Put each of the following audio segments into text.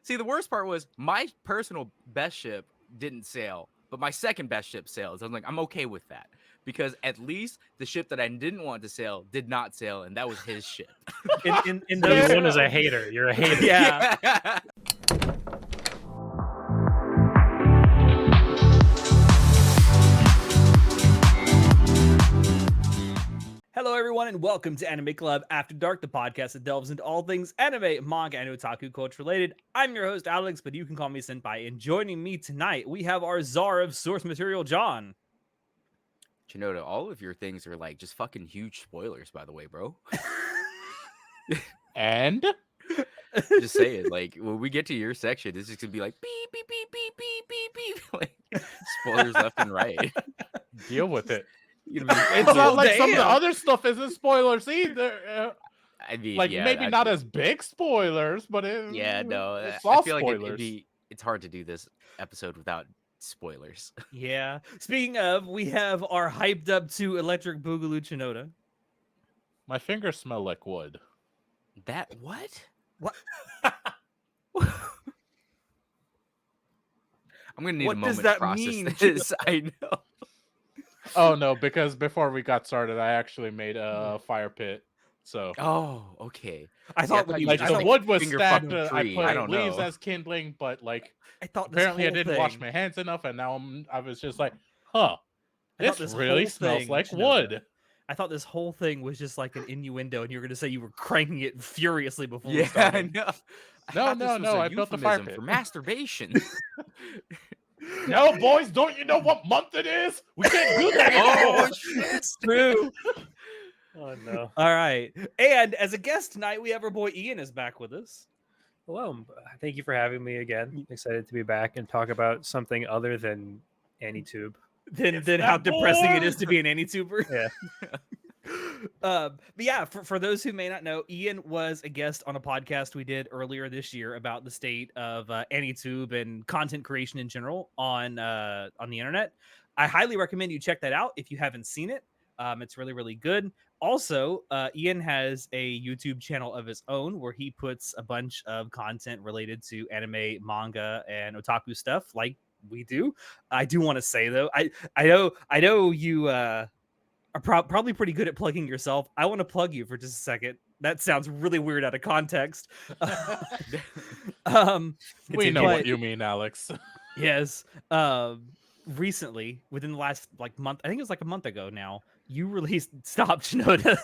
See, the worst part was my personal best ship didn't sail, but my second best ship sails. I was like, I'm okay with that because at least the ship that I didn't want to sail did not sail, and that was his ship. In So you those, won as a hater. You're a hater. yeah. Hello, everyone, and welcome to Anime Club After Dark, the podcast that delves into all things anime, manga, and otaku culture related. I'm your host, Alex, but you can call me Senpai. And joining me tonight, we have our czar of source material, John. Chinoda, all of your things are like just fucking huge spoilers, by the way, bro. And Just say it. Like when we get to your section, this is gonna be like beep beep beep beep beep beep beep, like spoilers left and right. deal with it. You know what I mean? It's not like some of the damn. other stuff isn't spoilers either. I mean, Like yeah, maybe I- not as big spoilers, but it's all I feel spoilers. like it's hard to do this episode without spoilers. Yeah. Speaking of, we have our hyped up to Electric Boogaloo Chinoda. My fingers smell like wood. That what? What? I'm gonna need What a does moment that to process mean, this. I know. Oh no, because before we got started, I actually made a fire pit. So Oh, okay. I See, I thought thought when you you like were the just, wood was finger stacked. fucking I tree. put I don't leaves know. as kindling, but like I thought this apparently I whole didn't wash thing- my hands enough, and now I was just like, huh, I thought this this really whole smells thing, like Chinoda, wood. I thought this whole thing was just like an innuendo, and you were going to say you were cranking it furiously before we Yeah, I started. know. I No, thought no, this was no, a I built the fire euphemism pit. for masturbation. No, boys, don't you know what month it is? We can't do that anymore. Oh shit! True. Oh no. All right. And as a guest tonight, we have our boy Ian is back with us. Hello, thank you for having me again. Excited to be back and talk about something other than AnyTube. Then It's how that depressing it boy. is to be an AnyTuber. Yeah. But yeah, for those who may not know, Ian was a guest on a podcast we did earlier this year about the state of AnyTube and content creation in general on the internet. I highly recommend you check that out if you haven't seen it. It's really, really good. Also, Ian has a YouTube channel of his own where he puts a bunch of content related to anime, manga, and otaku stuff like we do. I do want to say though, I know you are probably pretty good at plugging yourself. I want to plug you for just a second. That sounds really weird out of context. We know but- what you mean, Alex. Yes. Recently, within the last month, I think it was like a month ago now, you released Stop Shinoda.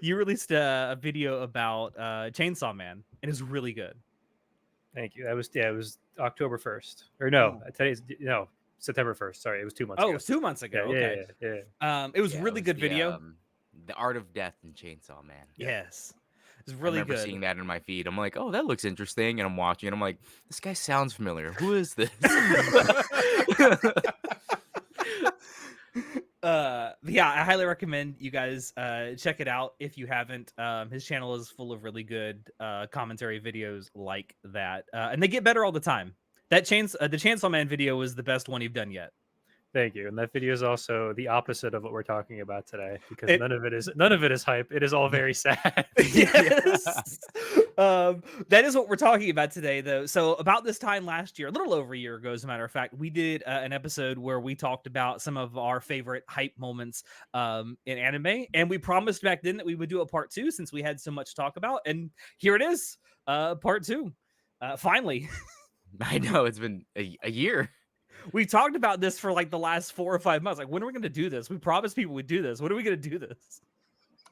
You released a video about Chainsaw Man, and it's really good. Thank you. It was October 1st. Or no, September 1st. Sorry, it was 2 months Oh, it ago. was 2 months ago. Okay. Yeah. It was Yeah, really it good the, video. The Art of Death in Chainsaw Man. Yes. It's I really remember good. seeing that in my feed. I'm like, oh, that looks interesting. And I'm watching it. I'm like, this guy sounds familiar. Who is this? Yeah, I highly recommend you guys check it out if you haven't. His channel is full of really good commentary videos like that, and they get better all the time. That the Chainsaw Man video was the best one you've done yet. Thank you. And that video is also the opposite of what we're talking about today because It- none of it is hype. It is all very sad. Yes. That is what we're talking about today, though. So about this time last year, a little over a year ago, as a matter of fact, we did an episode where we talked about some of our favorite hype moments in anime, and we promised back then that we would do a part 2 since we had so much to talk about, and here it is, part 2. Finally. I know it's been a year. We talked about this for like the last 4 or 5 months. Like, when are we going to do this? We promised people we'd do this. When are we going to do this?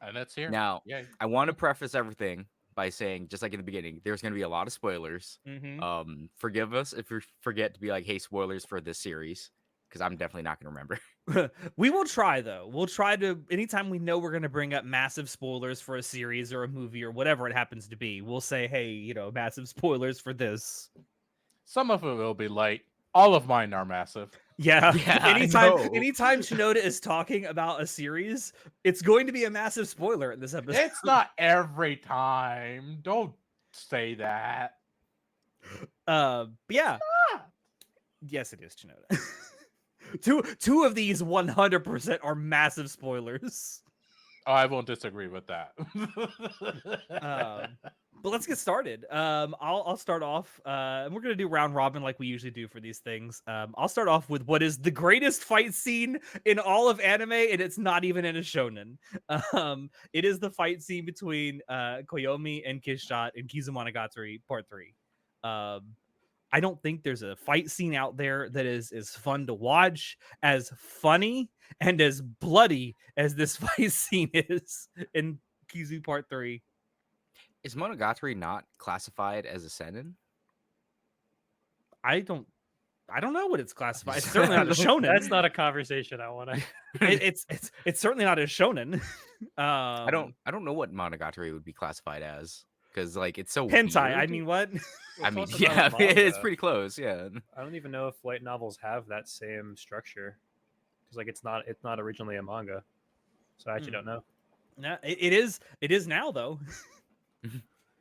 And that's here. Now, Yeah. I want to preface everything by saying, just like in the beginning, there's going to be a lot of spoilers. Mm-hmm. Forgive us if we forget to be like, hey, spoilers for this series, because I'm definitely not going to remember. We will try, though. We'll try to, anytime we know we're going to bring up massive spoilers for a series or a movie or whatever it happens to be, we'll say, hey, massive spoilers for this. Some of it will be light. All of mine are massive. Yeah. Yeah, I anytime know. anytime Shinoda is talking about a series, it's going to be a massive spoiler in this episode. It's not every time. Don't say that. But yeah. Yes, it is, Shinoda. Two of these 100% are massive spoilers. Oh, I won't disagree with that. But let's get started. I'll start off. And we're gonna do round robin like we usually do for these things. I'll start off with what is the greatest fight scene in all of anime, and it's not even in a shonen. It is the fight scene between Koyomi and Kishot in Kizumonogatari Part 3. I don't think there's a fight scene out there that is as fun to watch, as funny, and as bloody as this fight scene is in Kizu Part 3. Is Monogatari not classified as a seinen? I don't know what it's classified. It's certainly not a shonen. That's not a conversation I want to. It's certainly not a shonen. I don't know what Monogatari would be classified as, because like it's so hentai. weird. I mean, what? I mean, also not a yeah, it's manga. pretty close. Yeah. I don't even know if light novels have that same structure, because like it's not originally a manga, so I actually don't know. No, it is now though.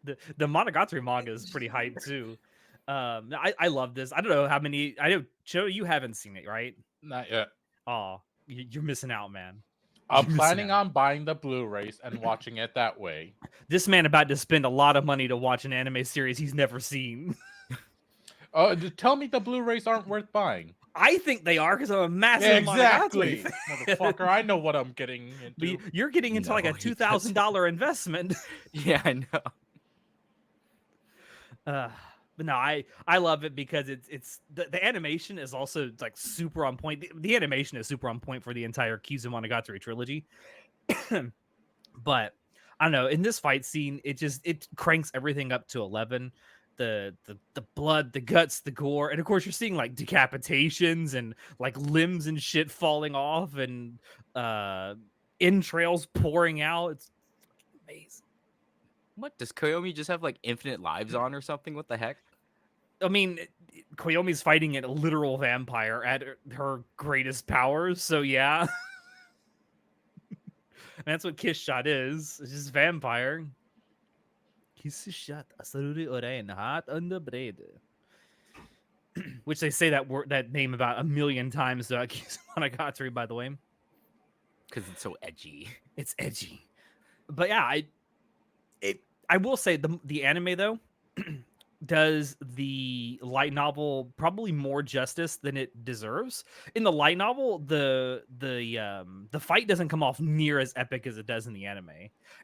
the Monogatari manga is pretty hyped too. I love this. I don't know how many. I know, Joe, you haven't seen it, right? Not yet. Oh, you're missing out, man. I'm You're planning missing out. on buying the Blu-rays and watching it that way. This man about to spend a lot of money to watch an anime series he's never seen. Tell me the Blu-rays aren't worth buying. I think they are because I'm a massive Yeah, Monogatari exactly, fan. motherfucker. I know what I'm getting into. You're getting into like a No, he $2,000 investment. Yeah, I know. But no, I love it because it's the animation is also like super on point. The animation is super on point for the entire Kizumonogatari trilogy. But I don't know, in this fight scene, it cranks everything up to 11. The blood, the guts, the gore, and of course you're seeing like decapitations and like limbs and shit falling off and entrails pouring out. It's amazing. What does Koyomi just have like infinite lives on or something? What the heck? I mean, Koyomi's fighting a literal vampire at her greatest powers, so yeah. And that's what Kiss Shot is. It's just vampire. Kiss Shot, Asaruri Orein, hot on the bread. Which they say that name about 1 million times throughout Kizumonogatari, by the way. Because it's so edgy. It's edgy. But yeah, I will say the anime though does the light novel probably more justice than it deserves. In the light novel, the fight doesn't come off near as epic as it does in the anime.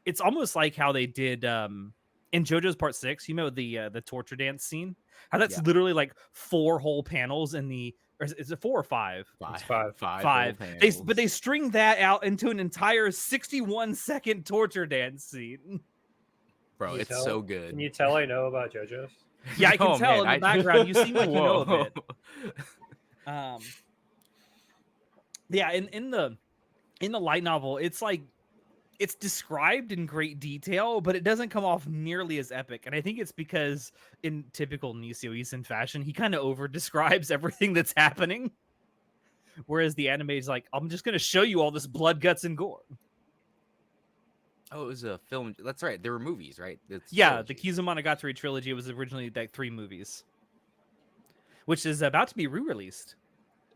It's almost like how they did in JoJo's Part 6, you know, the torture dance scene. How that's literally like 4 whole panels in the, or is it 4 or 5? It's 5. Five. But they string that out into an entire 61-second torture dance scene. Bro, Can you it's tell? so good. Can you tell I know about JoJo's? Yeah, I can Oh, tell man, in the background. You seem like you know a Whoa. bit. Yeah, in the light novel, it's like it's described in great detail, but it doesn't come off nearly as epic. And I think it's because in typical Nisio Isin fashion, he kind of over describes everything that's happening. Whereas the anime is like, I'm just gonna show you all this blood, guts, and gore. Oh, it was a film. That's right. There were movies, right? It's Yeah, the trilogy. Kizumonogatari trilogy was originally like 3 movies, which is about to be re-released.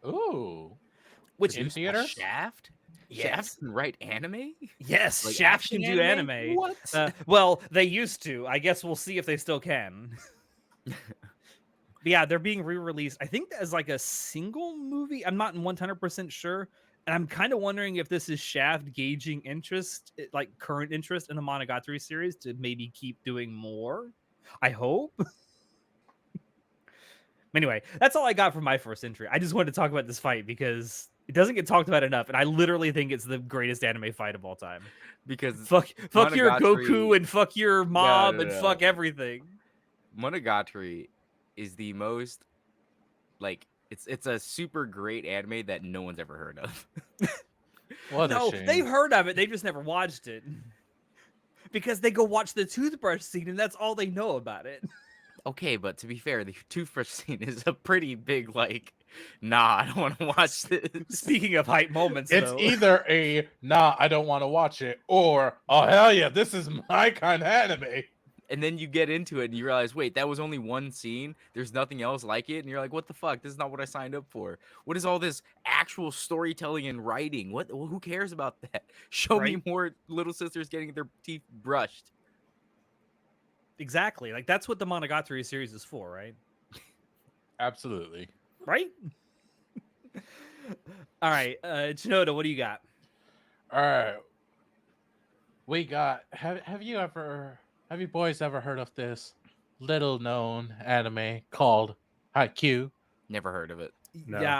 Ooh. Which In Produced by theaters? Shaft? Yes. Shaft can write anime? Yes, Like Shaft can action do anime? anime. What? Well, they used to. I guess we'll see if they still can. But yeah, they're being re-released. I think as like a single movie. I'm not 100% sure. And I'm kind of wondering if this is Shaft gauging interest, like current interest in the Monogatari series to maybe keep doing more. I hope. Anyway, that's all I got for my first entry. I just wanted to talk about this fight because it doesn't get talked about enough, and I literally think it's the greatest anime fight of all time. Because Fuck your Monogatari- Goku and fuck your mob no, and no. fuck everything. Monogatari is the most like it's a super great anime that no one's ever heard of. What No, a shame. they've heard of it. They've just never watched it. Because they go watch the toothbrush scene and that's all they know about it. Okay, but to be fair, the toothbrush scene is a pretty big like, nah, I don't want to watch this. Speaking of hype moments, It's though. either a nah, I don't want to watch it, or oh hell yeah, this is my kind of anime. and then you get into it and you realize, wait, that was only one scene. There's nothing else like it, and you're like, what the fuck? This is not what I signed up for. What is all this actual storytelling and writing? What? Who cares about that? Show me Right. more little sisters getting their teeth brushed. Exactly. Like that's what the Monogatari series is for, right? Absolutely. Right? All right, Chinoda, what do you got? All right. We got. Have you boys ever heard of this little known anime called Haikyuu? Never heard of it. No. Yeah,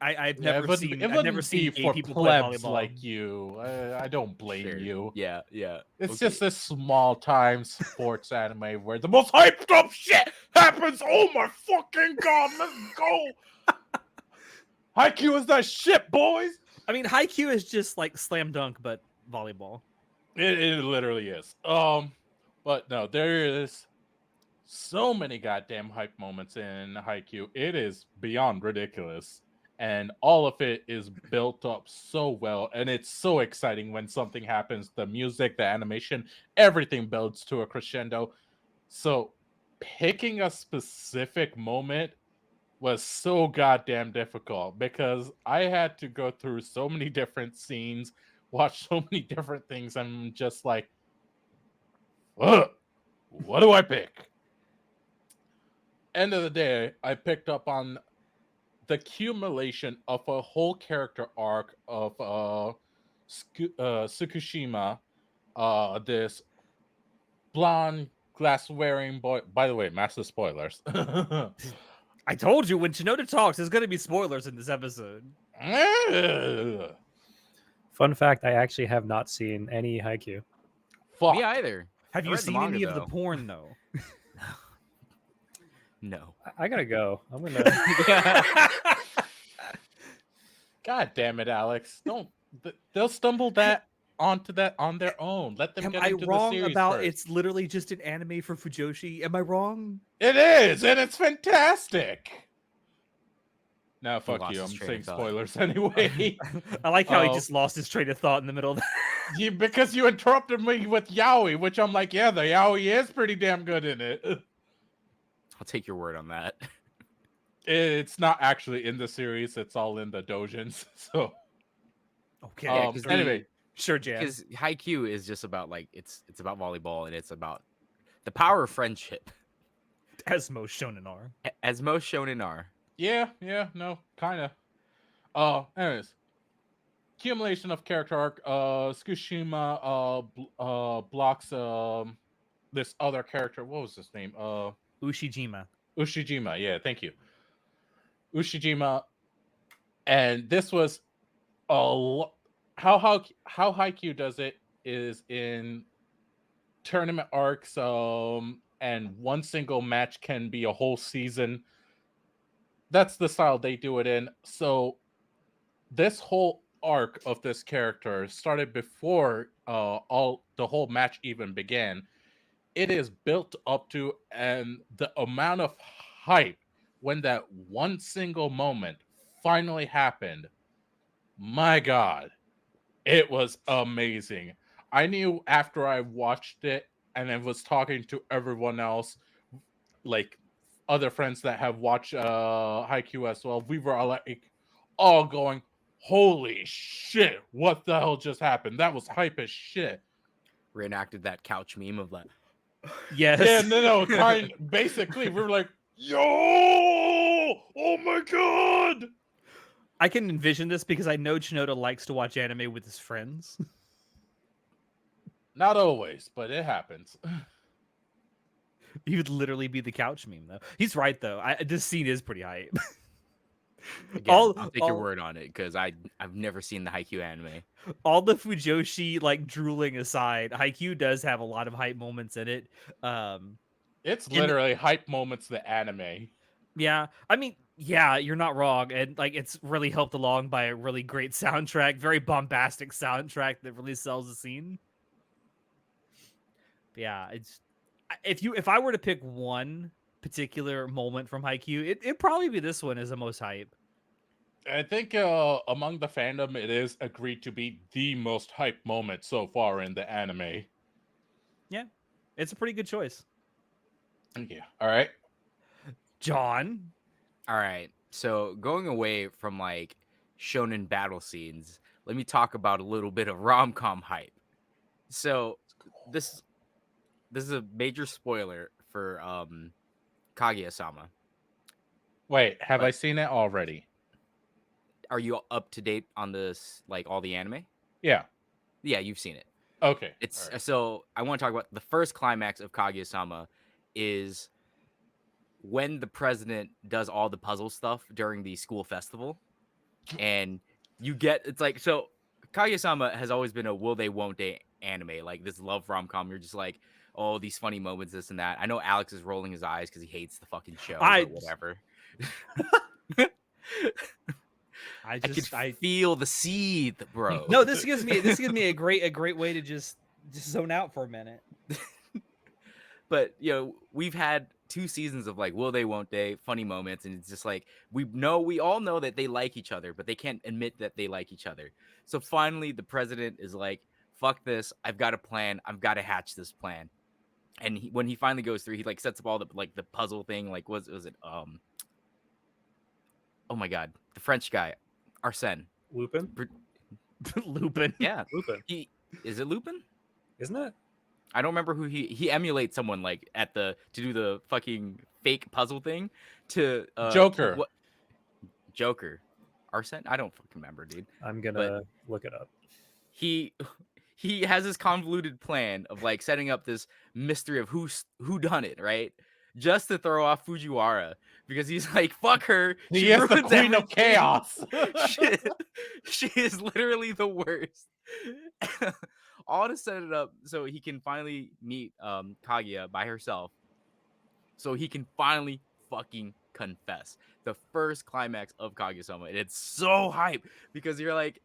I've Yeah, never seen. it I've never wouldn't seen be gay for people play plebs volleyball. like you. I don't blame Sure. you. Yeah, yeah. It's Okay. just this small time sports anime where the most hyped up shit happens. Oh my fucking god, let's go! Haikyuu is that shit, boys. I mean, Haikyuu is just like slam dunk, but volleyball. It literally is. But no, there is so many goddamn hype moments in Haikyuu. It is beyond ridiculous. And all of it is built up so well. And it's so exciting when something happens. The music, the animation, everything builds to a crescendo. So picking a specific moment was so goddamn difficult because I had to go through so many different scenes, watch so many different things. I'm just like, what do I pick? End of the day, I picked up on the accumulation of a whole character arc of Tsukushima, this blonde glass wearing boy. By the way, massive spoilers. I told you when Chinoda talks, there's gonna be spoilers in this episode. Fun fact: I actually have not seen any Haikyuu. Fuck. Me either. Have I you read the seen manga, any of the though. porn though? No. I gotta go. I'm gonna. God damn it, Alex! Don't. They'll stumble that onto that on their own. Let them Am get I into the wrong series about first. it's literally just an anime for Fujoshi? Am I wrong? It is, and it's fantastic. Now, fuck lost you. his I'm train saying of thought. spoilers anyway. I like how he Oh. just lost his train of thought in the middle of that. Because you interrupted me with yaoi, which I'm like, yeah, the yaoi is pretty damn good in it. I'll take your word on that. It's not actually in the series; it's all in the dojins. So, Okay. Yeah, 'cause anyway, Sure, Jan. Because Haikyuu is just about like it's about volleyball and it's about the power of friendship, As most shonen are. as most shonen are. yeah, no, kind of. Anyways, accumulation of character arc. Tsukushima blocks this other character. What was his name? Ushijima. Ushijima. Yeah, thank you. Ushijima, and this was how Haikyuu does it is in tournament arcs, and one single match can be a whole season. That's the style they do it in. So this whole arc of this character started before the whole match even began. It is built up to, and the amount of hype when that one single moment finally happened, my god, it was amazing. I knew after I watched it and I was talking to everyone else, like other friends that have watched Haikyuu as well, we were all going, holy shit, what the hell just happened? That was hype as shit. Reenacted that couch meme of like, Yes. Yeah, no, basically, we were like, yo, oh my god. I can envision this because I know Chinoda likes to watch anime with his friends. Not always, but it happens. He would literally be the couch meme, though. He's right, though. This scene is pretty hype. again, All- I'll take your all- word on it because I've never seen the Haikyuu anime. All the Fujoshi like drooling aside, Haikyuu does have a lot of hype moments in it. It's And- literally hype moments, the anime. Yeah, I mean, yeah, you're not wrong, and like it's really helped along by a really great soundtrack, very bombastic soundtrack that really sells the scene. But yeah, if I were to pick one particular moment from Haikyuu, it'd probably be this one as the most hype. I think among the fandom, it is agreed to be the most hype moment so far in the anime. It's a pretty good choice. Thank you. All right. John. All right. So going away from like shonen battle scenes, let me talk about a little bit of rom-com hype. So this this is a major spoiler for Kaguya-sama. Wait, have I But seen it already? are you up to date on this, like all the anime? Yeah. Yeah, you've seen it. Okay. It's all right. so I want to talk about the first climax of Kaguya-sama is when the president does all the puzzle stuff during the school festival, and you get it's like so Kaguya-sama has always been a will they won't they anime, like this love rom-com. You're just like, oh, these funny moments, this and that. I know Alex is rolling his eyes because he hates the fucking show, I but whatever. I I could just I feel the seed, bro. no. This gives me a great way to just zone out for a minute. But you know, we've had 2 seasons of like will they won't they funny moments, and it's just like we all know that they like each other, but they can't admit that they like each other. So finally the president is like, fuck this, I've got a plan, I've got to hatch this plan. And when he finally goes through, he like sets up all the like the puzzle thing, like was it oh my god, the French guy, Arsène. Lupin. Lupin. Yeah, Lupin, is it Lupin? isn't it? I don't remember who he emulates someone like at the to do the fucking fake puzzle thing to Joker. what Joker, Arsene? I don't fucking remember, dude. I'm But gonna look it up. he he has this convoluted plan of like setting up this mystery of who done it, right? Just to throw off Fujiwara because he's like, fuck her. He is the ruins queen of everything." chaos. she is literally the worst. All to set it up so he can finally meet Kaguya by herself. So he can finally fucking confess. The first climax of Kaguya-sama. And it's so hype because you're like,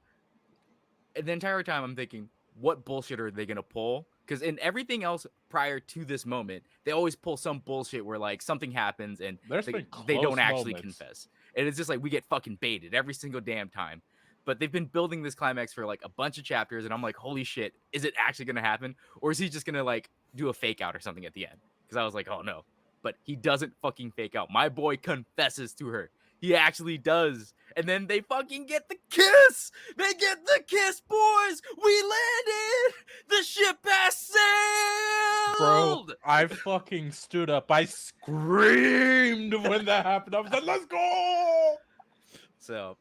the entire time I'm thinking, what bullshit are they gonna pull? Because in everything else prior to this moment, they always pull some bullshit where like something happens and There's they, been they don't close actually moments. confess. And it's just like we get fucking baited every single damn time. But they've been building this climax for like a bunch of chapters, and I'm like, holy shit, is it actually gonna happen? Or is he just gonna like do a fake out or something at the end? Because I was like, oh no. But he doesn't fucking fake out. My boy confesses to her. He actually does. And then they fucking get the kiss. They get the kiss, boys. We landed. The ship has Bro, sailed. I fucking stood up. I screamed when that happened. I was like, let's go. So,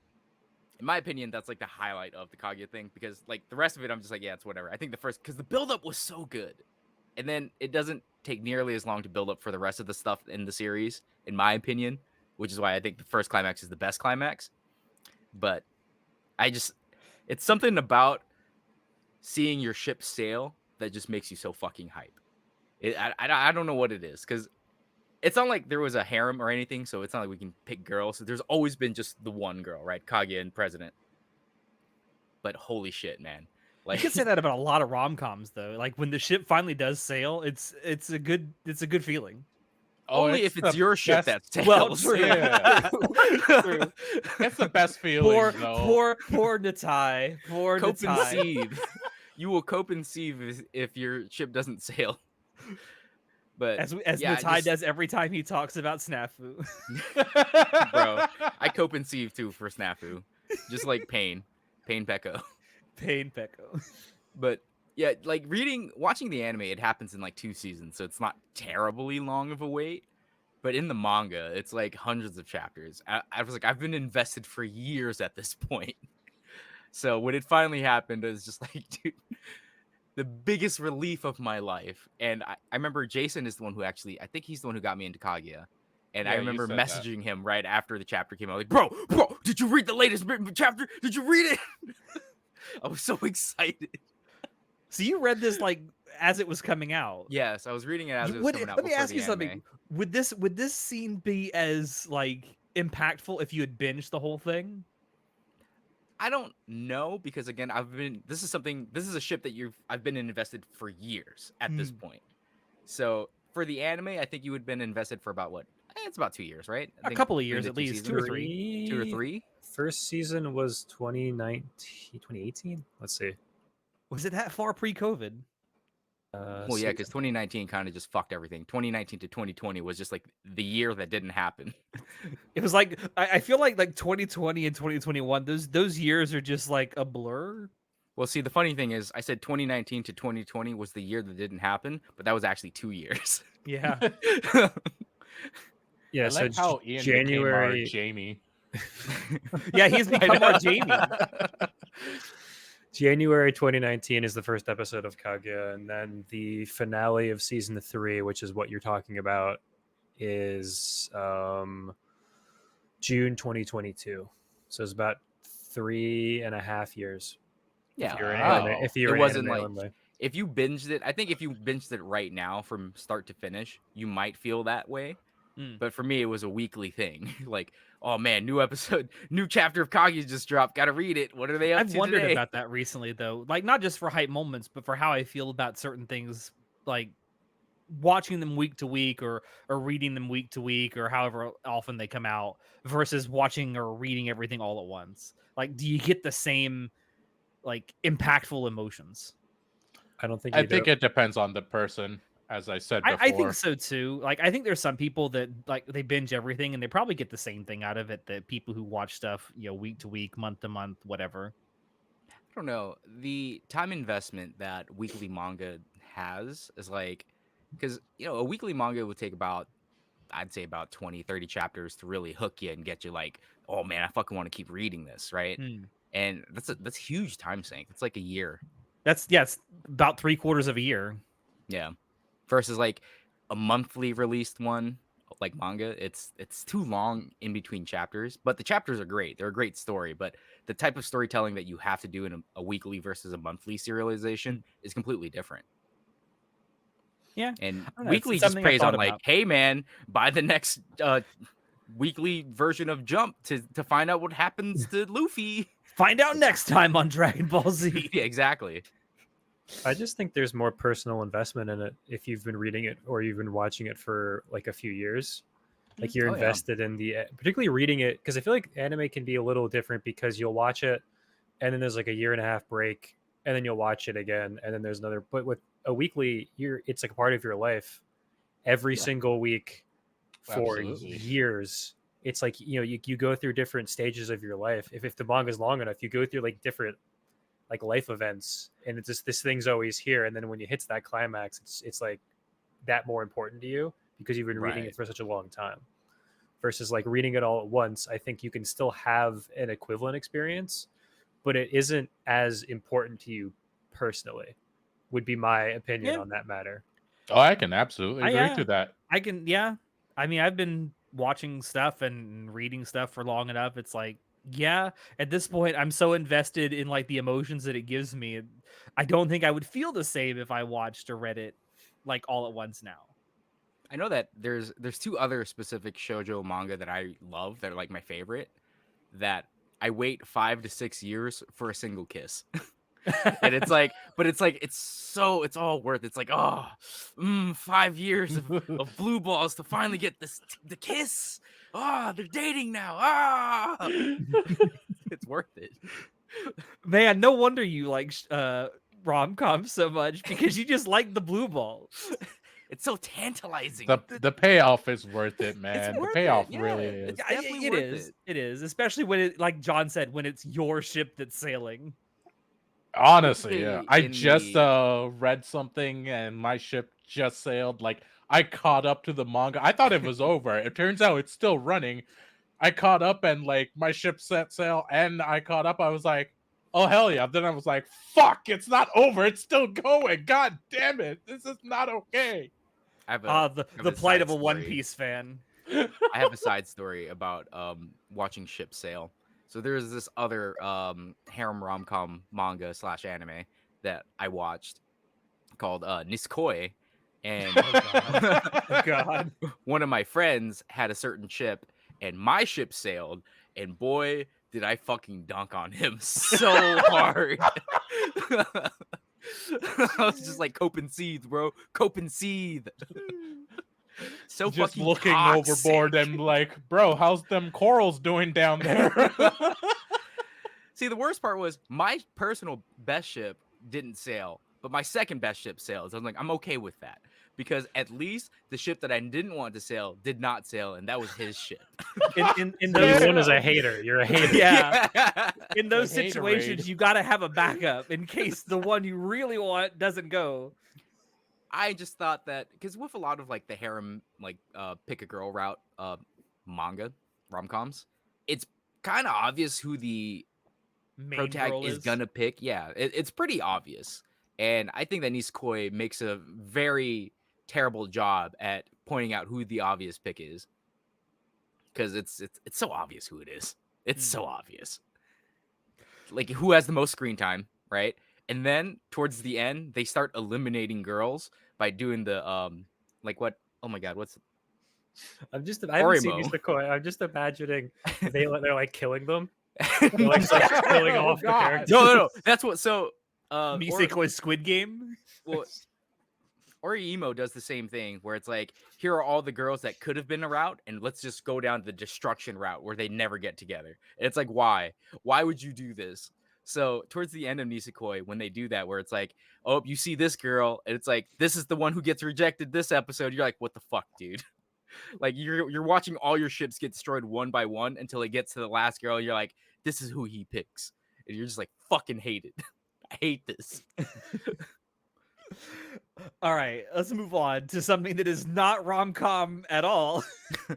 in my opinion, that's like the highlight of the Kaguya thing because like the rest of it, I'm just like, yeah, it's whatever. I think the first, because the buildup was so good. And then it doesn't take nearly as long to build up for the rest of the stuff in the series, in my opinion, which is why I think the first climax is the best climax. But it's something about seeing your ship sail that just makes you so fucking hype. I don't know what it is because it's not like there was a harem or anything, so it's not like we can pick girls. So there's always been just the one girl, right? Kaguya and President. But holy shit, man. You could say that about a lot of rom-coms though. Like when the ship finally does sail, it's a good feeling. Only if it's the your ship best- that sails. Well, true. Yeah. True. It's the best feeling, though. Poor Natai. Poor Cope and Natai. seethe. You will cope and seethe if your ship doesn't sail. But As yeah, Natai does every time he talks about Snafu. bro, I cope and seethe too for Snafu, just like Pain Pecco. Pain Pecco. But yeah, like watching the anime, it happens in like 2 seasons, so it's not terribly long of a wait. But in the manga, it's like hundreds of chapters. I was like, I've been invested for years at this point. So when it finally happened, it was just like, dude, the biggest relief of my life. And I remember Jason is the one who actually, I think he's the one who got me into Kaguya. And I Yeah, you remember said that. messaging him right after the chapter came out, like, bro, did you read the latest chapter? Did you read it? I was so excited. So you read this like as it was coming out. Yes, I was reading it as it was Would coming out. let me before ask the you something. anime. Would this scene be as like impactful if you had binged the whole thing? I don't know because again, this is a ship that I've been invested for years at this point. So for the anime, I think you would have been invested for about what? It's about 2 years, right? I A think couple of between years the at 2 least, seasons. 2 or 3. 2 or 3. First season was 2019, 2018. Let's see. Was it that far pre-COVID? Well, yeah, because 2019 kind of just fucked everything. 2019 to 2020 was just like the year that didn't happen. It was like I feel like 2020 and 2021, those years are just like a blur. Well, see, the funny thing is, I said 2019 to 2020 was the year that didn't happen, but that was actually 2 years. Yeah. Yeah, I so like how Ian became our January Jamie. Yeah, he's become our Jamie. January 2019 is the first episode of Kaguya, and then the finale of season 3, which is what you're talking about, is June 2022. So it's about 3.5 years. Yeah, If you're an Wow. anime, if it you're an wasn't anime like only. if you binged it. I think if you binged it right now from start to finish, you might feel that way. Mm. But for me, it was a weekly thing. Like, oh man, new episode, new chapter of Kaguya just dropped. Got to read it. What are they up I've to wondered today? about that recently, though. Like, not just for hype moments, but for how I feel about certain things, like watching them week to week or reading them week to week or however often they come out versus watching or reading everything all at once. Like, do you get the same like impactful emotions? I don't think I you do. think it depends on the person, as I said before. I think so too. Like, I think there's some people that like they binge everything and they probably get the same thing out of it that people who watch stuff, week to week, month to month, whatever. I don't know. The time investment that weekly manga has is like, because, a weekly manga would take about, I'd say about 20, 30 chapters to really hook you and get you like, oh man, I fucking want to keep reading this, right? Hmm. And that's huge time sink. It's like a year. It's about 3/4 of a year. Yeah. Versus like a monthly released one like manga, it's too long in between chapters, but the chapters are great. They're a great story, but the type of storytelling that you have to do in a weekly versus a monthly serialization is completely different. Yeah. And I don't know, weekly it's just something I preys thought on like, about. hey man, buy the next weekly version of Jump to find out what happens to Luffy. Find out next time on Dragon Ball Z. Yeah, exactly. I just think there's more personal investment in it if you've been reading it or you've been watching it for like a few years. Like you're Oh, yeah. invested in particularly reading it, because I feel like anime can be a little different because you'll watch it and then there's like a 1.5 year break and then you'll watch it again and then there's another. But with a weekly, it's like a part of your life every Yeah. single week for Absolutely. years. It's like you go through different stages of your life. If the manga is long enough, you go through like different like life events, and it's just this thing's always here, and then when it hits that climax, it's like that more important to you because you've been reading Right. it for such a long time. Versus like reading it all at once, I think you can still have an equivalent experience, but it isn't as important to you personally. Would be my opinion Yeah. on that matter. Oh, I can absolutely agree yeah. to that. I can, yeah. I mean, I've been watching stuff and reading stuff for long enough. It's like, yeah, at this point, I'm so invested in like the emotions that it gives me. I don't think I would feel the same if I watched or read it like all at once now. I know that there's 2 other specific shoujo manga that I love that are like my favorite, that I wait 5 to 6 years for a single kiss. And it's like, but it's like it's all worth it. It's like, 5 years of blue balls to finally get the kiss. They're dating now. It's worth it. Man, no wonder you like rom-com so much because you just like the blue balls. It's so tantalizing. The payoff is worth it, man. It's The worth payoff it, really yeah. is. It's definitely It worth is. it. It is, especially when it, like John said, when it's your ship that's sailing. Honestly, yeah. Especially I in just the- read something and my ship just sailed. Like I caught up to the manga. I thought it was over. It turns out it's still running. I caught up and like my ship set sail and I caught up. I was like, oh hell yeah. Then I was like, fuck, it's not over. It's still going. God damn it. This is not okay. I have The a plight side of a One story. Piece fan. I have a side story about watching ships sail. So there's this other harem rom-com manga / anime that I watched called Nisekoi, and Oh God. one of my friends had a certain ship, and my ship sailed, and boy, did I fucking dunk on him so hard. I was just like, cope and seethe, bro. Cope and seethe. So just fucking looking toxic. overboard and like, bro, how's them corals doing down there? See, the worst part was my personal best ship didn't sail, But my second best ship sails. I'm like, I'm okay with that because at least the ship that I didn't want to sail did not sail, and that was his ship. In So those you won as a hater. You're a hater. Yeah. In those The haterade. situations, you got to have a backup in case the one you really want doesn't go. I just thought that because with a lot of like the harem, like pick a girl route manga rom-coms, it's kind of obvious who the Main protag girl is gonna pick. Yeah, it's pretty obvious, and I think that Nisekoi makes a very terrible job at pointing out who the obvious pick is, because it's so obvious who it is. It's so obvious. Like who has the most screen time, right? And then towards the end, they start eliminating girls by doing the like what? Oh my god, what's I haven't seen Orimo. Nisekoi. I'm just imagining they're like killing them. They're like killing Oh, off the God. characters. No. That's what. So Nisekoi's Squid Game. well, Orimo does the same thing where it's like, here are all the girls that could have been a route, and let's just go down the destruction route where they never get together. And it's like, why? Why would you do this? So towards the end of Nisekoi, when they do that, where it's like, oh, you see this girl, and it's like, this is the one who gets rejected this episode. You're like, what the fuck, dude? Like you're watching all your ships get destroyed one by one until it gets to the last girl. You're like, this is who he picks, and you're just like, fucking hate it. I hate this. All right, let's move on to something that is not rom-com at all.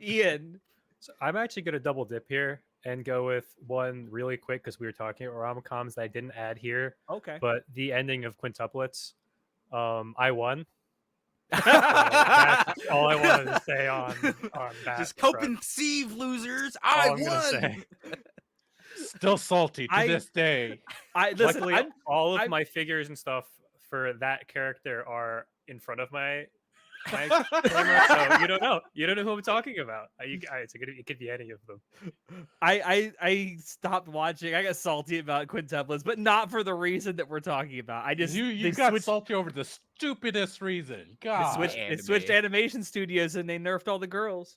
Ian. So I'm actually going to double dip here and go with one really quick because we were talking about rom-coms that I didn't add here. Okay. But the ending of Quintuplets, I won. So That's that's all I wanted to say on that. Just front. conceive, losers. All I I'm gonna won. say. Still salty to this day. listen. Luckily, all of I'm- my figures and stuff for that character are in front of my camera, so you don't know. You don't know who I'm talking about. It could be any of them. I stopped watching. I got salty about quintuplets, but not for the reason that we're talking about. I just You they got switched- salty over the stupidest reason. They God, switched animation studios and they nerfed all the girls.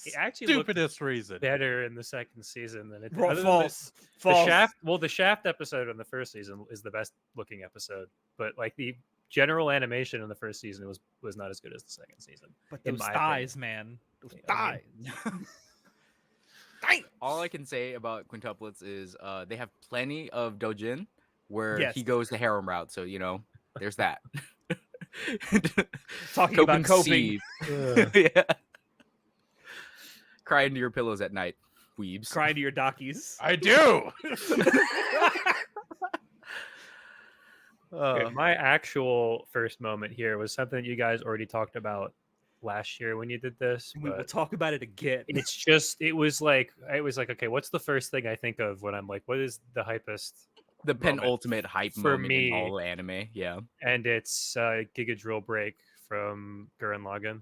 It actually looked stupidest reason. better in the second season than it did. Bro, Other than false. The Shaft, the Shaft episode in the first season is the best looking episode, but like the general animation in the first season was not as good as the second season. But in those my thighs, man. Those I thighs. All I can say about quintuplets is they have plenty of dojin where Yes. he goes the harem route. So there's that. Talking about coping. conceive. Yeah. Cry into your pillows at night, weebs. Cry to your dockies. I do. Okay, my actual first moment here was something that you guys already talked about last year when you did this. We will But talk about it again. it was like okay, what's the first thing I think of when I'm like, what is the hypest? The moment penultimate hype for moment me. in all anime. Yeah. And it's Giga Drill Break from Gurren Lagann.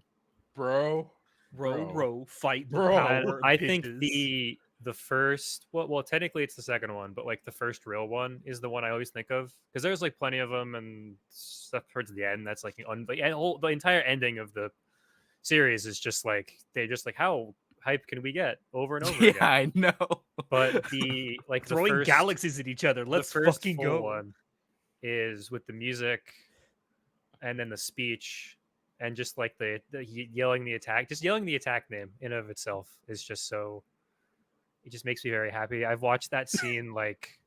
Bro. Row, fight the Bro. And power. I of think bitches. the first well technically it's the second one, but like the first real one is the one I always think of because there's like plenty of them and stuff towards the end that's like the entire ending of the series is just like they're just like how hype can we get over and over Yeah, again. I know. But the like the throwing first, galaxies at each other. Let's the first fucking full go. one is with the music and then the speech and just like the yelling the attack name in of itself is just so it just makes me very happy. I've watched that scene like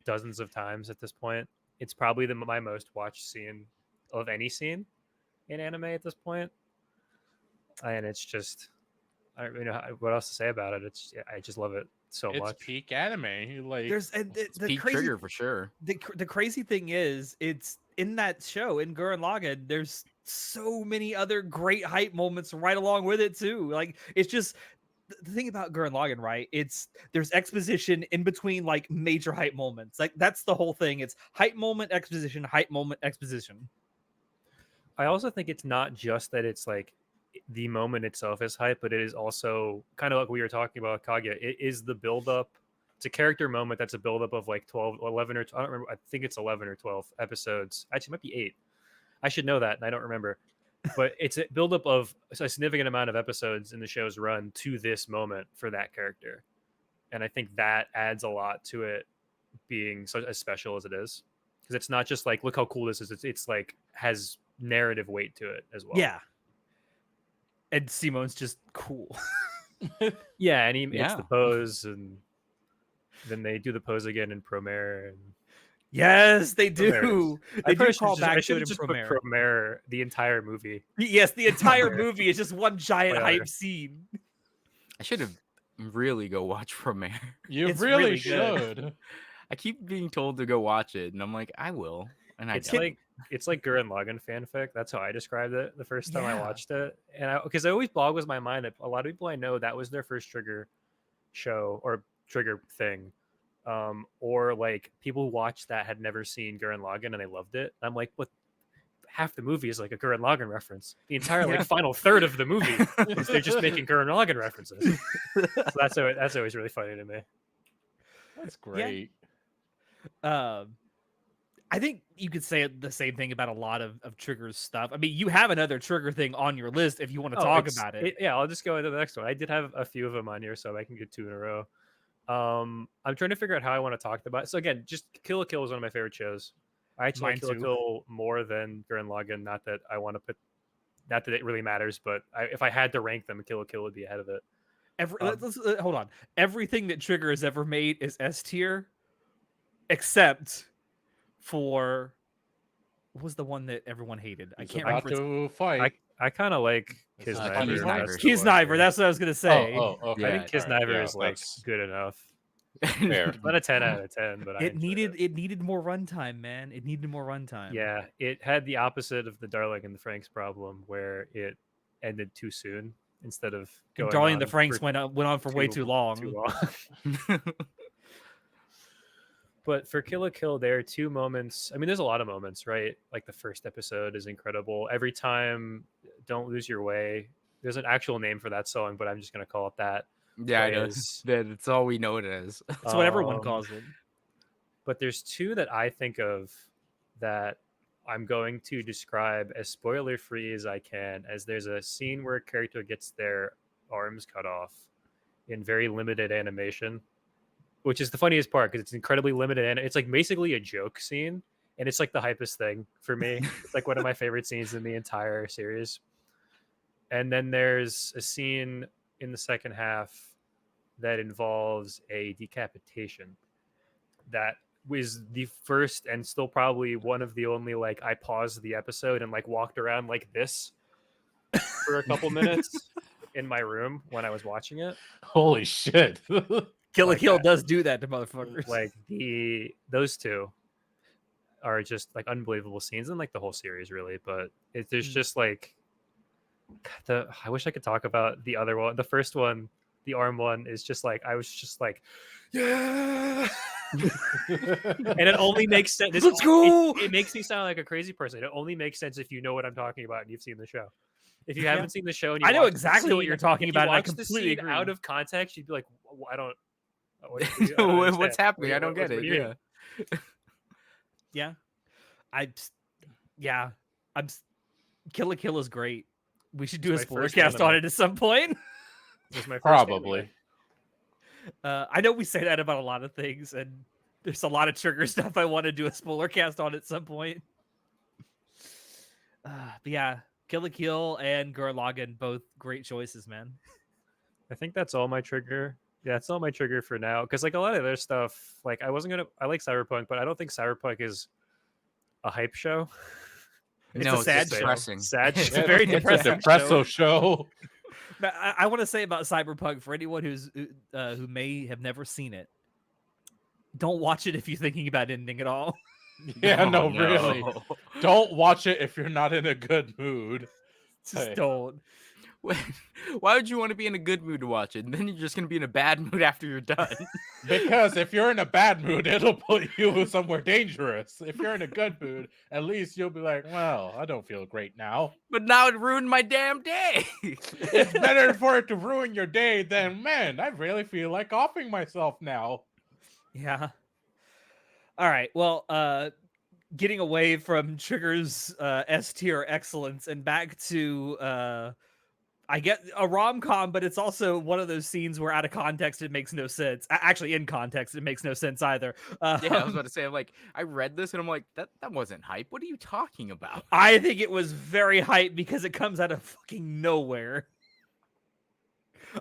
dozens of times at this point. It's probably my most watched scene of any scene in anime at this point. And it's just I don't really know what else to say about it. I just love it so It's much. peak anime. Like There's and the Peak crazy trigger for sure. the crazy thing is it's in that show in Gurren Lagann there's so many other great hype moments right along with it too. Like it's just the thing about Gurren Lagann, right? There's exposition in between like major hype moments. Like that's the whole thing. It's hype moment, exposition, hype moment, exposition. I also think it's not just that it's like the moment itself is hype, but it is also kind of like we were talking about Kaguya. It is the build up. It's a character moment that's a build up of like 12, 11 or I don't remember. I think it's 11 or 12 episodes. Actually, it might be 8. I should know that, and I don't remember. But it's a build up of a significant amount of episodes in the show's run to this moment for that character, and I think that adds a lot to it being so as special as it is. because it's not just like look how cool this is. It's like has narrative weight to it as well. Yeah. And Simone's just cool. Yeah, and it's Yeah. the pose, and then they do the pose again in Promare. And Yes, they Promare do. is- They I do probably call should've back I to should it have in just put Promare. Promare the entire movie. Yes, the entire Promare. movie is just one giant Spoiler. hype scene. I should have really go watch Promare. You It's really really good. should. I keep being told to go watch it, and I'm like, I will, and I It's don't. like Gurren Lagann fanfic. That's how I described it the first time I Yeah. watched it, and because it always boggles my mind that a lot of people I know that was their first Trigger show or Trigger thing, or like people who watched that had never seen Gurren Lagann and they loved it. I'm like, what? Half the movie is like a Gurren Lagann reference. The entire Yeah. like final third of the movie is they're just making Gurren Lagann references. So that's always really funny to me. That's great. I think you could say the same thing about a lot of Trigger's stuff. I mean, you have another Trigger thing on your list if you want to talk about it. Yeah, I'll just go into the next one. I did have a few of them on here, so I can get 2 in a row. I'm trying to figure out how I want to talk about it. So again, just Kill la Kill is one of my favorite shows. I actually Mine like Kill la too. Kill more than Gurren Lagann. Not that I want to put, not that it really matters, but if I had to rank them, Kill la Kill would be ahead of it. Let's hold on. Everything that Trigger has ever made is S tier, except for what was the one that everyone hated? I He's can't about remember. to fight. I kind of like It's Kisniver. not Kisniver. Kisniver. Kisniver. That's what I was gonna say. Okay. Yeah, I think Kisniver Alright, is like that's good enough. fair. Not a 10 out of 10, but I It enjoyed needed more runtime, man. It needed more runtime. Yeah, it had the opposite of the Darling and the Franks problem, where it ended too soon instead of And going. Darling on and the Franks for went on for way too long. Too long. But for Kill la Kill, there are 2 moments. I mean, there's a lot of moments, right? Like the first episode is incredible. Every time, Don't Lose Your Way. There's an actual name for that song, but I'm just gonna call it that. Yeah, I know. Plays. That's all we know it as. That's what everyone Um, calls it. But there's 2 that I think of that I'm going to describe as spoiler free as I can, as there's a scene where a character gets their arms cut off in very limited animation, which is the funniest part because it's incredibly limited and it's like basically a joke scene, and it's like the hypest thing for me. It's like one of my favorite scenes in the entire series. And then there's a scene in the second half that involves a decapitation that was the first and still probably one of the only like I paused the episode and like walked around like this for a couple minutes in my room when I was watching it. Holy shit. Kill la like Kill that. does do that to motherfuckers. Like those 2 are just like unbelievable scenes in like the whole series really, but there's just like I wish I could talk about the other one. The first one, the arm one, is just like I was just like, yeah. And it only makes sense. Let's go! It makes me sound like a crazy person. It only makes sense if you know what I'm talking about and you've seen the show. If you haven't seen the show, and you I know watch the exactly what scene- you're talking if you about, and I watch the completely scene agree. out of context, you'd be like, I don't. What, What's understand. happening? I don't get what it. do you mean? Yeah. I'm Kill la Kill is great. We should do It's a my spoiler first cast on anime. it at some point. It was my first Probably. anime. I know we say that about a lot of things, and there's a lot of Trigger stuff I want to do a spoiler cast on at some point. But yeah, Kill la Kill and Gurren Lagann, both great choices, man. I think that's all my trigger. Yeah, that's all my trigger for now. Because like a lot of their stuff, like I like Cyberpunk, but I don't think Cyberpunk is a hype show. It's No, a sad just show. depressing. Sad. It's a very It's a depressing depresso show. But I want to say about Cyberpunk for anyone who may have never seen it, don't watch it if you're thinking about ending at all. Yeah, no, Oh, really. Don't watch it if you're not in a good mood. Just Hey. don't. Why would you want to be in a good mood to watch it? And then you're just going to be in a bad mood after you're done. Because if you're in a bad mood, it'll put you somewhere dangerous. If you're in a good mood, at least you'll be like, well, I don't feel great now. But now it ruined my damn day. It's better for it to ruin your day than, man, I really feel like offing myself now. Yeah. All right. Well, getting away from Trigger's S tier excellence and back to I get a rom-com, but it's also one of those scenes where out of context it makes no sense. Actually, in context, it makes no sense either. Yeah, I was about to say, I'm like, I read this and I'm like, that wasn't hype. What are you talking about? I think it was very hype because it comes out of fucking nowhere.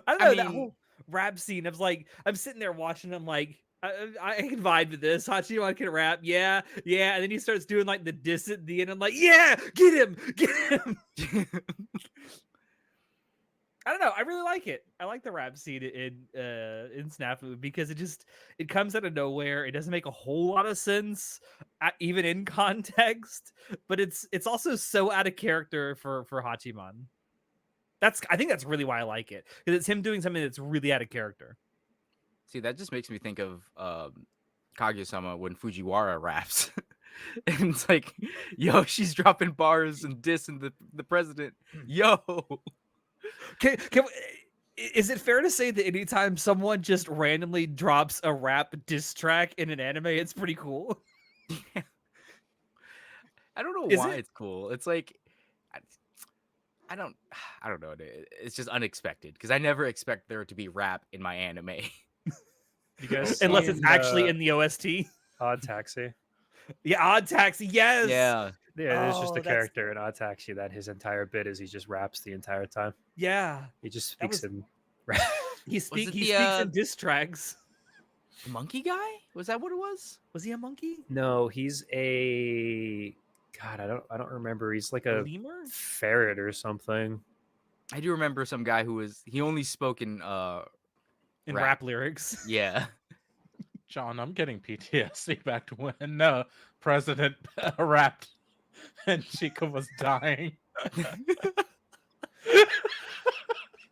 I don't know, I that mean, whole rap scene. I was like, I'm sitting there watching. I'm like, I can vibe with this. Hachiman can rap, yeah, yeah. And then he starts doing like the diss at the end. I'm like, yeah, get him, get him. I don't know. I really like it. I like the rap scene in Snafu because it comes out of nowhere. It doesn't make a whole lot of sense, even in context. But it's also so out of character for Hachiman. I think that's really why I like it, because it's him doing something that's really out of character. see, that just makes me think of Kaguya-sama when Fujiwara raps. And it's like, yo, she's dropping bars and dissing the president. Yo. Is it fair to say that anytime someone just randomly drops a rap diss track in an anime, it's pretty cool? I don't know Is why it? it's cool. It's like I don't know. It's just unexpected because I never expect there to be rap in my anime. You guys Unless it's seen, actually in the OST. Odd Taxi? Yeah, Odd Taxi, yes. Yeah. Yeah, there's just Oh, a that's- character in Odd Taxi that his entire bit is he just raps the entire time. Yeah. He just That speaks was- in He it speaks the, in diss tracks. monkey guy? Was that what it was? Was he a monkey? No, he's a God, I don't remember. He's like A a lemur? ferret or something. I do remember some guy who he only spoke in In rap. rap lyrics. Yeah. John, I'm getting PTSD back to when President rapped and Chica was dying.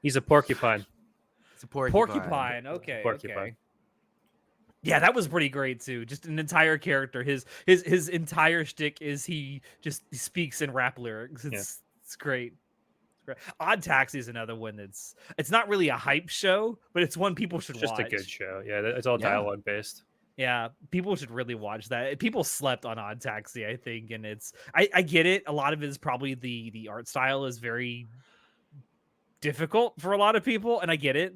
He's a porcupine. It's a porcupine. Porcupine. Okay. Porcupine. Okay. Yeah, that was pretty great too. Just an entire character. His entire shtick is he speaks in rap lyrics. It's great. It's great. Odd Taxi is another one it's not really a hype show, but it's one people should It's just watch. a good show. Yeah, it's all Yeah. dialogue based. Yeah, people should really watch that. People slept on Odd Taxi, I think, and I get it. A lot of it is probably the art style is very difficult for a lot of people, and I get it.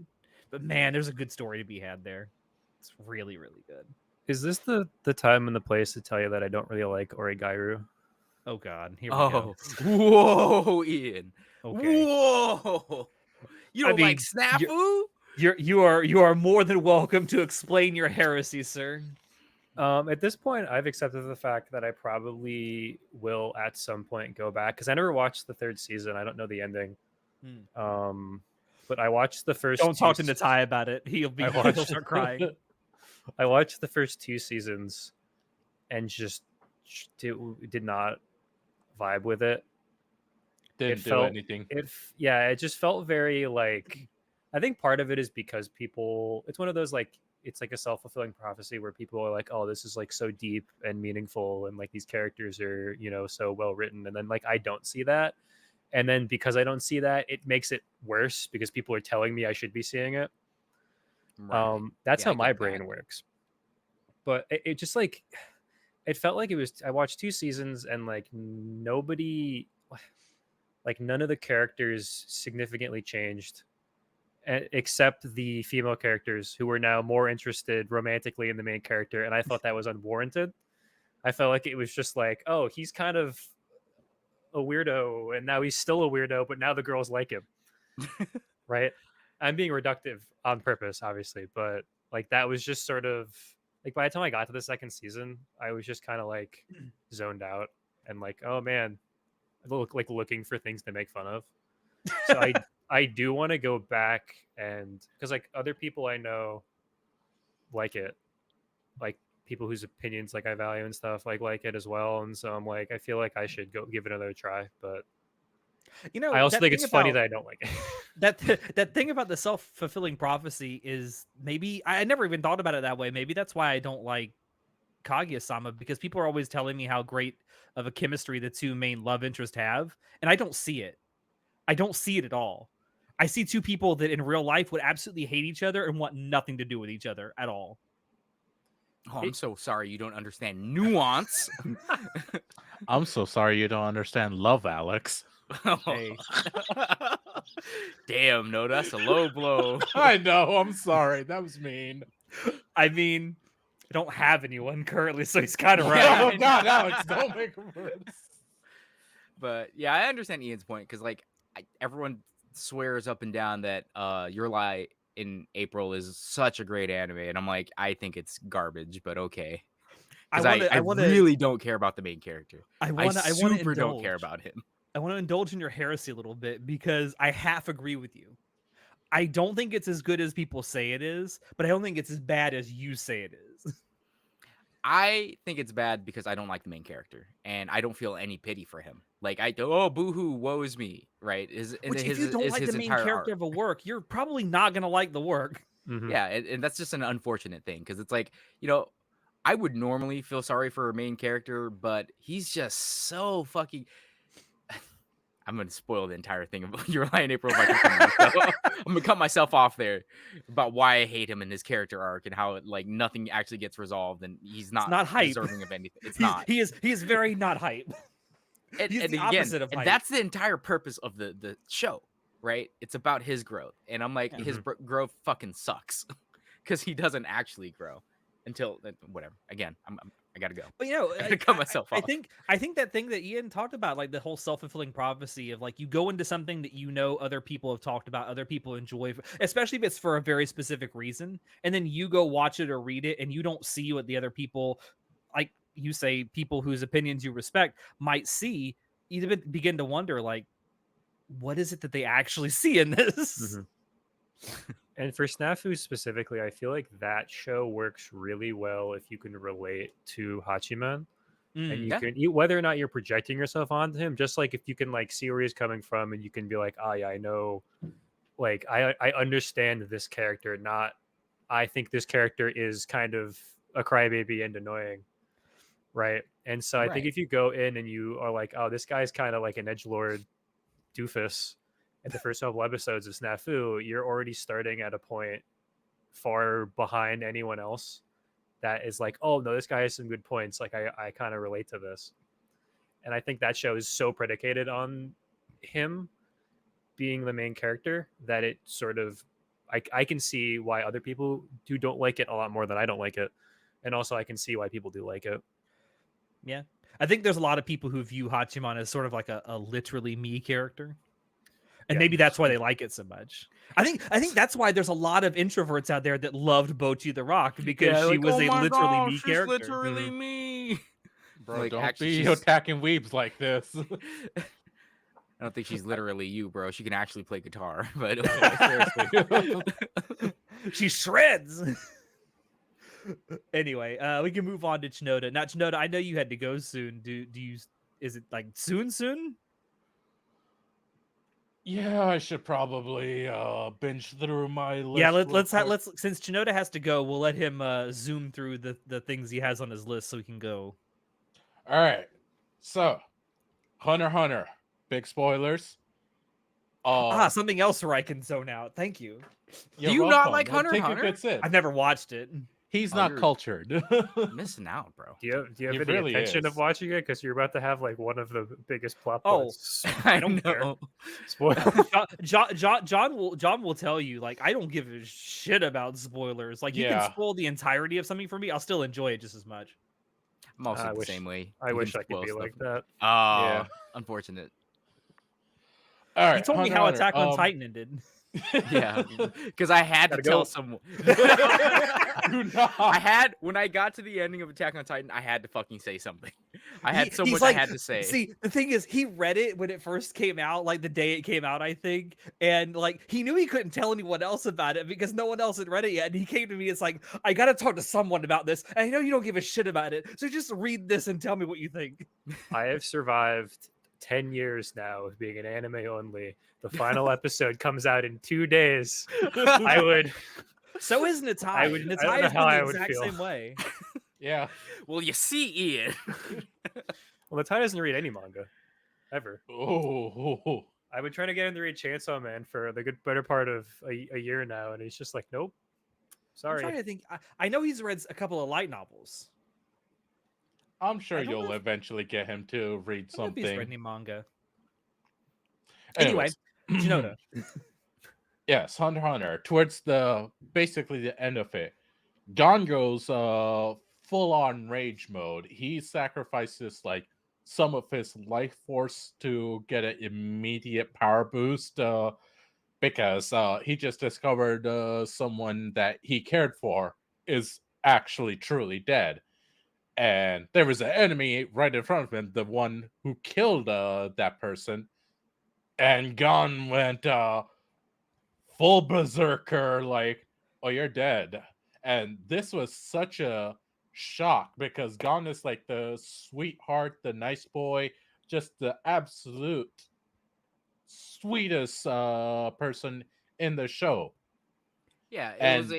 But man, there's a good story to be had there. It's really, really good. Is this the time and the place to tell you that I don't really like Origairu? Oh God, here we go. Whoa, Ian. Okay, Whoa. You I don't like mean, Snafu? you are more than welcome to explain your heresy, sir. At this point, I've accepted the fact that I probably will at some point go back because I never watched the third season. I don't know the ending. But I watched the first. Don't talk to two Natai about it. He'll start crying. I watched the first two seasons and just did not vibe with it. Didn't do felt- anything. It just felt very like. I think part of it is because people. It's one of those like it's like a self-fulfilling prophecy where people are like, oh, this is like so deep and meaningful, and like these characters are so well written, and then like I don't see that, and then because I don't see that, it makes it worse because people are telling me I should be seeing it. Right. That's Yeah, I how my get brain that. works. But it just like it felt like it was. I watched two seasons and like nobody, like none of the characters significantly changed, except the female characters who were now more interested romantically in the main character, and I thought that was unwarranted. I felt like it was just like, oh, he's kind of a weirdo, and now he's still a weirdo, but now the girls like him, right? I'm being reductive on purpose, obviously, but like that was just sort of like by the time I got to the second season, I was just kind of like zoned out and like, oh man, looking for things to make fun of. So I do want to go back and because like other people I know like it, like people whose opinions like I value and stuff like it as well, and so I'm like I feel like I should go give it another try, but I also think it's funny that I don't like it. that thing about the self-fulfilling prophecy is maybe I never even thought about it that way. Maybe that's why I don't like Kaguya-sama, because people are always telling me how great of a chemistry the two main love interests have, and I don't see it. I don't see it at all. I see two people that in real life would absolutely hate each other and want nothing to do with each other at all. Oh, I'm so sorry you don't understand nuance. I'm so sorry you don't understand love, Alex. Hey. Damn, no, that's a low blow. I know. I'm sorry. That was mean. I mean, I don't have anyone currently, so he's kind of Yeah, right. Oh I God, know. Alex, don't make it worse. But yeah, I understand Ian's point because like everyone swears up and down that Your Lie in April is such a great anime, and I'm like, I think it's garbage, but okay. I Because want to. I I want to. really don't care about the main character. I I want to. I want to super don't care indulge. about him. I want to indulge in your heresy a little bit because I half agree with you. I don't think it's as good as people say it is, but I don't think it's as bad as you say it is. I think it's bad because I don't like the main character, and I don't feel any pity for him. Like oh boohoo, woe is me, right? Which, if you don't like the his main entire character arc. of a work, you're probably not gonna like the work. Mhm. Yeah, and that's just an unfortunate thing because it's like, I would normally feel sorry for a main character, but he's just so fucking. I'm gonna spoil the entire thing of Your Lie in April if I continue. So I'm gonna cut myself off there about why I hate him in his character arc and how like nothing actually gets resolved and he's It's not not hype. deserving of anything. It's not. He is very not hype. He's And the again, opposite of and hype. that's the entire purpose of the show, right? It's about his growth, and I'm like, Yeah. his growth fucking sucks because he doesn't actually grow until whatever. Again, I gotta go. But I gotta cut myself I off. think that thing that Ian talked about, like the whole self-fulfilling prophecy of like you go into something that you know other people have talked about, other people enjoy, especially if it's for a very specific reason, and then you go watch it or read it and you don't see what the other people, like you say, people whose opinions you respect might see, you begin to wonder like, what is it that they actually see in this? Mhm. And for Snafu specifically, I feel like that show works really well if you can relate to Hachiman. And you Yeah. can whether or not you're projecting yourself onto him, just like if you can like see where he's coming from and you can be like, oh yeah, I know, like I understand this character, not I think this character is kind of a crybaby and annoying, right? And so I think Right. if you go in and you are like, oh, this guy's kind of like an edgelord doofus at the first couple episodes of Snafu, you're already starting at a point far behind anyone else that is like, oh no, this guy has some good points. Like I kind of relate to this. And I think that show is so predicated on him being the main character that it sort of I can see why other people don't like it a lot more than I don't like it. And also I can see why people do like it. Yeah. I think there's a lot of people who view Hachiman as sort of like a literally me character. And Yeah. maybe that's why they like it so much. I think that's why there's a lot of introverts out there that loved Bochi the Rock because she was a literally me character. Literally me. Bro, Like, don't actually, be she's- attacking weebs like this. I don't think she's literally you, bro. She can actually play guitar, but seriously. She shreds. Anyway, we can move on to Chinoda. Now, Chinoda, I know you had to go soon. Do you? Is it like soon? Yeah, I should probably binge through my list. Yeah, real let's quick. since Chinoda has to go, we'll let him zoom through the things he has on his list so he can go. All right. So, Hunter x Hunter. Big spoilers. Something else where I can zone out. Thank you. You're Do you not welcome. like Hunter x Take Hunter? a good sip. I've never watched it. He's Oh, not you're- cultured. Missing out, bro. Do you have He any really intention of is. watching it? Because you're about to have like one of the biggest plot Oh. points. I don't care. Spoil. John will tell you, like, I don't give a shit about spoilers. Like, you Yeah. can spoil the entirety of something for me, I'll still enjoy it just as much. I'm also I the wish- same way. I You wish can I could spoil be stuff. like that. Oh, Yeah. unfortunate. All right. He told me Hunter how x Attack on Hunter. Titan ended. Yeah, because I had to Gotta tell go. someone. Do not. I had when I got to the ending of Attack on Titan, I had to fucking say something. I had so He's much like, I had to say. See, the thing is, he read it when it first came out, like the day it came out, I think, and like he knew he couldn't tell anyone else about it because no one else had read it yet. And he came to me, it's like, I gotta talk to someone about this. And I know you don't give a shit about it, so just read this and tell me what you think. I have survived 10 years now of being an anime only. The final episode comes out in 2 days. I would. So is Natai. I would- I don't Natai know has how been I the would exact feel. same way. Yeah. Well, you see, Ian. Well, Natai doesn't read any manga ever. Oh. I've been trying to get him to read Chainsaw Man for the good better part of a year now, and he's just like, nope. I'm trying Sorry. to think. I know he's read a couple of light novels. I'm sure I don't know you'll if- eventually get him to read I don't know if he's read something. any manga. Anyway, Anyways. Shinoda. Yes, Hunter x Hunter. Towards basically the end of it, Gon goes full on rage mode. He sacrifices like some of his life force to get an immediate power boost because he just discovered someone that he cared for is actually truly dead. And there was an enemy right in front of him, the one who killed that person. And Gon went full berserker, like, oh, you're dead. And this was such a shock because Gon is like the sweetheart, the nice boy, just the absolute sweetest person in the show. Yeah, And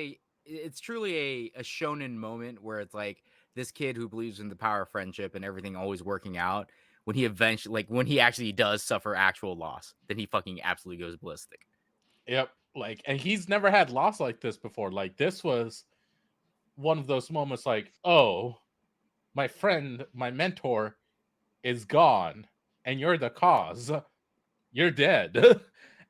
it's truly a shonen moment where it's like this kid who believes in the power of friendship and everything always working out. When he eventually, like when he actually does suffer actual loss, then he fucking absolutely goes ballistic. yep, like, and he's never had loss like this before. Like, this was one of those moments like, oh, my friend, my mentor is gone, and you're the cause. You're dead.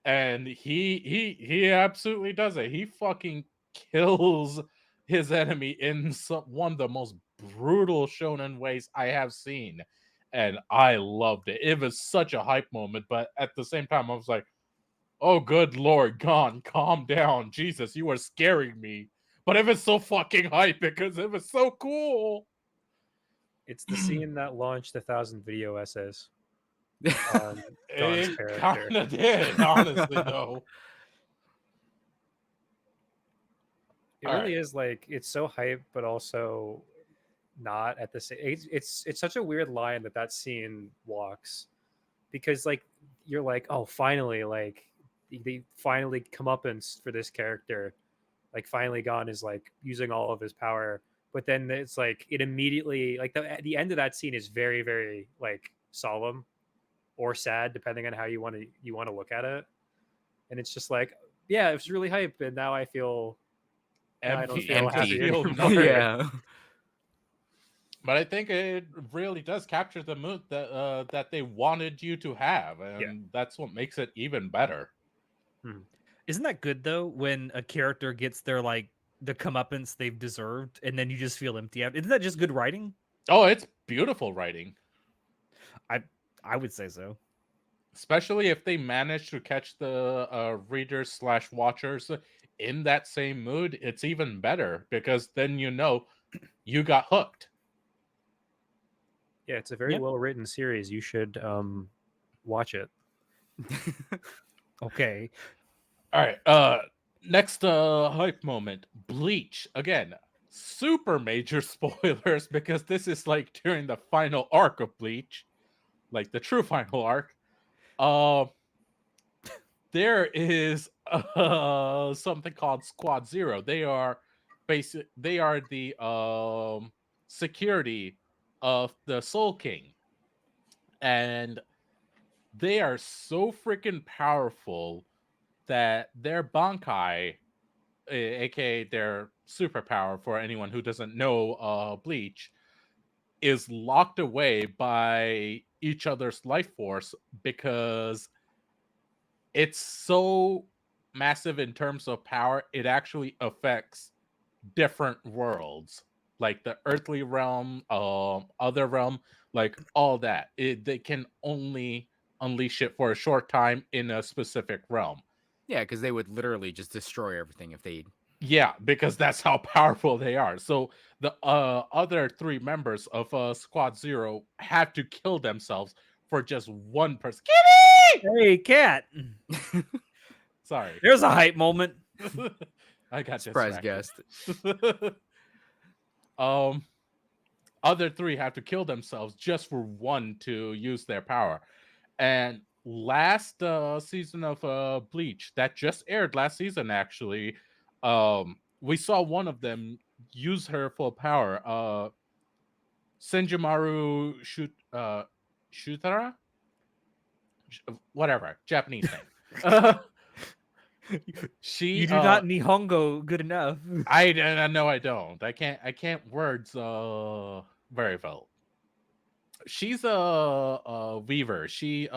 And he absolutely does it. He fucking kills his enemy in one of the most brutal shonen ways I have seen. And I loved it. It was such a hype moment, but at the same time, I was like, oh, good lord, Gon, calm down. Jesus, you are scaring me. But it was so fucking hype because it was so cool. It's the scene that launched 1,000 video essays on Gon's It character. kind of did, honestly, though. It All really right. is like it's so hype, but also not at the same. It's such a weird line that scene walks because like you're like, oh, finally, like they finally come up and for this character, like finally Gon is like using all of his power, but then it's like it immediately like the end of that scene is very very like solemn or sad depending on how you want to look at it, and it's just like yeah, it was really hype, and now I feel now I don't Empty. feel You just Empty. happy feel anymore. nothing. Yeah. But I think it really does capture the mood that they wanted you to have, Yeah. and that's what makes it even better. Isn't that good though when a character gets their like the comeuppance they've deserved and then you just feel empty out? Isn't that just good writing? Oh, it's beautiful writing, I I would say so. especially if they manage to catch the readers slash watchers in that same mood. It's even better because then you know you got hooked. Yeah, it's a very Yeah. well written series. You should watch it. Okay. All right. Next hype moment. Bleach. Again, super major spoilers because this is like during the final arc of Bleach, like the true final arc. Uh there is something called Squad Zero. They are the security of the Soul King. And they are so freaking powerful that their Bankai, aka their superpower for anyone who doesn't know Bleach, is locked away by each other's life force because it's so massive in terms of power, it actually affects different worlds, like the earthly realm, other realm, like all that. They can only unleash it for a short time in a specific realm. Yeah, because they would literally just destroy everything if they. Yeah, because that's how powerful they are. So the other three members of Squad Zero have to kill themselves for just one person. Kitty! Hey, cat. Sorry. There's a hype moment. I got Surprise distracted. Other three have to kill themselves just for one to use their power. And last season of Bleach that just aired last season, actually, we saw one of them use her full power. Senjimaru Shutara, whatever, Japanese name. She You do not Nihongo good enough. I no, I don't. I can't words very well. She's a weaver. She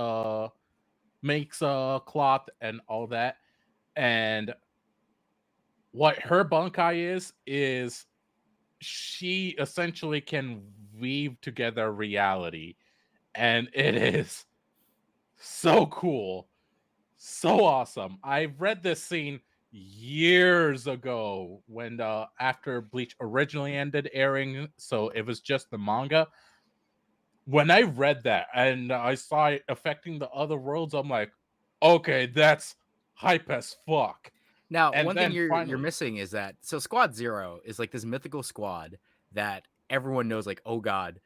makes cloth and all that. And what her bunkai is she essentially can weave together reality, and it is so cool, so awesome. I read this scene years ago when after Bleach originally ended airing, so it was just the manga. When I read that and I saw it affecting the other worlds, I'm like, okay, that's hype as fuck. Now, And one thing then you're finally, missing is that Squad Zero is like this mythical squad that everyone knows, like, oh god,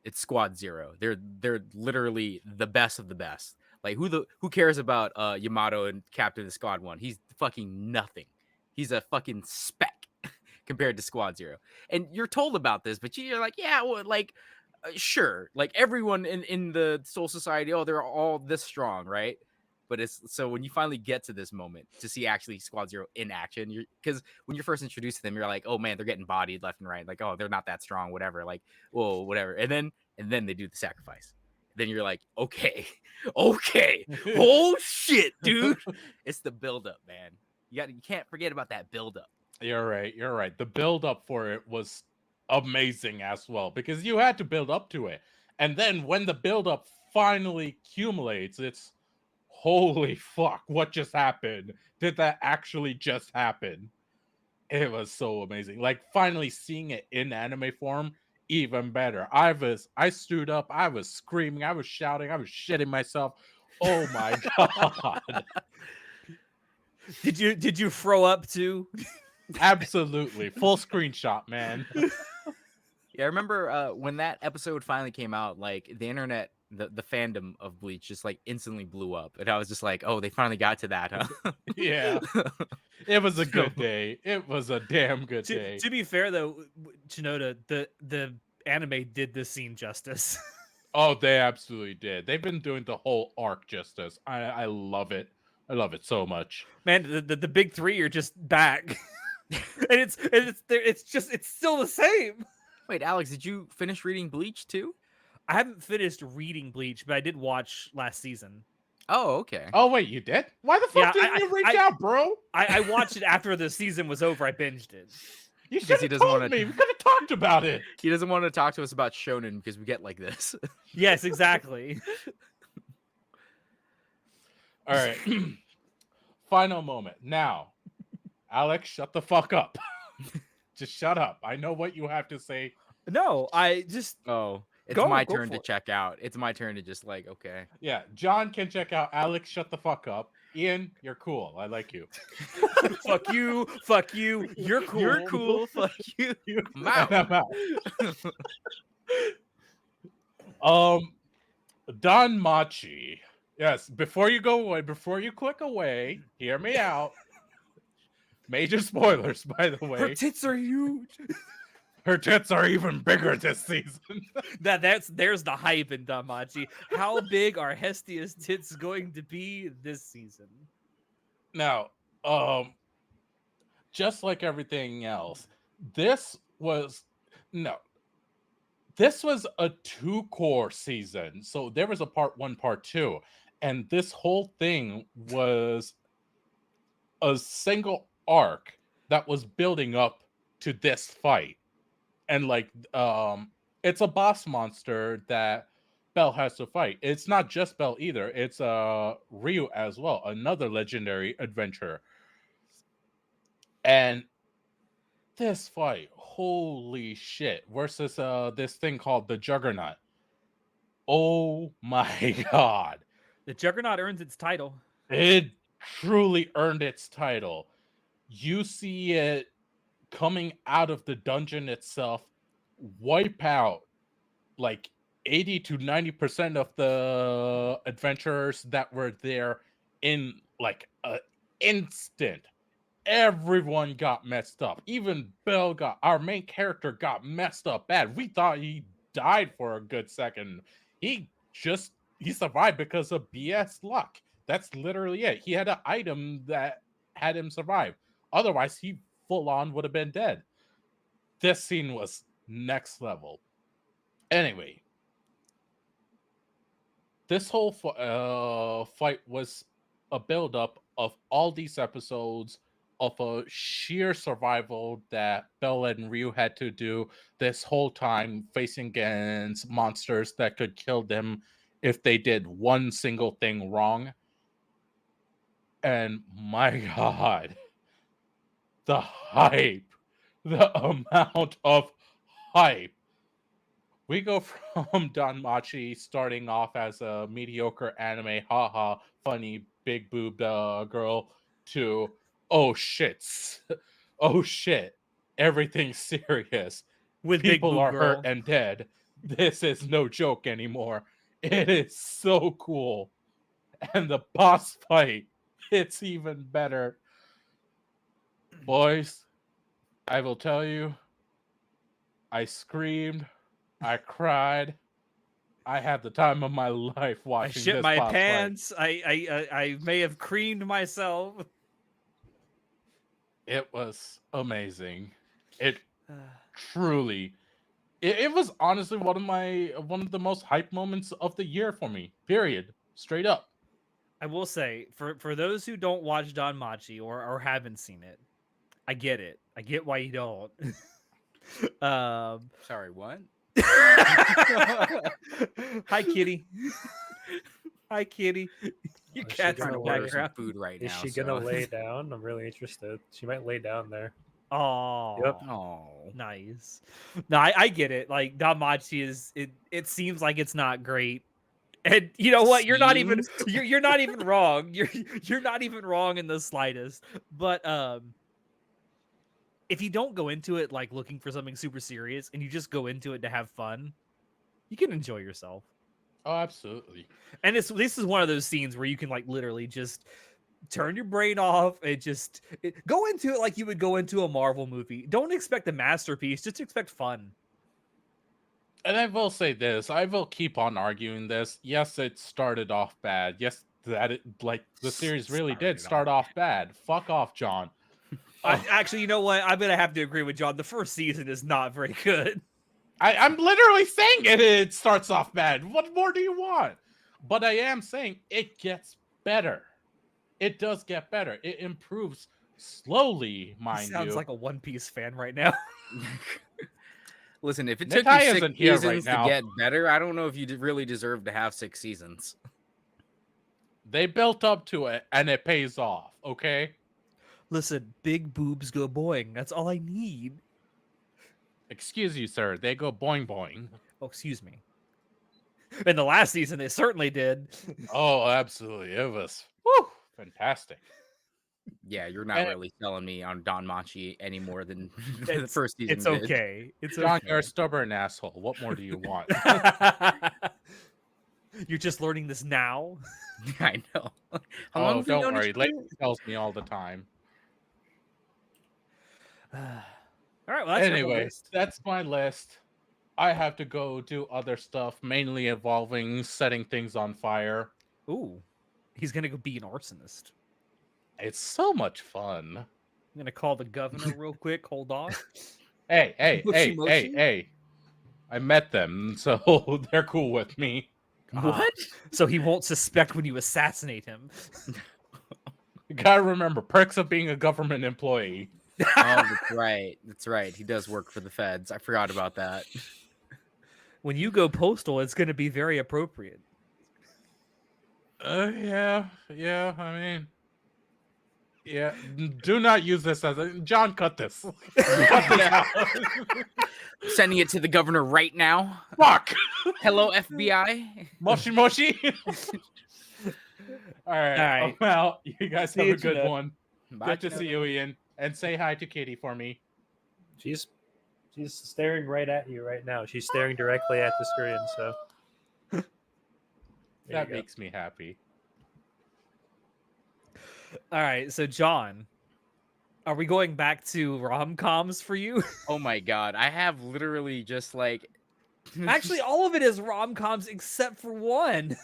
it's Squad Zero. They're literally the best of the best. Like who cares about Yamato and Captain of Squad One? He's fucking nothing. He's a fucking speck compared to Squad Zero. And you're told about this, but you're like, yeah, well, like sure, like everyone in the Soul Society, oh, they're all this strong, right? But it's so when you finally get to this moment to see actually Squad Zero in action, you're because when you're first introduced to them, you're like, oh man, they're getting bodied left and right. Like, oh, they're not that strong, whatever. Like, whoa, whatever. And then they do the sacrifice. Then you're like, okay, okay, oh shit, dude. It's the buildup, man. You can't forget about that buildup. you're right, you're right. The build up for it was amazing as well because you had to build up to it. And then when the build up finally accumulates, it's holy fuck, what just happened? Did that actually just happen? It was so amazing. Like finally seeing it in anime form, even better. I stood up, I was screaming, I was shouting, I was shitting myself. Oh my god. Did you throw up too? Absolutely. Full screenshot, man. Yeah, I remember when that episode finally came out, like the internet, the fandom of Bleach just like instantly blew up. And I was just like, oh, they finally got to that, huh? Yeah. It was a So- good day. It was a damn good day. To be fair though, Shinoda, the anime did this scene justice. Oh, they absolutely did. They've been doing the whole arc justice. I love it. I love it so much. Man, the big three are just back. and it's still the same. Wait, Alex, did you finish reading Bleach too? I haven't finished reading Bleach, but I did watch last season. Oh, okay. Oh wait, you did? Why the fuck Yeah, didn't you reach out, bro? I watched it after the season was over. I binged it. You Because should he have doesn't told wanna- me. We could have talked about it. He doesn't want to talk to us about shonen because we get like this. Yes, exactly. All right. Final moment. Now, Alex, shut the fuck up. Just shut up. I know what you have to say. No, I just Oh, it's Go- my go turn for to it. check out. It's my turn to just like, okay. Yeah, John can check out. Alex, shut the fuck up. Ian, you're cool. I like you. fuck you, fuck you. You're cool. You're cool. Fuck you. I'm out. And I'm out. Don Machi. Yes, before you go away, before you click away, hear me out. Major spoilers, by the Her way. tits are huge. Her tits are even bigger this season. There's the hype in Damachi. How big are Hestia's tits going to be this season? Now, just like everything else, this was no. This was a 2-core season. So there was a part 1, part 2, and this whole thing was a single arc that was building up to this fight. And like it's a boss monster that Bell has to fight. It's not just Bell either. It's Ryu as well, another legendary adventurer. And this fight, holy shit, versus this thing called the Juggernaut. Oh my god. The Juggernaut earns its title. It truly earned its title. You see it coming out of the dungeon itself, wipe out like 80 to 90% of the adventurers that were there in like an instant. Everyone got messed up. Even our main character got messed up bad. We thought he died for a good second. He survived because of BS luck. That's literally it. He had an item that had him survive. Otherwise, he full on would have been dead. This scene was next level. Anyway, this whole fight was a buildup of all these episodes of a sheer survival that Bella and Ryu had to do this whole time, facing against monsters that could kill them if they did one single thing wrong. And my God, the hype, the amount of hype. We go from Danmachi starting off as a mediocre anime, haha, funny, big boob girl, to, oh shit, oh shit, everything's serious. With big People boob are hurt girl. and dead. This is no joke anymore. It is so cool. And the boss fight, it's even better. Boys, I will tell you, I screamed, I cried, I had the time of my life I watching shit this my boss fight. pants. I may have creamed myself. It was amazing. It truly, it was honestly one of the most hype moments of the year for me. Period. Straight up. I will say, for those who don't watch Danmachi or haven't seen it, I get it. I get why you don't. Sorry, what? Hi, kitty. Hi, kitty. Your Is she cat's in Trying the to gonna order some background. food right Is now. she gonna lay down? I'm really interested. She might lay down there. Oh, Yep. Oh, nice. No, I get it. Like Danmachi is it seems like it's not great. And you know what? You're not even Seems? you're not even wrong. You're not even wrong in the slightest. But if you don't go into it like looking for something super serious and you just go into it to have fun, you can enjoy yourself. Oh, absolutely. And this is one of those scenes where you can like literally just turn your brain off and just go into it like you would go into a Marvel movie. Don't expect a masterpiece, just expect fun. And I will say this, I will keep on arguing this. Yes, it started off bad. Yes, that it, like the series really did start off bad. Fuck off, John. Actually, you know what? I'm gonna have to agree with John. The first season is not very good. I'm literally saying it starts off bad. What more do you want? But I am saying it gets better. It does get better. It improves slowly, He mind sounds you. like a One Piece fan right now. Listen, if it took Nikai you 6 isn't here right seasons to now. get better, I don't know if you really deserve to have 6 seasons. They built up to it, and it pays off, okay? Listen, big boobs go boing. That's all I need. Excuse you, sir. They go boing boing. Oh, excuse me. In the last season, they certainly did. Oh, absolutely. It was fantastic. Yeah, you're not And- really selling me on Danmachi any more than the It's, first season it's did. okay. It's John, okay. you're a stubborn asshole. What more do you want? You're just learning this now. I know. How long Oh, have we don't known worry. each Lady other? tells me all the time. All right. Well, that's your whole Anyway, list. that's my list. I have to go do other stuff, mainly involving setting things on fire. Ooh, he's gonna go be an arsonist. It's so much fun. I'm gonna call the governor real quick. Hold on. Hey, hey, Mochi hey, mochi? hey, hey. I met them, so they're cool with me. What? So he won't suspect when you assassinate him. You gotta remember, perks of being a government employee. Oh, that's right. That's right. He does work for the feds. I forgot about that. When you go postal, it's gonna be very appropriate. Yeah, I mean, yeah. Do not use this as a John. Cut this. Cut this out. Sending it to the governor right now. Fuck. Hello, FBI. Moshi moshi. All right, All right. I'm out. You guys See have you, a good Chinook. one. Bye, Good to see you, Ian. And say hi to Kitty for me. She's staring right at you right now. She's staring directly at the screen. So There you That go. makes me happy. All right. So John, are we going back to rom-coms for you? Oh my god. I have literally just like Actually, all of it is rom-coms except for one.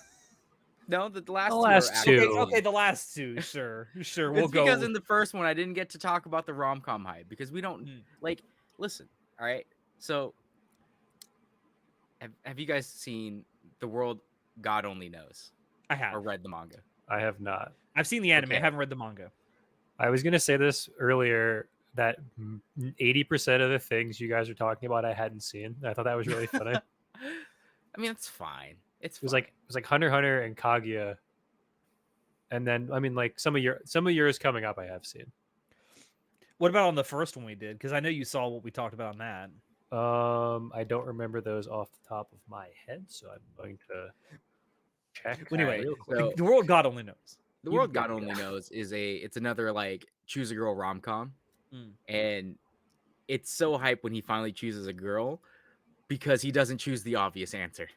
no, the last The two last are two. actually- Okay, the last two. Sure. It's We'll go. because in the first one I didn't get to talk about the rom-com hype because we don't like listen, all right? So have you guys seen the world God Only Knows I or have. read the manga? I have not. I've seen the anime. I Okay. haven't read the manga. I was gonna say this earlier that 80% of the things you guys are talking about I hadn't seen. I thought that was really funny. I mean, it's fine. It's It was fine. like Hunter x Hunter and Kaguya, and then I mean like some of yours coming up I have seen. What about on the first one we did? Because I know you saw what we talked about on that. I don't remember those off the top of my head, so I'm going to check Anyway, real quick. So the world God only knows. the You world go- God Only Knows it's another like choose a girl rom com, Mm. and it's so hype when he finally chooses a girl because he doesn't choose the obvious answer.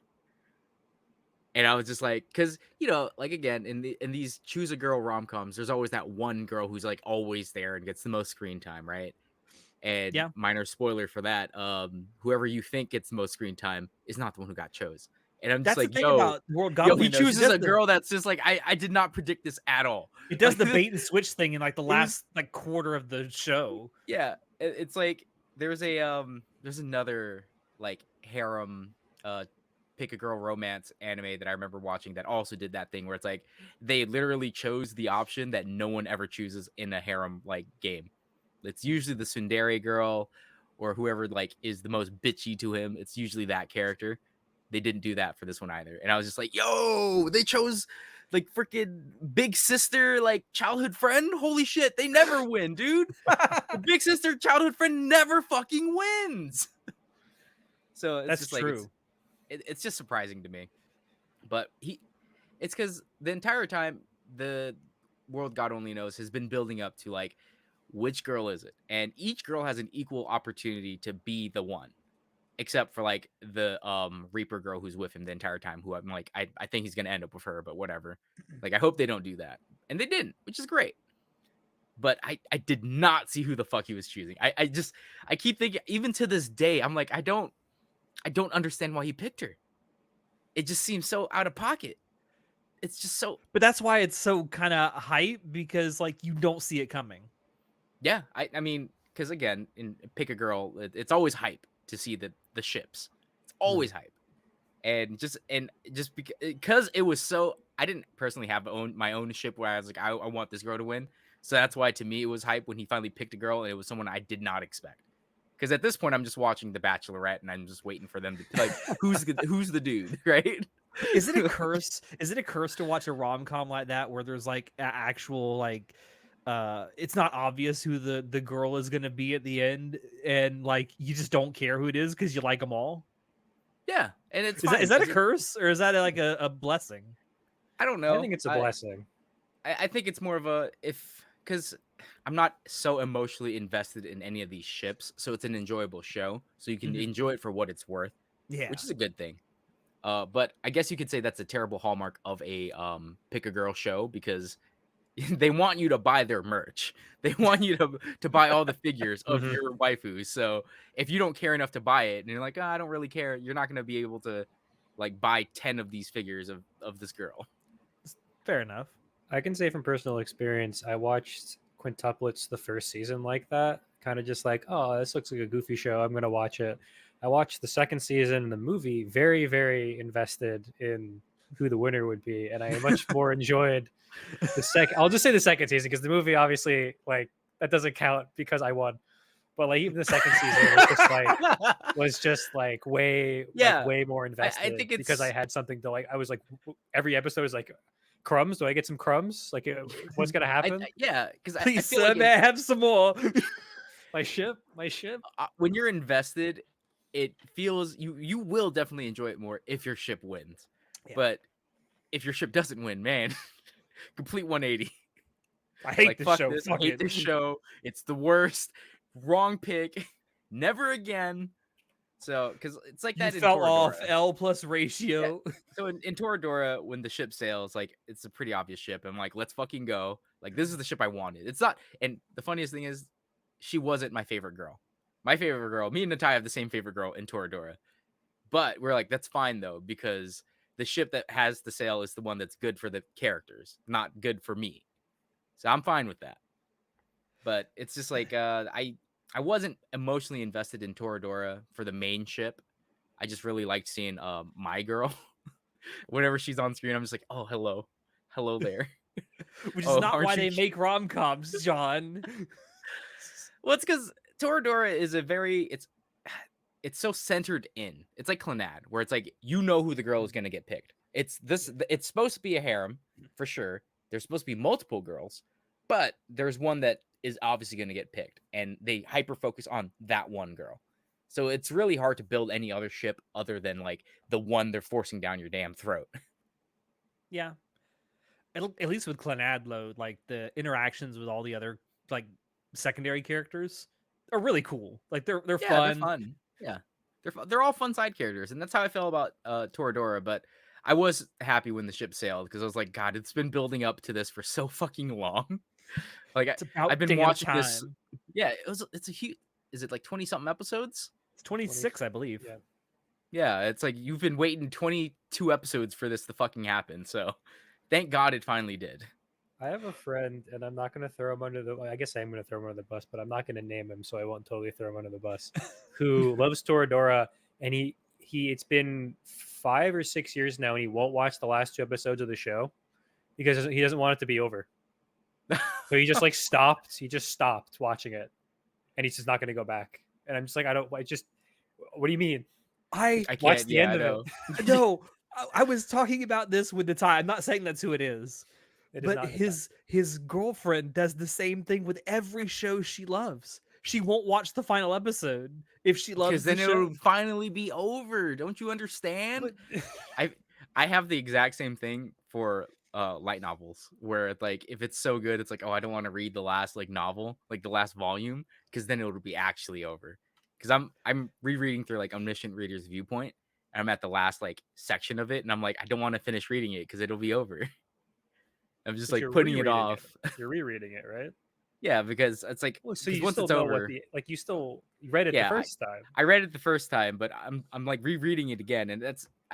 And I was just like, because like again, in these choose a girl rom coms, there's always that one girl who's like always there and gets the most screen time, right? And Yeah. minor spoiler for that, whoever you think gets the most screen time is not the one who got chose. And I'm just That's the like, thing yo, about World God yo, only he knows. chooses a girl that's just like I did not predict this at all. It does the Like, bait and switch thing in like the It was- last like quarter of the show. Yeah, it's like there's another like harem pick a girl romance anime that I remember watching that also did that thing where it's like they literally chose the option that no one ever chooses in a harem like game. It's usually the tsundere girl or whoever like is the most bitchy to him. It's usually that character. They didn't do that for this one either. And I was just like, yo, they chose like freaking big sister, like childhood friend. Holy shit, they never win, dude. The big sister childhood friend never fucking wins. So it's That's just like true. it's just surprising to me. But it's because the entire time the world God only knows has been building up to like which girl is it, and each girl has an equal opportunity to be the one, except for like the Reaper girl who's with him the entire time. Who I'm like, I think he's gonna end up with her, but whatever. Like I hope they don't do that, and they didn't, which is great. But I did not see who the fuck he was choosing. I keep thinking even to this day I'm like I don't understand why he picked her. It just seems so out of pocket. It's just so But that's why it's so kind of hype because like you don't see it coming. yeah. I mean because again in pick a girl it's always hype to see the ships. It's always hype. And just because it was so I didn't personally have my own ship where I was like I want this girl to win. So that's why to me it was hype when he finally picked a girl and it was someone I did not expect. Because at this point I'm just watching The Bachelorette and I'm just waiting for them to like who's the dude, right? Is it a curse? Is it a curse to watch a rom com like that where there's like actual like it's not obvious who the girl is gonna be at the end and like you just don't care who it is because you like them all? Yeah, and it's Is fine, that a 'cause curse or is that like a blessing? I don't know. I think it's a blessing. I think it's more of a because I'm not so emotionally invested in any of these ships, so it's an enjoyable show. So you can Mhm. enjoy it for what it's worth, Yeah. which is a good thing. But I guess you could say that's a terrible hallmark of a pick a girl show because they want you to buy their merch. They want you to buy all the figures of Mhm. your waifus. So if you don't care enough to buy it and you're like, oh, I don't really care, you're not gonna be able to like buy 10 of these figures of this girl. Fair enough. I can say from personal experience, I watched quintuplets the first season like that, kind of just like, oh, this looks like a goofy show. I'm gonna watch it. I watched the second season and the movie, very, very invested in who the winner would be, and I much more enjoyed the second. I'll just say the second season because the movie obviously like that doesn't count because I won. But like even the second season was just like way Yeah, way more I invested think because I it's had something to like. I was like every episode was like crumbs. Do I get some crumbs? Like what's gonna happen? yeah, because I Please, feel sir, like may I have some more? My ship, my ship. when you're invested, it feels you will definitely enjoy it more if your ship wins. Yeah. But if your ship doesn't win, man, complete 180. I hate Like this fuck show. this, Fuck I hate it. this show. It's the worst. Wrong pick. Never again. So, because it's like You that in fell off Toradora. L plus ratio. So in Toradora, when the ship sails, like it's a pretty obvious ship. I'm like, let's fucking go. Like this is the ship I wanted. It's not. And the funniest thing is, she wasn't my favorite girl. My favorite girl. Me and Natai have the same favorite girl in Toradora. But we're like, that's fine though because the ship that has the sail is the one that's good for the characters, not good for me. So I'm fine with that. But it's just like I wasn't emotionally invested in Toradora for the main ship. I just really liked seeing my girl. Whenever she's on screen, I'm just like, oh, hello there. Which is Oh, not aren't why you they cute? make rom-coms, John. Well, it's because Toradora is it's so centered in. It's like Clannad, where it's like you know who the girl is gonna get picked. It's supposed to be a harem for sure. There's supposed to be multiple girls, but there's one that is obviously gonna get picked, and they hyper focus on that one girl. So it's really hard to build any other ship other than like the one they're forcing down your damn throat. Yeah. At least with Clannad Load, like the interactions with all the other like secondary characters are really cool. Like they're Yeah, they're fun. fun. Yeah, they're all fun side characters, and that's how I felt about Toradora. But I was happy when the ship sailed because I was like, God, it's been building up to this for so fucking long. Like It's I've about been damn watching this. time. Yeah, it's a huge. Is it like 20 something episodes? It's 26, I believe. Yeah. Yeah, it's like you've been waiting 22 episodes for this to fucking happen. So thank God it finally did. I have a friend, and I'm not going to throw him under the. I guess I am going to throw him under the bus, but I'm not going to name him, so I won't totally throw him under the bus. Who loves Toradora, and he it's been 5 or 6 years now, and he won't watch the last 2 episodes of the show because he doesn't want it to be over. So he just like stopped. He just stopped watching it, and he's just not going to go back. And I'm just like, I don't. I just. What do you mean? I I Watch can't. the Yeah, end I of know. it. no, I was talking about this with the time. I'm not saying that's who it is. It is But not his girlfriend does the same thing with every show she loves. She won't watch the final episode if she loves Because the then show. it'll finally be over. Don't you understand? But I have the exact same thing for light novels where it's like if it's so good it's like oh I don't want to read the last like novel like the last volume because then it'll be actually over because I'm rereading through like Omniscient Reader's Viewpoint and I'm at the last like section of it and I'm like I don't want to finish reading it because it'll be over. I'm just But like you're putting it rereading off. You're rereading it, right? Yeah, because it's like Well, so because you once still it's know what over the you still read it the yeah first time. I read it the first time, but I'm like rereading it again, and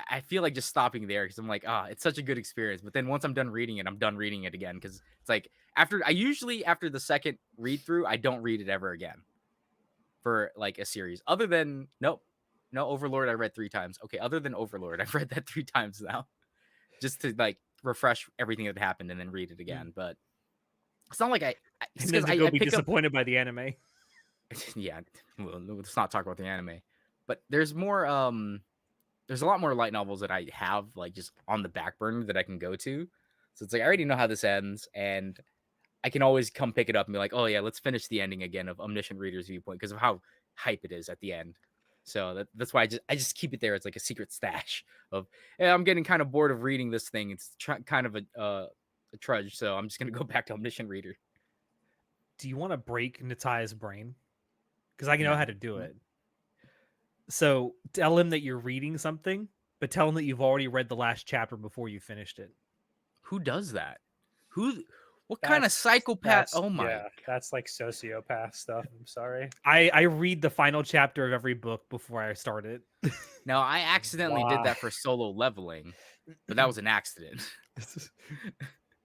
I feel like just stopping there because I'm like, it's such a good experience. But then once I'm done reading it, I'm done reading it again because it's like after the second read through, I don't read it ever again for like a series. Other than no Overlord, I read 3 times. Okay, other than Overlord, I've read that 3 times now, just to like refresh everything that happened and then read it again. But it's not like it's and then because to go I be pick up. disappointed by the anime. Yeah, well, let's not talk about the anime. But there's a lot more light novels that I have like just on the back burner that I can go to. So it's like I already know how this ends, and I can always come pick it up and be like, oh yeah, let's finish the ending again of Omniscient Reader's Viewpoint because of how hype it is at the end. So that's why I just keep it there. It's like a secret stash of yeah, I'm getting kind of bored of reading this thing. It's kind of a trudge, so I'm just gonna go back to Omniscient Reader. Do you want to break Natai's brain? Because I know No. how to do it. So tell him that you're reading something, but tell him that you've already read the last chapter before you finished it. Who does that? What kind of That's psychopath? Oh my! yeah, that's like sociopath stuff. I'm sorry. I read the final chapter of every book before I start it. Now I accidentally did Why? that for solo leveling, but that was an accident.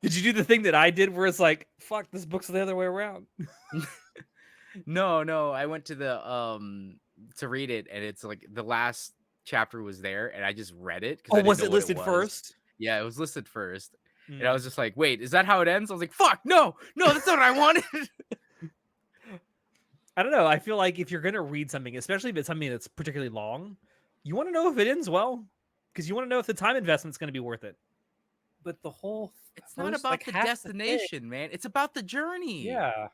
Did you do the thing that I did where it's like, fuck, this book's the other way around? No, I went to the to read it, and it's like the last chapter was there, and I just read it because I Oh, didn't was know it what listed was. first? Yeah, it was listed first, and I Mm. was just like, "Wait, is that how it ends?" I was like, "Fuck, no, that's not what I wanted." I don't know. I feel like if you're gonna read something, especially if it's something that's particularly long, you want to know if it ends well, because you want to know if the time investment's going to be worth it. But the whole It's not first, about like, the half the thing- destination, man. It's about the journey. Yeah,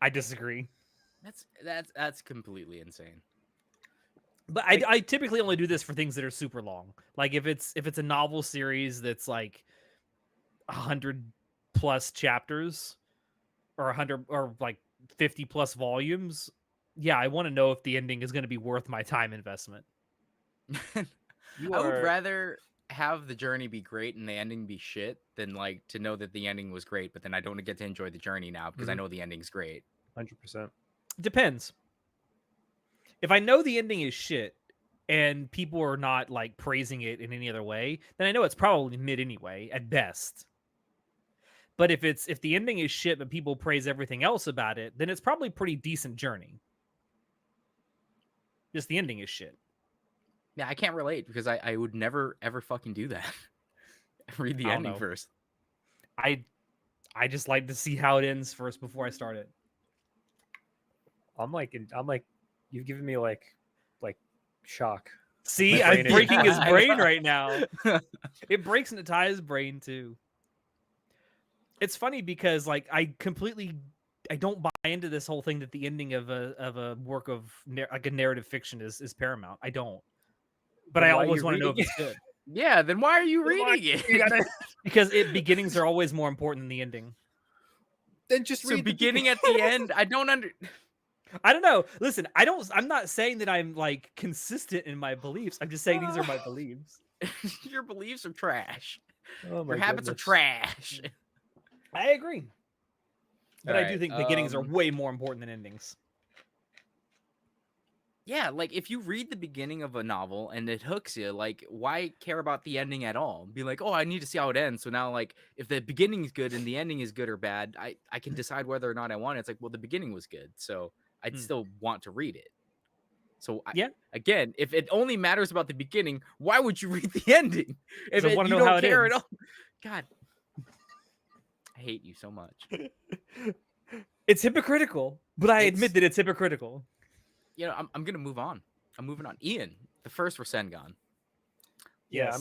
I disagree, That's completely insane. but I typically only do this for things that are super long. Like if it's a novel series that's like 100+ chapters, or 100 or like 50+ volumes. Yeah, I want to know if the ending is going to be worth my time investment. you I would are rather have the journey be great and the ending be shit than like to know that the ending was great, but then I don't get to enjoy the journey now because I Mhm. know the ending's great. 100%. Depends. If I know the ending is shit and people are not like praising it in any other way, then I know it's probably mid anyway at best. But if the ending is shit but people praise everything else about it, then it's probably pretty decent journey. Just the ending is shit. Yeah, I can't relate because I would never ever fucking do that. Read the I don't ending know. first. I just like to see how it ends first before I start it. I'm like, you've given me like shock. See, My I'm brain is breaking his I brain know. right now. It breaks into Ty's brain too. It's funny because like I don't buy into this whole thing that the ending of a work of like a narrative fiction is paramount. I don't. But Then I why are always you want to know reading if it's good. Yeah, then why are you Then why- reading You it? gotta Because beginnings are always more important than the ending. then just So read the beginning at the end, I don't I don't know. Listen, I'm not saying that I'm like consistent in my beliefs. I'm just saying these are my beliefs. Your beliefs are trash. Oh my Your habits are goodness. trash. I agree. But I do Alright, think beginnings are way more important than endings. yeah, like if you read the beginning of a novel and it hooks you, like why care about the ending at all? Be like, oh, I need to see how it ends. So now, like, if the beginning is good and the ending is good or bad, I can decide whether or not I want it. It's like, well, the beginning was good, so I'd still want to read it. So Yeah. again, if it only matters about the beginning, why would you read the ending? If I wanna you know how don't it care at ends. all, God, I hate you so much. It's hypocritical, but I admit It's that it's hypocritical. I'm gonna move on. I'm moving on. Ian, the first Rasengan. Yeah, Yes.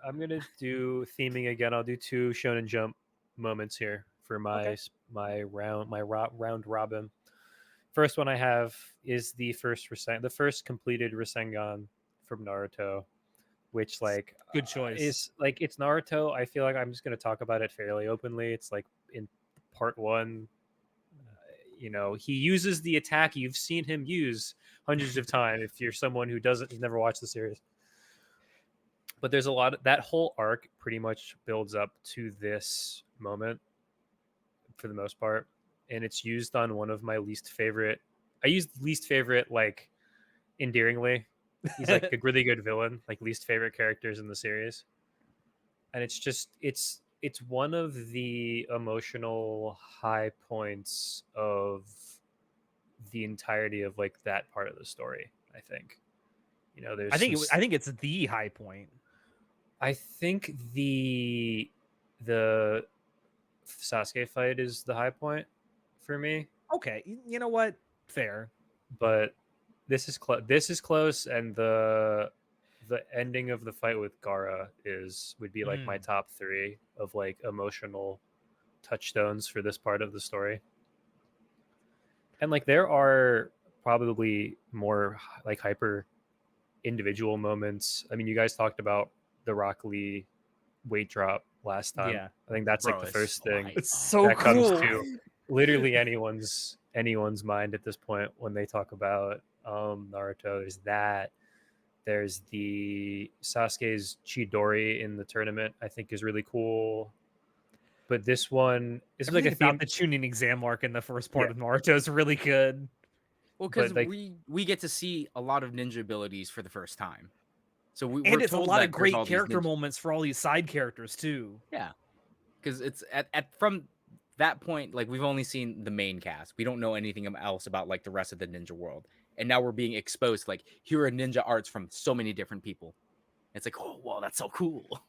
I'm gonna do theming again. I'll do 2 Shonen Jump moments here for Okay. my round robin. First one I have is the first completed Rasengan from Naruto, which like Good choice. is like it's Naruto. I feel like I'm just gonna talk about it fairly openly. It's like in part 1, he uses the attack you've seen him use hundreds of times if you're someone who doesn't never watched the series. But there's a lot of that whole arc pretty much builds up to this moment for the most part, and it's used on one of my least favorite. I used least favorite like endearingly. He's like a really good villain, like least favorite characters in the series, and it's one of the emotional high points of the entirety of like that part of the story. I think there's I think it's the high point. I think the Sasuke fight is the high point for me, Okay, you know what? Fair. but this is close, and the ending of the fight with Gara would be like my top 3 of like emotional touchstones for this part of the story. And like there are probably more like hyper individual moments. I mean, you guys talked about the Rock Lee weight drop last time. Yeah. I think that's like Bro, the it's first so thing hype. It's Oh, so that comes cool. to literally anyone's mind at this point when they talk about Naruto. There's that. There's the Sasuke's Chidori in the tournament. I think is really cool. But this one is like Everything a theme. about the tuning exam arc in the first part Yeah. of Naruto is really good. Well, because But, like- we get to see a lot of ninja abilities for the first time, so we're And it's a told lot that of there's great all these character ninja. moments for all these side characters too. Yeah, because it's at from that point, like we've only seen the main cast. We don't know anything else about like the rest of the ninja world, and now we're being exposed. Like here are ninja arts from so many different people. It's like, oh, wow, that's so cool.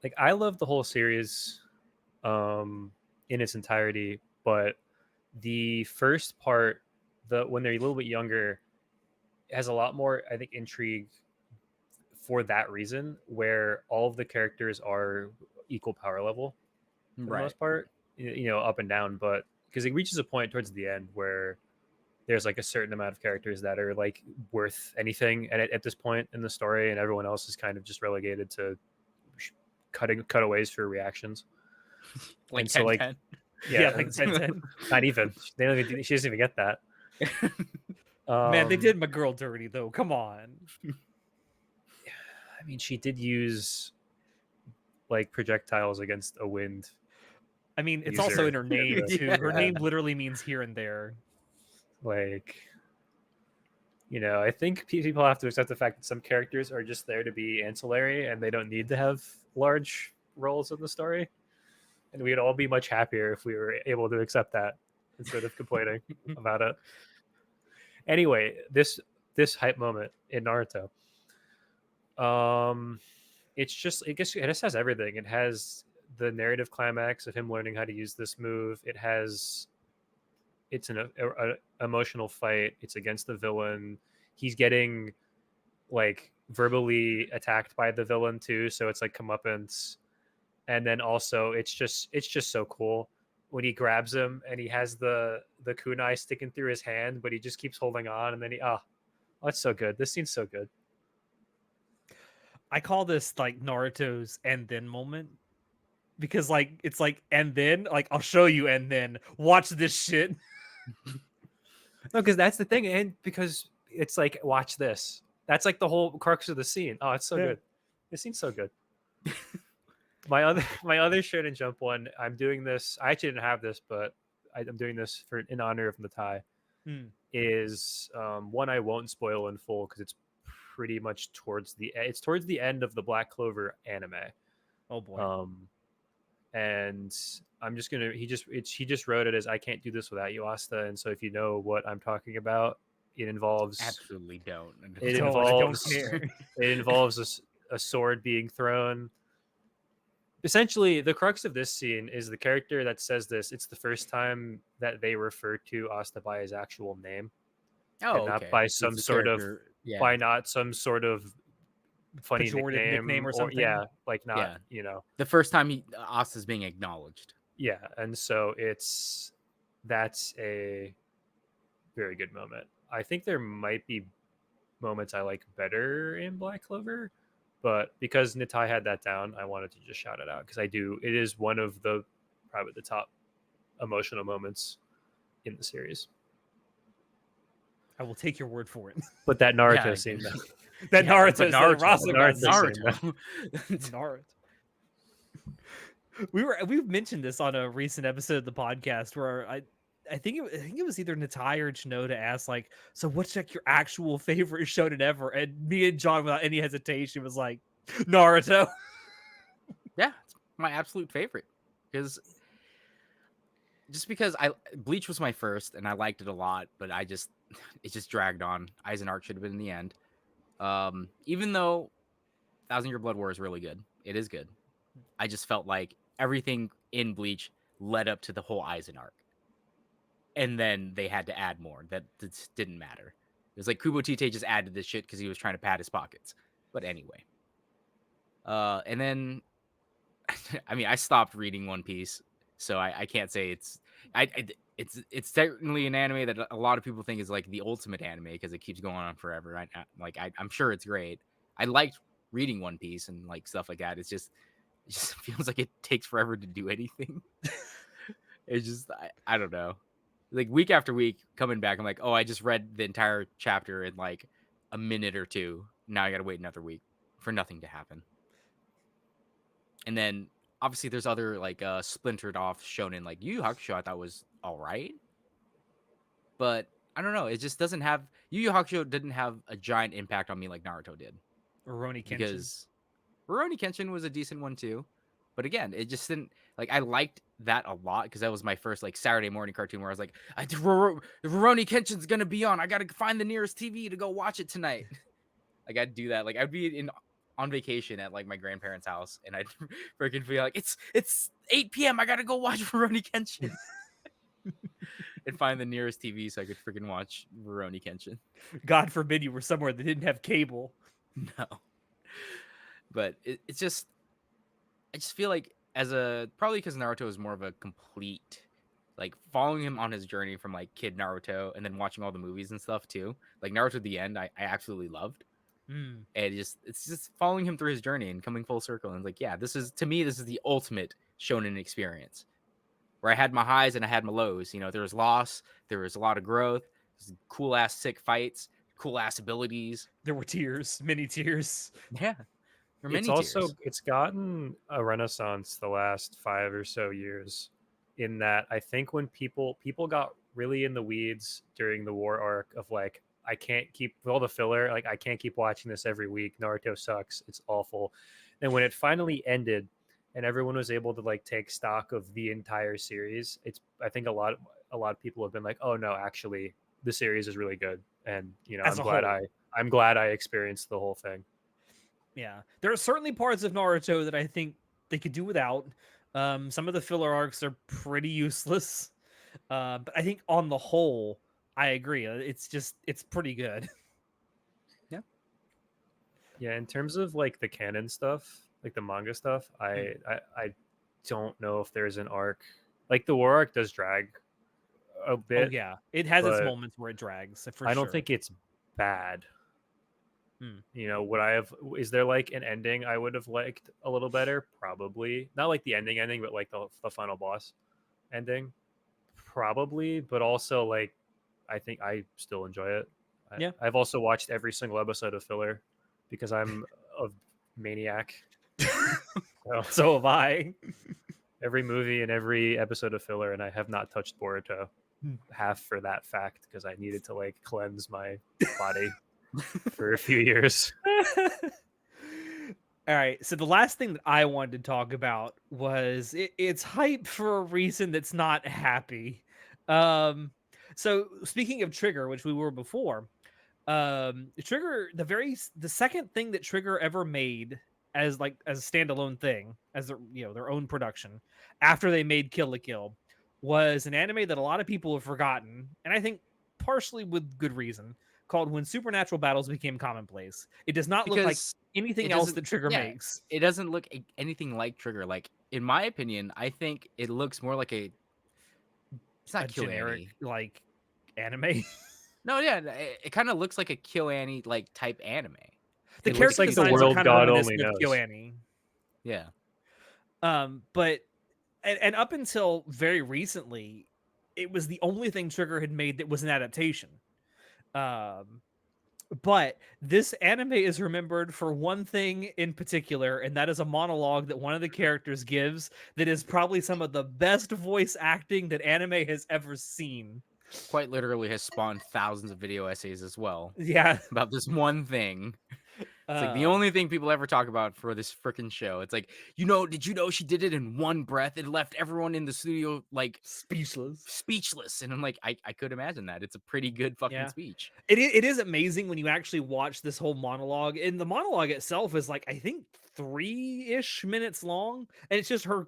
Like I love the whole series in its entirety, but the first part, when they're a little bit younger, has a lot more, I think, intrigue for that reason, where all of the characters are equal power level for the Right. most part, up and down. But because it reaches a point towards the end where there's like a certain amount of characters that are like worth anything at this point in the story, and everyone else is kind of just relegated to cutaways for reactions. Like And so, like, 10-10. Yeah, like 10-10. not even. She doesn't even get that. Man, they did my girl dirty though. Come on. I mean, she did use like projectiles against a wind. I mean, it's User. also in her name too. Yeah. Her name literally means here and there. Like, I think people have to accept the fact that some characters are just there to be ancillary and they don't need to have large roles in the story. And we'd all be much happier if we were able to accept that instead of complaining about it. Anyway, this hype moment in Naruto, It's just, I guess it just has everything. It has the narrative climax of him learning how to use this move. It's an emotional fight. It's against the villain. He's getting like verbally attacked by the villain too, so it's like comeuppance. And then also it's just so cool when he grabs him and he has the kunai sticking through his hand, but he just keeps holding on, and then oh, it's so good. This scene's so good. I call this like Naruto's and then moment because like it's like and then like I'll show you and then watch this shit. No, because that's the thing, and because it's like, watch this. That's like the whole crux of the scene. Oh, it's so Yeah. good. This scene's so good. My other Shonen Jump one, I'm doing this. I actually didn't have this, but I'm doing this in honor of Natai. Hmm. Is one I won't spoil in full because it's pretty much towards the end of the Black Clover anime. Oh boy. And I'm just gonna he just wrote it as, I can't do this without you, Asta. And so if you know what I'm talking about, it involves Absolutely don't. it Don't, I don't involves care. it involves a sword being thrown. Essentially, the crux of this scene is the character that says this. It's the first time that they refer to Asta by his actual name, Oh, and not okay. by It's some the sort of character- yeah. by not some sort of funny Pejorative nickname or something? Yeah, like not Yeah. The first time Asta's being acknowledged. yeah. And so that's a very good moment. I think there might be moments I like better in Black Clover, but because Nitai had that down, I wanted to just shout it out because it is one of the probably the top emotional moments in the series. I will take your word for it. But that Naruto Yeah, scene, though. That Yeah, Naruto, but that Naruto, Rasengan Naruto. Naruto. We've mentioned this on a recent episode of the podcast where I think it was either Natai or Chinoda asked like, so what's like your actual favorite shonen ever? And me and John, without any hesitation, was like, Naruto. Yeah, it's my absolute favorite because Bleach was my first and I liked it a lot, but it just dragged on. Eyes and Arc should have been in the end. Even though Thousand Year Blood War is really good, it is good. I just felt like everything in Bleach led up to the whole Aizen arc, and then they had to add more. That just didn't matter. It was like Kubo Tite just added this shit because he was trying to pad his pockets. But anyway, and then I mean, I stopped reading One Piece, so I can't say it's certainly an anime that a lot of people think is like the ultimate anime because it keeps going on forever. I'm sure it's great. I liked reading One Piece and like stuff like that. It just feels like it takes forever to do anything. It's just I don't know. Like week after week coming back, I'm like, oh, I just read the entire chapter in like a minute or two. Now I gotta wait another week for nothing to happen. And then obviously there's other like splintered off shonen like Yu Yu Hakusho I thought was all right. But I don't know, it just doesn't have Yu Yu Hakusho didn't have a giant impact on me like Naruto did. Rurouni Kenshin. Because Rurouni Kenshin was a decent one too. But again, it just didn't like I liked that a lot because that was my first like Saturday morning cartoon where I was like, Rurouni Kenshin's gonna be on. I gotta find the nearest TV to go watch it tonight. Like I'd do that. Like I'd be on vacation at like my grandparents' house, and I'd freaking feel like it's 8 p.m. I gotta go watch Rurouni Kenshin, and find the nearest TV so I could freaking watch Rurouni Kenshin. God forbid you were somewhere that didn't have cable. No, but it's just I just feel like probably because Naruto is more of a complete. Like following him on his journey from like kid Naruto and then watching all the movies and stuff too. Like Naruto at the end, I absolutely loved. And it's just following him through his journey and coming full circle. And it's like, yeah, this is the ultimate shonen experience where I had my highs and I had my lows. You know, there was loss, there was a lot of growth, cool ass sick fights, cool ass abilities. There were tears, many tears. Yeah. There were many It's also tears. it's gotten a renaissance the last 5 or so years, in that I think when people got really in the weeds during the war arc of like, I can't keep with all the filler, like I can't keep watching this every week. Naruto sucks. It's awful. And when it finally ended and everyone was able to like take stock of the entire series, I think a lot of people have been like, oh no, actually the series is really good. And you know, As I'm a glad whole. I'm glad I experienced the whole thing. Yeah, there are certainly parts of Naruto that I think they could do without. Some of the filler arcs are pretty useless, but I think on the whole, I agree. It's pretty good. Yeah, in terms of like the canon stuff, like the manga stuff, I don't know if there's an arc. Like the war arc does drag a Oh bit, yeah, it has its but moments where it drags for I don't sure. think it's bad. Hmm. You know, would I have? Is there like an ending I would have liked a little better? Probably not like the ending, but like the final boss ending, probably. But also like, I think I still enjoy it. Yeah. I've also watched every single episode of filler because I'm a maniac. So So have I. every movie and every episode of filler, and I have not touched Boruto. Hmm. Half for that fact because I needed to like cleanse my body for a few years. All right, so the last thing that I wanted to talk about was it's hype for a reason that's not happy. So speaking of Trigger, which we were before, Trigger, the second thing that Trigger ever made as a standalone thing, as their own production, after they made Kill la Kill, was an anime that a lot of people have forgotten, and I think partially with good reason, called When Supernatural Battles Became Commonplace. It does not look like Because anything it else doesn't that Trigger yeah, makes. it doesn't look anything like Trigger. Like, in my opinion, I think it looks more like a it's A not Kill generic Annie. like anime. No, yeah, it kind of looks like a Kill Annie like type anime. The It looks character like the designs are world kind of God reminiscent only of knows. KyoAni. Yeah. But and up until very recently, it was the only thing Trigger had made that was an adaptation. But this anime is remembered for one thing in particular, and that is a monologue that one of the characters gives that is probably some of the best voice acting that anime has ever seen. Quite literally has spawned thousands of video essays as well Yeah. about this one thing. It's like the Uh, only thing people ever talk about for this freaking show. It's like, did you know she did it in one breath? It left everyone in the studio like speechless. And I'm like, I could imagine that. It's a pretty good fucking Yeah. speech. It is amazing when you actually watch this whole monologue, and the monologue itself is like, I think 3-ish minutes long, and it's just her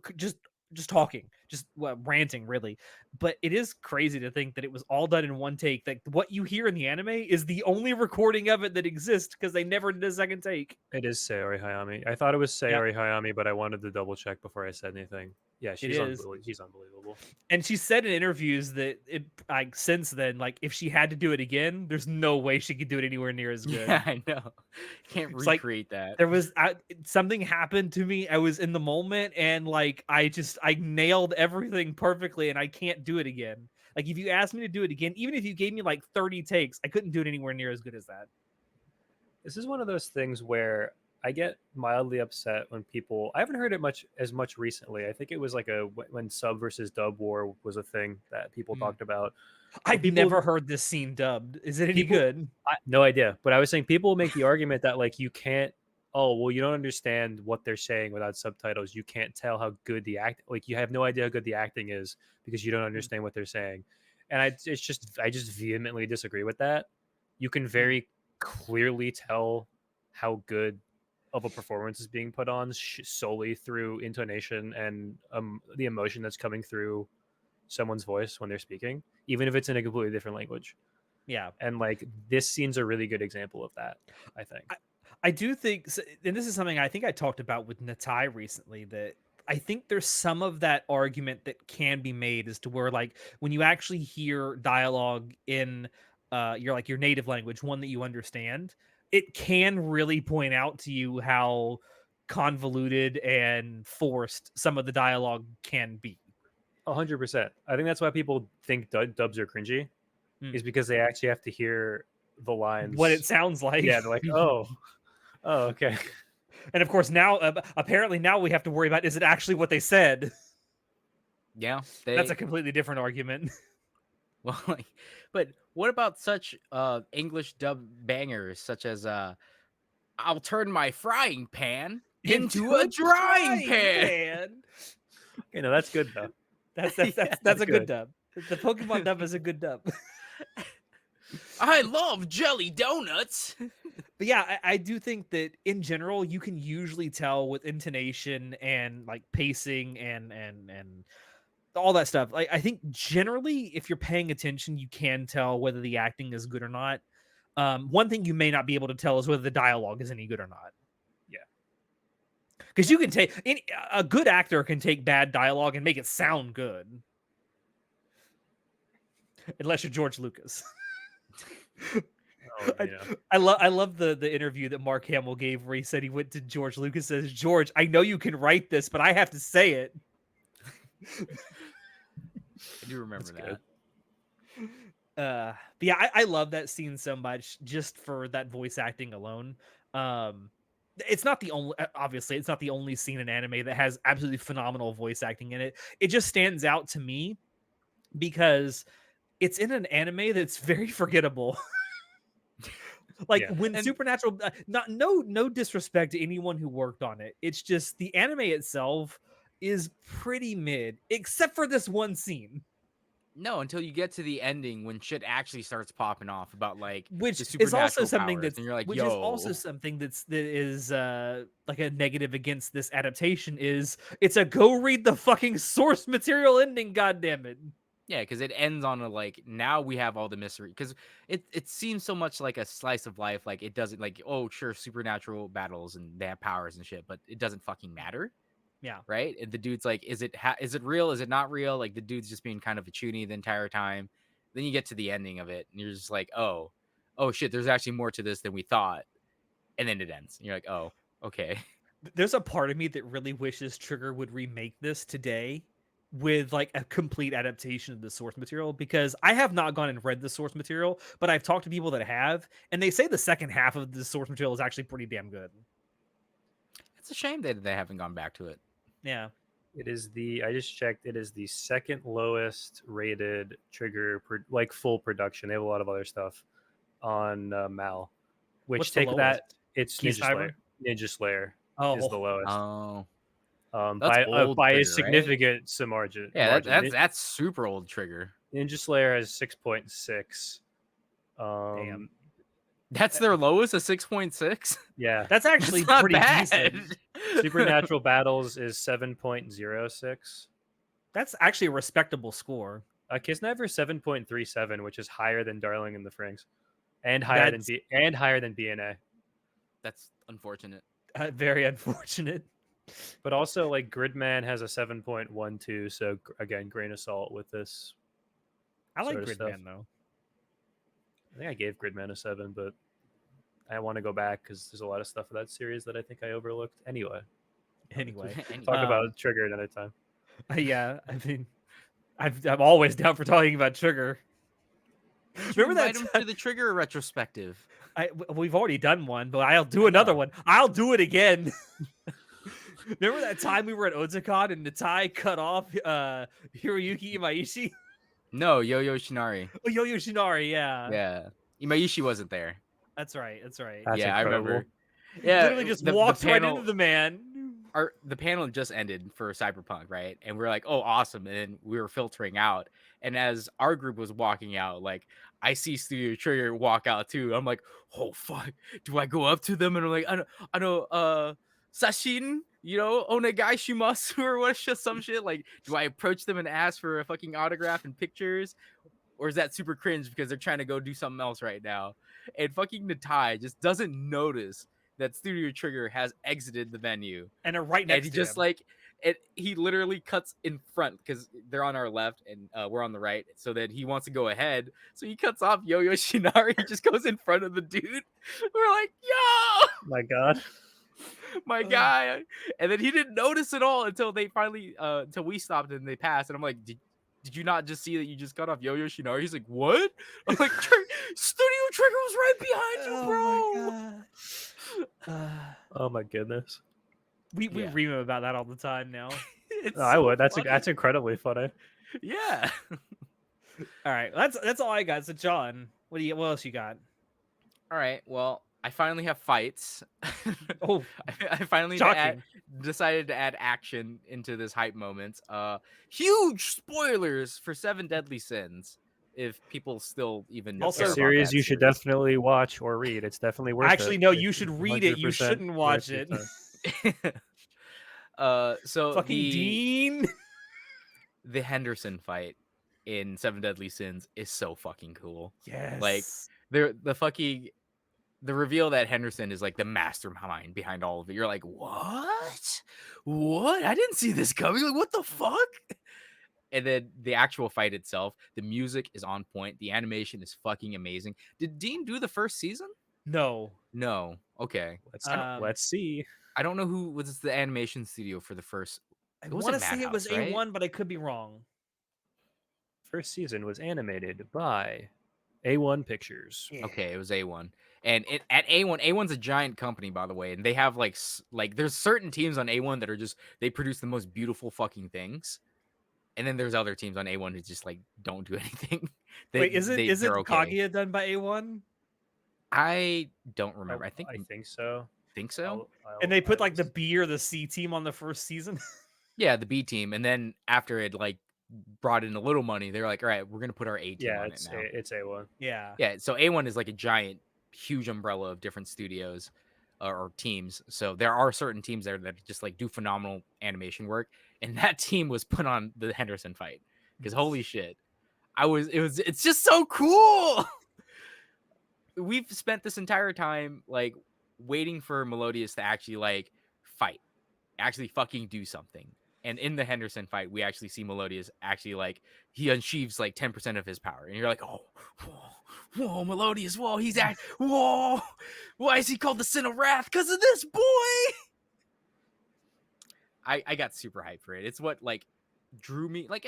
just talking, just ranting really. But it is crazy to think that it was all done in one take. Like what you hear in the anime is the only recording of it that exists because they never did a second take. It is Sayori Hayami. I thought it was Yep. Sayori Hayami, but I wanted to double check before I said anything. Yeah, It is. She's unbelievable. And she said in interviews that since then, like if she had to do it again, there's no way she could do it anywhere near as good. Yeah, I know. Can't It's like, recreate that. There was something happened to me. I was in the moment, and like I nailed everything perfectly, and I can't do it again. Like if you asked me to do it again, even if you gave me like 30 takes, I couldn't do it anywhere near as good as that. This is one of those things where I get mildly upset when people. I haven't heard it as much recently. I think it was like when sub versus dub war was a thing that people talked about. I've never heard this scene dubbed. Is it any good? No idea. But I was saying people make the argument that like you can't. Oh well, you don't understand what they're saying without subtitles. You can't tell how good the act. Like you have no idea how good the acting is because you don't understand what they're saying. And I just vehemently disagree with that. You can very clearly tell how good of a performance is being put on solely through intonation and the emotion that's coming through someone's voice when they're speaking, even if it's in a completely different language. Yeah. And like this scene's a really good example of that, I think. I do think, and this is something I think I talked about with Natai recently, that I think there's some of that argument that can be made as to where like when you actually hear dialogue in your native language, one that you understand, it can really point out to you how convoluted and forced some of the dialogue can be. 100%. I think that's why people think dubs are cringy, is because they actually have to hear the lines, what it sounds like. Yeah, they're like, oh, okay. And of course now, apparently now we have to worry about, is it actually what they said? Yeah, that's a completely different argument. Well, but what about such English dub bangers such as I'll turn my frying pan into a drying pan. You know, that's good though. That's a good dub. The Pokemon dub is a good dub. I love jelly donuts. But yeah, I do think that in general you can usually tell with intonation and like pacing and all that stuff. Like I think generally, if you're paying attention, you can tell whether the acting is good or not. One thing you may not be able to tell is whether the dialogue is any good or not. Yeah. Because you can take a good actor can take bad dialogue and make it sound good, unless you're George Lucas. Oh, you know. I love the interview that Mark Hamill gave where he said he went to George Lucas and says, George, I know you can write this, but I have to say it. I do remember That's that. good. But yeah, I love that scene so much just for that voice acting alone. It's not the only, obviously, it's not the only scene in anime that has absolutely phenomenal voice acting in it. It just stands out to me because it's in an anime that's very forgettable. Like Yeah. when And- Supernatural, no disrespect to anyone who worked on it. It's just the anime itself is pretty mid, except for this one scene, No, until you get to the ending when shit actually starts popping off about like which the is also supernatural something powers, that's and you're like, which yo, is also something that is like a negative against this adaptation is it's a go read the fucking source material ending. God damn it. yeah, because it ends on a like now we have all the mystery because it seems so much like a slice of life. Like it doesn't like oh sure supernatural battles and they have powers and shit, but it doesn't fucking matter. Yeah. Right? And the dude's like, is it real? Is it not real? Like the dude's just being kind of a chuny the entire time. Then you get to the ending of it, and you're just like, oh shit, there's actually more to this than we thought. And then it ends. And you're like, oh, okay. There's a part of me that really wishes Trigger would remake this today with like a complete adaptation of the source material, because I have not gone and read the source material, but I've talked to people that have, and they say the second half of the source material is actually pretty damn good. It's a shame that they haven't gone back to it. Yeah. It is I just checked. It is the second lowest rated Trigger like full production. They have a lot of other stuff on Mal. Which What's the take that lowest? it's Key Ninja Slayer. Sniper? Ninja Slayer is the Oh, lowest. That's old By a Trigger, right? significant margin. Yeah, margin. that's super old Trigger. Ninja Slayer has 6.6. damn. That's their lowest, a 6.6. Yeah. That's actually That's not pretty bad. decent. Supernatural Battles is 7.06. That's actually a respectable score. Kisnever 7.37, which is higher than Darling in the Franxx, and higher than BNA. That's unfortunate. Very unfortunate. But also, like Gridman has a 7.12. So again, grain of salt with this. I like sort of Gridman stuff. though. I think I gave Gridman a 7, but I want to go back because there's a lot of stuff of that series that I think I overlooked. Anyway, Anyway, talk about Trigger another time. yeah, I mean, I'm always down for talking about Trigger. Remember that Invite him to the Trigger retrospective. We've already done one, but I'll do another one. I'll do it again. Remember that time we were at Otakon and Natai cut off Hiroyuki Imaishi? No, Yo-Yo Shinari. Oh, Yo-Yo Shinari, yeah. Yeah. Imaishi wasn't there. That's right. That's right. That's yeah, incredible. I remember. Yeah, Literally just walks right into the man. The panel just ended for Cyberpunk, right? And we are like, oh, awesome. And then we were filtering out. And as our group was walking out, like, I see Studio Trigger walk out too. I'm like, oh, fuck. Do I go up to them? And I'm like, I know, Sashin, Onegai Shimasu or what, some shit. Like, do I approach them and ask for a fucking autograph and pictures? Or is that super cringe because they're trying to go do something else right now? And fucking Natai just doesn't notice that Studio Trigger has exited the venue. And are right next And he to just him. like, he literally cuts in front because they're on our left and we're on the right. So that he wants to go ahead. So he cuts off Yo-Yo Shinari. He just goes in front of the dude. We're like, yo! My God. My guy. And then he didn't notice at all until they finally, until we stopped and they passed. And I'm like, did you not just see that you just cut off Yo-Yo Shinari? He's like, what? I'm like, Studio Trigger was right behind you, bro. Oh my goodness. We ream him about that all the time now. It's I so would. That's funny. that's incredibly funny. Yeah. All right, that's all I got. So John, what else you got? All right. Well, I finally have fights. Oh, I finally shocking. decided to add action into this hype moment. Huge spoilers for 7 Deadly Sins if people still even Also- care A about series that you should series. definitely watch or read. It's definitely worth it. Actually, no, you It's should read it. You 100% shouldn't worth watch your it. time. So Fucking Dean. the Henderson fight in Seven Deadly Sins is so fucking cool. Yes. Like the reveal that Henderson is like the mastermind behind all of it. You're like, what? What? I didn't see this coming. Like, what the fuck? And then the actual fight itself, the music is on point. The animation is fucking amazing. Did Dean do the first season? No. No. Okay. Let's see. I don't know who was the animation studio for the first. I It was want a to say it was Madhouse, right? A1, but I could be wrong. First season was animated by A1 Pictures. Yeah. Okay, it was A1. And at A1, A1's a giant company, by the way, and they have like there's certain teams on A1 that are just they produce the most beautiful fucking things, and then there's other teams on A1 who just like don't do anything. Wait, is it they're okay. Kaguya done by A1? I don't remember. I I think so. so. And they put like the B or the C team on the first season. Yeah, the B team, and then after it like brought in a little money, they're like, all right, we're gonna put our A team on it now. It's A1. Yeah. Yeah, so A1 is like a giant, huge umbrella of different studios or teams. So there are certain teams there that just like do phenomenal animation work, and that team was put on the Henderson fight because holy shit, it's just so cool. We've spent this entire time like waiting for Melodius to actually like fight, actually fucking do something. And in the Henderson fight, we actually see Melodius actually like he unsheaves like 10% of his power, and you're like, oh, whoa, Melodius, whoa, whoa, why is he called the Sin of Wrath? Because of this boy. I got super hyped for it. It's what like drew me. Like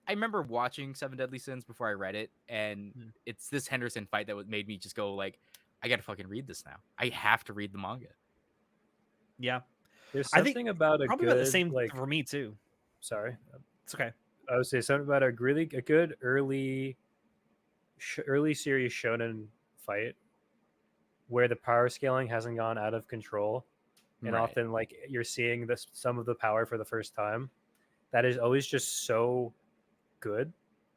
I remember watching Seven Deadly Sins before I read it, and it's this Henderson fight that made me just go like, I gotta fucking read this now. I have to read the manga. Yeah. There's I think something about a Probably good about the same like. for me too. Sorry, It's okay. I would say something about a good early series shonen fight where the power scaling hasn't gone out of control, and Right. often like you're seeing some of the power for the first time. That is always just so good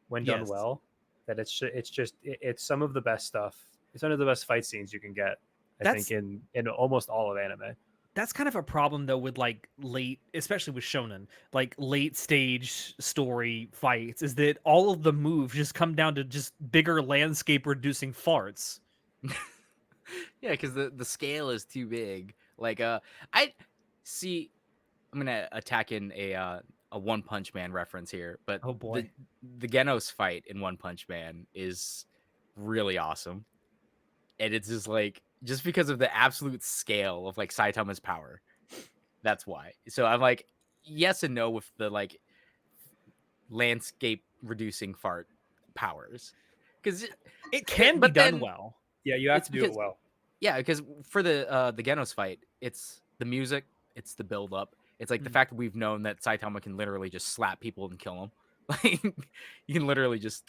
when done Yes. well. That it's some of the best stuff. It's one of the best fight scenes you can get. I think in almost all of anime. That's kind of a problem though with like late, especially with shonen, like late stage story fights, is that all of the moves just come down to just bigger landscape reducing farts. Yeah, because the scale is too big. Like I see. I'm gonna attack in a One Punch Man reference here, but Oh boy. the Genos fight in One Punch Man is really awesome, and it's just because of the absolute scale of like Saitama's power. That's why. So I'm like, yes and no with the like landscape reducing fart powers, because It can be but done then- well. Yeah, you have It's to do because- it well. Yeah, because for the Genos fight, it's the music, it's the build up, it's like the Mm. fact that we've known that Saitama can literally just slap people and kill them. Like you can literally just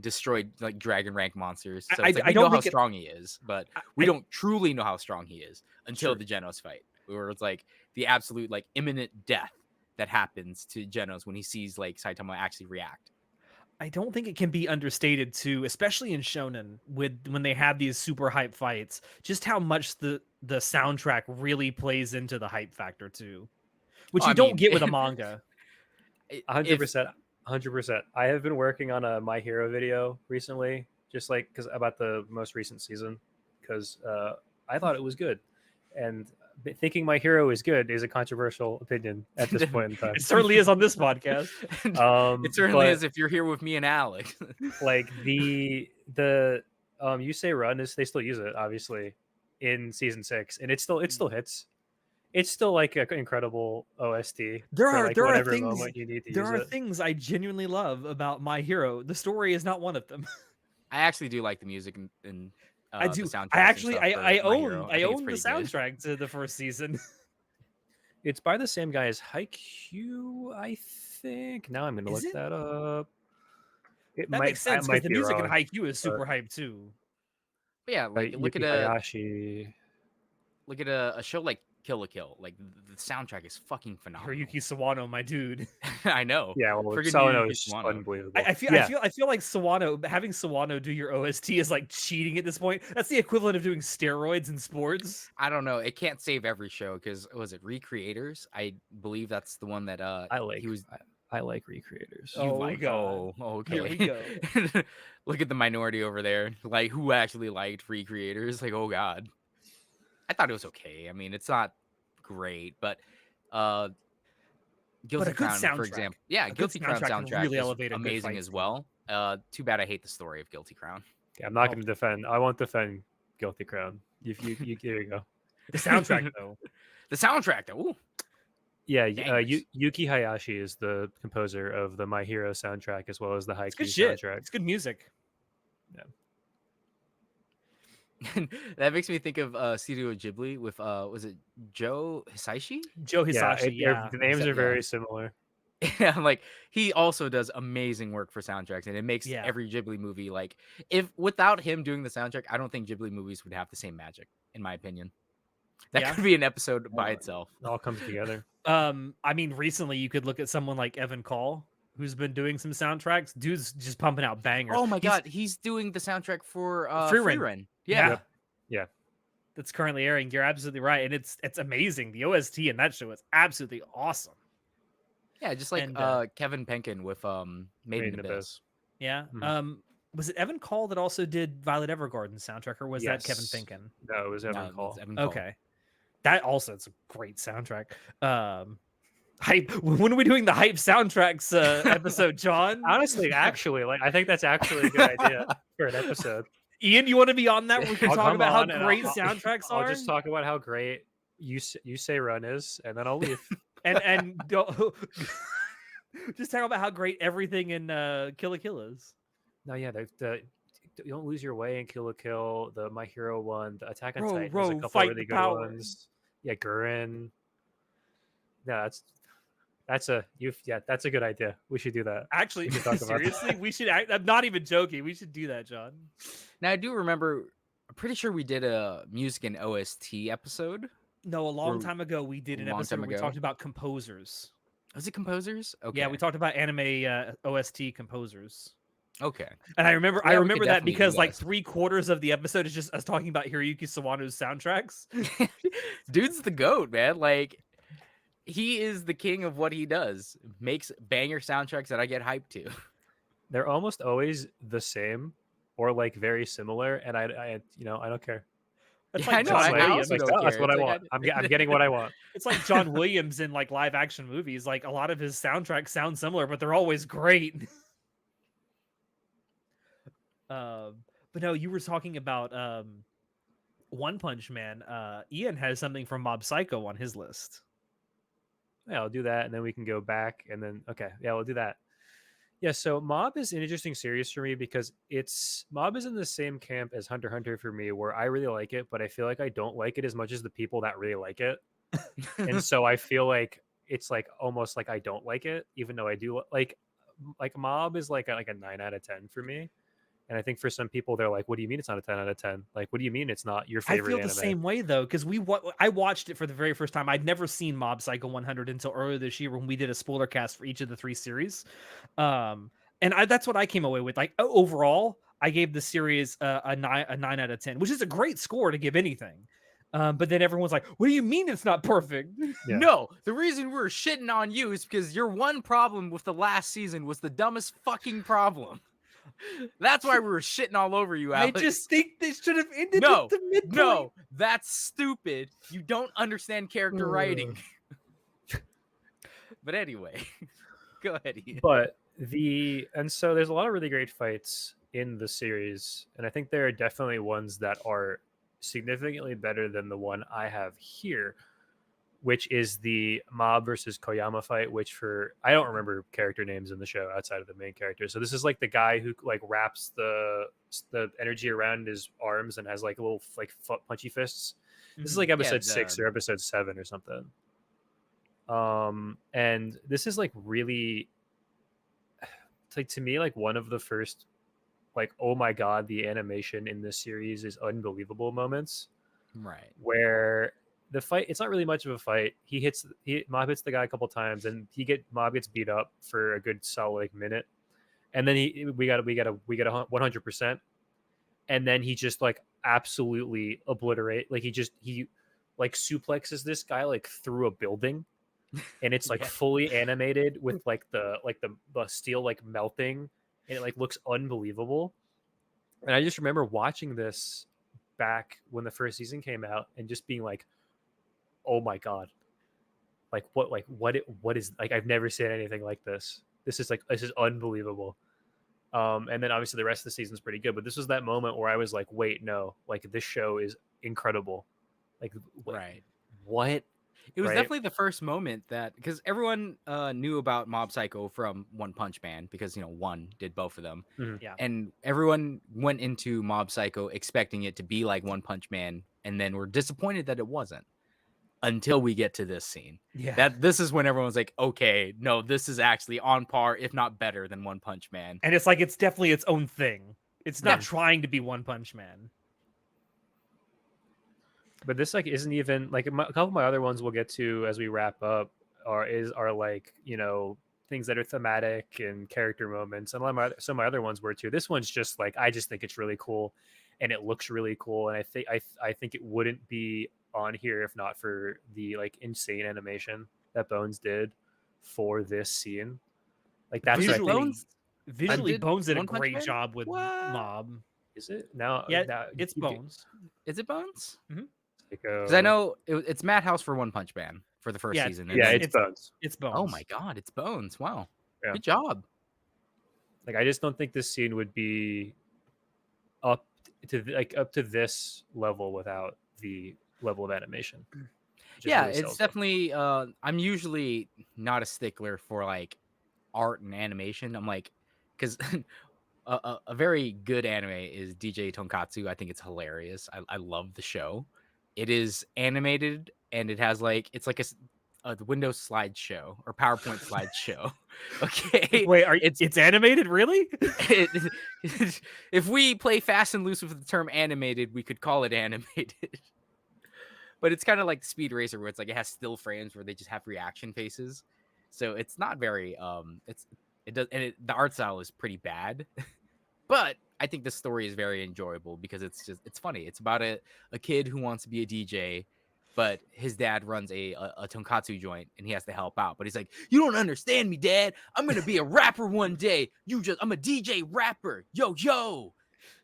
destroy like dragon rank monsters. So it's like I we don't know how think it- strong he is, but we I- don't truly know how strong he is until Sure. the Genos fight, where it's like the absolute like imminent death that happens to Genos when he sees like Saitama actually react. I don't think it can be understated too, especially in shonen when they have these super hype fights, just how much the soundtrack really plays into the hype factor too, which Oh, you I don't mean, get with a manga. 100%. 100%. I have been working on a My Hero video recently, just like about the most recent season, because I thought it was good, and thinking My Hero is good is a controversial opinion at this point in time. It certainly is on this podcast. It certainly but, is if you're here with me and Alex. like the you say run is they still use it obviously in season 6, and it still hits. It's still like an incredible OST. There for, are- like, there are whatever things- moment you need to There use are it. things I genuinely love about My Hero. The story is not one of them. I actually do like the music and I do. The soundtracks I and actually stuff for I My own Hero. I think it's own the pretty good. soundtrack to the first season. It's by the same guy as Haikyuu, I think. Now I'm gonna Is look it? that up. It That might, makes sense I might because the be music wrong. in Haikyuu is super hype too. But yeah, like Yuki look at Hayashi. a show like Kill la Kill. Like the soundtrack is fucking phenomenal. Hiroyuki Sawano, my dude. I know. Yeah, well, Friggin' Sawano Hiroyuki is Sawano. unbelievable. I feel yeah. I feel like Sawano, having Sawano do your OST is like cheating at this point. That's the equivalent of doing steroids in sports. I don't know. It can't save every show because was it Recreators? I believe that's the one that I like he was. I like Recreators. You Oh, like? God. Oh, okay. Here we go. Look at the minority over there. Like who actually liked Recreators? Like oh god. I thought it was okay. I mean, it's not great, but uh But a Guilty good Crown, for soundtrack. example. Yeah, A good Guilty Crown soundtrack can soundtrack really is elevate a good amazing fight as scene. well. Too bad I hate the story of Guilty Crown. Yeah, I'm not Oh. going to defend. I won't defend Guilty Crown. You there you go. The soundtrack, though. The soundtrack, though. Ooh. Yeah, Bangers. Yuki Hayashi is the composer of the My Hero soundtrack as well as the It's good Haikyuu shit. soundtrack. It's good music. That makes me think of Studio Ghibli with was it Joe Hisaishi? Joe Hisashi, The names are Yeah. very similar. Yeah, like he also does amazing work for soundtracks, and it makes Yeah. every Ghibli movie like if without him doing the soundtrack, I don't think Ghibli movies would have the same magic, in my opinion. That Yeah. could be an episode by itself. It all comes together. I mean, recently you could look at someone like Evan Call, who's been doing some soundtracks. Dude's just pumping out bangers. Oh my god, he's doing the soundtrack for Free Free Run. Run. Yeah. Yeah. Yeah. That's currently airing. You're absolutely right, and it's amazing. The OST in that show is absolutely awesome. Yeah, just like And, Kevin Penkin with Made Made in in Abyss. Abyss. Yeah. Mhm. Was it Evan Call that also did Violet Evergarden's soundtrack, or was that Kevin Yes. Penkin? No, it was Evan No, Call. it's Evan Call. Okay. That also it's a great soundtrack. Hype. When are we doing the hype soundtracks episode, John? Honestly, actually, like I think that's actually a good idea for an episode. Ian, you want to be on that? We can I'll talk come about on how and great I'll soundtracks are. just talk about how great you say Run is, and then I'll leave. and just talk about how great everything in Kill la Kill is. No, yeah, you don't lose your way in Kill la Kill, the My Hero one, the Attack on Row, Titan, row, there's a couple fight really the good power. ones. Yeah, Gurren. Yeah, that's a good idea. We should do that. Actually, We can talk about that. seriously, we should. I'm not even joking. We should do that, John. Now I do remember. I'm pretty sure we did a music and OST episode. No, a long Or time ago we did an long episode time where we ago? talked about composers. Was it composers? Okay. Yeah, we talked about anime OST composers. Okay. And I remember, Yeah, we could that definitely do because like that. 3/4 of the episode is just us talking about Hiroyuki Sawano's soundtracks. Dude's the goat, man. Like he is the king of what he does. Makes banger soundtracks that I get hyped to. They're almost always the same or like very similar, and I don't care. That's Yeah, I like know, John I It's Williams. also like, don't that's care. what I It's like want. I'm getting what I want. It's like John Williams in like live action movies. Like a lot of his soundtracks sound similar, but they're always great. But no, you were talking about One Punch Man. Ian has something from Mob Psycho on his list. Yeah, I'll do that, and then we can go back, and then okay, yeah, we'll do that. Yeah, so Mob is an interesting series for me because Mob is in the same camp as Hunter x Hunter for me, where I really like it, but I feel like I don't like it as much as the people that really like it, and so I feel like it's like almost like I don't like it, even though I do like Mob is like a 9 out of 10 for me. And I think for some people, they're like, "What do you mean it's not a 10 out of 10? Like, what do you mean it's not your I favorite feel anime?" the same way though, because I watched it for the very first time. I'd never seen Mob Psycho 100 until earlier this year when we did a spoiler cast for each of the 3 series. And that's what I came away with. Like overall, I gave the series a 9 out of 10, which is a great score to give anything. But then everyone's like, "What do you mean it's not perfect?" Yeah. No, the reason we're shitting on you is because your one problem with the last season was the dumbest fucking problem. That's why we were shitting all over you, I Alex. just think they should have ended No, at the midpoint. No, that's stupid. You don't understand character writing. But anyway, go ahead, Ian. But so there's a lot of really great fights in the series, and I think there are definitely ones that are significantly better than the one I have here, which is the Mob versus Koyama fight, which I don't remember character names in the show outside of the main character. So this is like the guy who like wraps the energy around his arms and has like little like punchy fists. This is like episode 6 or episode 7 or something. And this is like really, it's like to me like one of the first like, oh my god, the animation in this series is unbelievable moments. Right. Where the fight, it's not really much of a fight. Mob hits the guy a couple times, and Mob gets beat up for a good solid like minute, and then we got a 100%, and then he just like absolutely obliterate, like he like suplexes this guy like through a building, and it's like Yeah. fully animated with like the steel like melting, and it like looks unbelievable. And I just remember watching this back when the first season came out and just being like, oh my god, what is, like, I've never seen anything like this. This is unbelievable. And then obviously the rest of the season's pretty good, but this was that moment where I was like, wait, no, like this show is incredible. Like Right. what? It was Right? definitely the first moment that, because everyone knew about Mob Psycho from One Punch Man, because one did both of them, Mhm. Yeah. and everyone went into Mob Psycho expecting it to be like One Punch Man, and then were disappointed that it wasn't. Until we get to this scene, Yeah. this is when everyone's like, okay, no, this is actually on par, if not better, than One Punch Man. And it's like it's definitely its own thing. It's not Yeah. trying to be One Punch Man. But this like isn't even like a couple of my other ones we'll get to as we wrap up are like things that are thematic and character moments, and some of my other ones were too. This one's just like, I just think it's really cool, and it looks really cool, and I think it wouldn't be on here if not for the like insane animation that Bones did for this scene. Like that's what I Visually, think. visually did Bones did a One Punch great Man? job with What? Mob. Is it now? Yeah, now it's Bones. Is it Bones? Because Because I know it's Madhouse for One Punch Man for the first Yeah, season. and Yeah, then- it's Bones. It's Bones. oh my god, it's Bones! Wow, Yeah. good job. Like I just don't think this scene would be up to this level without the level of animation. Which Yeah, really it's sells it. definitely. I'm usually not a stickler for like art and animation. I'm like, because a very good anime is DJ Tonkatsu. I think it's hilarious. I love the show. It is animated and it has like, it's like a Windows slideshow or PowerPoint slideshow. Okay, Wait, it's animated, really? if we play fast and loose with the term animated, we could call it animated. But it's kind of like Speed Racer, where it's like it has still frames where they just have reaction faces. So it's not very the art style is pretty bad. But I think the story is very enjoyable because it's funny. It's about a kid who wants to be a DJ, but his dad runs a tonkatsu joint and he has to help out. But he's like, "You don't understand me, Dad. I'm gonna be a rapper one day. I'm a DJ rapper. Yo, yo."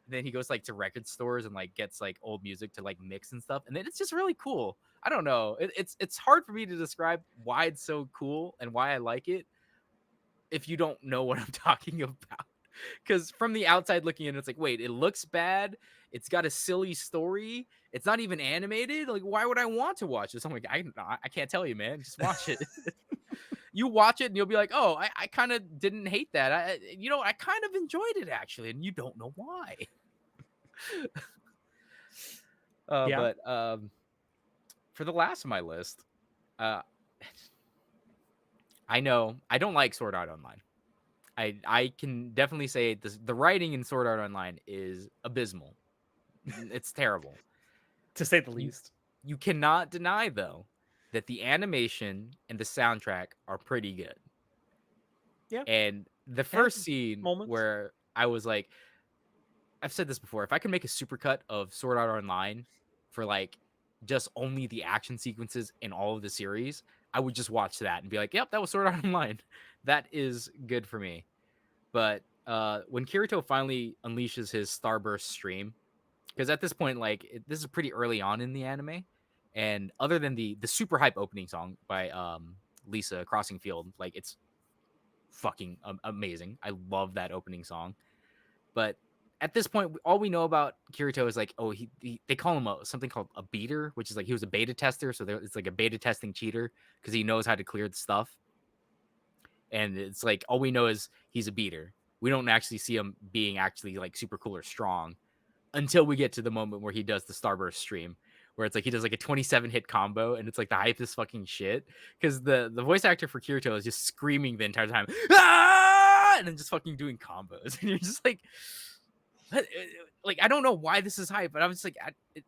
And then he goes like to record stores and like gets like old music to like mix and stuff. And then it's just really cool. I don't know. It's hard for me to describe why it's so cool and why I like it if you don't know what I'm talking about. Because from the outside looking in, it's like, wait, it looks bad. It's got a silly story. It's not even animated. Like, why would I want to watch this? I'm like, I can't tell you, man. Just watch it. You watch it and you'll be like, oh, I kind of didn't hate that. I kind of enjoyed it actually, and you don't know why. Yeah. But for the last of my list, I know I don't like Sword Art Online. I can definitely say the writing in Sword Art Online is abysmal. It's terrible. To say the least. You cannot deny, though, that the animation and the soundtrack are pretty good. Yeah. And the first scene moments. where I was like, I've said this before, if I can make a supercut of Sword Art Online for like just only the action sequences in all of the series, I would just watch that and be like, yep, that was Sword Art Online. That is good for me. But when Kirito finally unleashes his Starburst stream, because at this point, like, this is pretty early on in the anime, and other than the super hype opening song by Lisa Crossing Field, like, it's fucking amazing. I love that opening song. But at this point, all we know about Kirito is like, oh, they call him something called a beater, which is like he was a beta tester, so it's like a beta testing cheater because he knows how to clear the stuff. And it's like all we know is he's a beater. We don't actually see him being actually like super cool or strong until we get to the moment where he does the Starburst stream, where it's like he does like a 27 hit combo, and it's like the hypest fucking shit because the voice actor for Kirito is just screaming the entire time, ah! And then just fucking doing combos, and you're just like I don't know why this is hype, but I was like,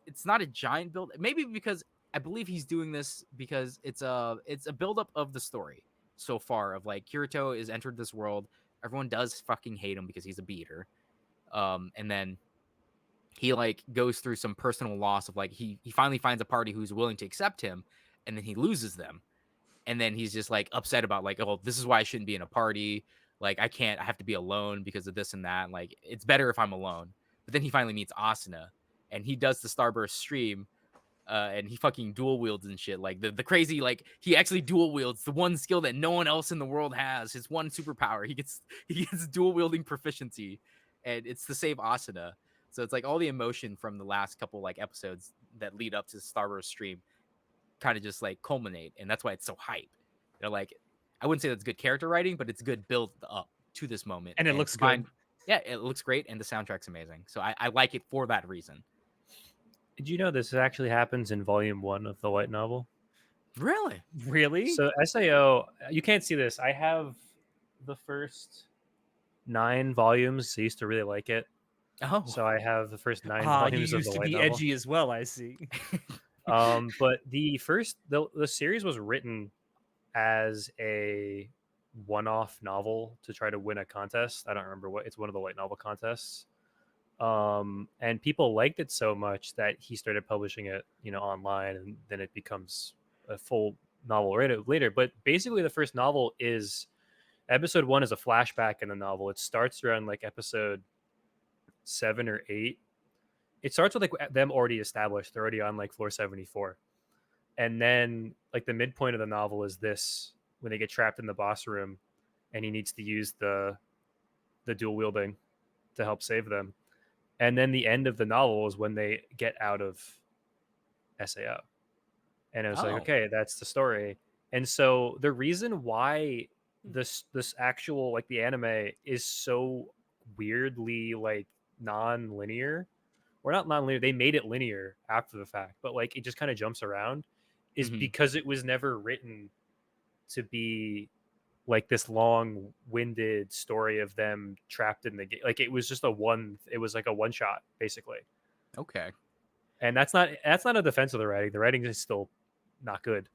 it's not a giant build. Maybe because I believe he's doing this because it's a buildup of the story so far of like Kirito is entered this world. Everyone does fucking hate him because he's a beater. And then he like goes through some personal loss of like he finally finds a party who's willing to accept him, and then he loses them. And then he's just like upset about like, oh, this is why I shouldn't be in a party. Like I have to be alone because of this and that. Like it's better if I'm alone. But then he finally meets Asuna, and he does the Starburst stream, and he fucking dual wields and shit. Like the crazy, like he actually dual wields the one skill that no one else in the world has. His one superpower. He gets dual wielding proficiency, and it's to save Asuna. So it's like all the emotion from the last couple like episodes that lead up to the Starburst stream kind of just like culminate, and that's why it's so hype. Like I wouldn't say that's good character writing, but it's good build up to this moment, And it looks good. Yeah, it looks great, and the soundtrack's amazing. So I like it for that reason. Did you know this actually happens in volume 1 of the light novel? Really? Really? So SAO, you can't see this. I have the first 9 volumes. I used to really like it. Oh, So I have the first 9 you volumes of used the to light be novel. edgy as well, I see. But the series was written as a one-off novel to try to win a contest. I don't remember what. It's one of the light novel contests. And people liked it so much that he started publishing it, online, and then it becomes a full novel later. But basically, the first novel is episode 1 is a flashback in the novel. It starts around like episode 7 or 8. It starts with like them already established. They're already on like floor 74. And then like the midpoint of the novel is this, when they get trapped in the boss room and he needs to use the dual wielding to help save them. And then the end of the novel is when they get out of SAO. And it was like, Oh. okay, that's the story. And so the reason why this actual like the anime is so weirdly like non-linear, or not non-linear, they made it linear after the fact, but like it just kind of jumps around, is because it was never written to be like this long-winded story of them trapped in the game. Like it was just it was like a one shot basically. Okay. And that's not a defense of the writing. The writing is still not good,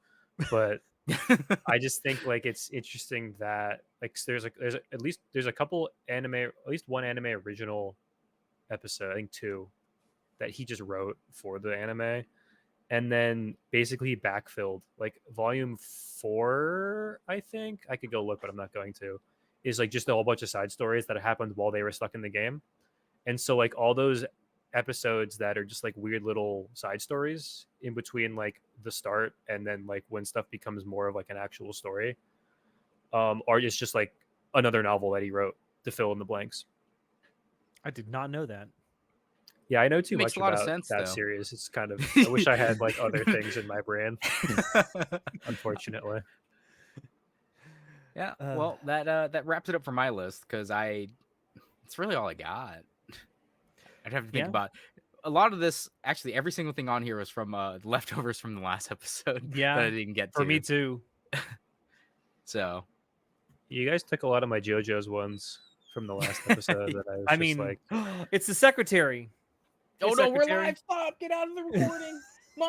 but I just think like it's interesting that like there's a couple anime, at least one anime original episode, I think 2, that he just wrote for the anime, and then basically he backfilled like volume 4. I think I could go look, but I'm not going to. Is like just a whole bunch of side stories that happened while they were stuck in the game, and so like all those episodes that are just like weird little side stories in between like the start and then like when stuff becomes more of like an actual story, or it's just like another novel that he wrote to fill in the blanks. I did not know that. Yeah, I know too Makes much a lot of about sense, that though. series. It's kind of, I wish I had like other things in my brain, unfortunately. Yeah. Well, that wraps it up for my list because it's really all I got. I'd have to think Yeah. about a lot of this. Actually, every single thing on here was from leftovers from the last episode Yeah, that I didn't get to. For me too. So You guys took a lot of my JoJo's ones from the last episode that I was I just mean, like, it's the secretary. oh Hey, no, we're secretary. live! Stop! Get out of the recording, Mom!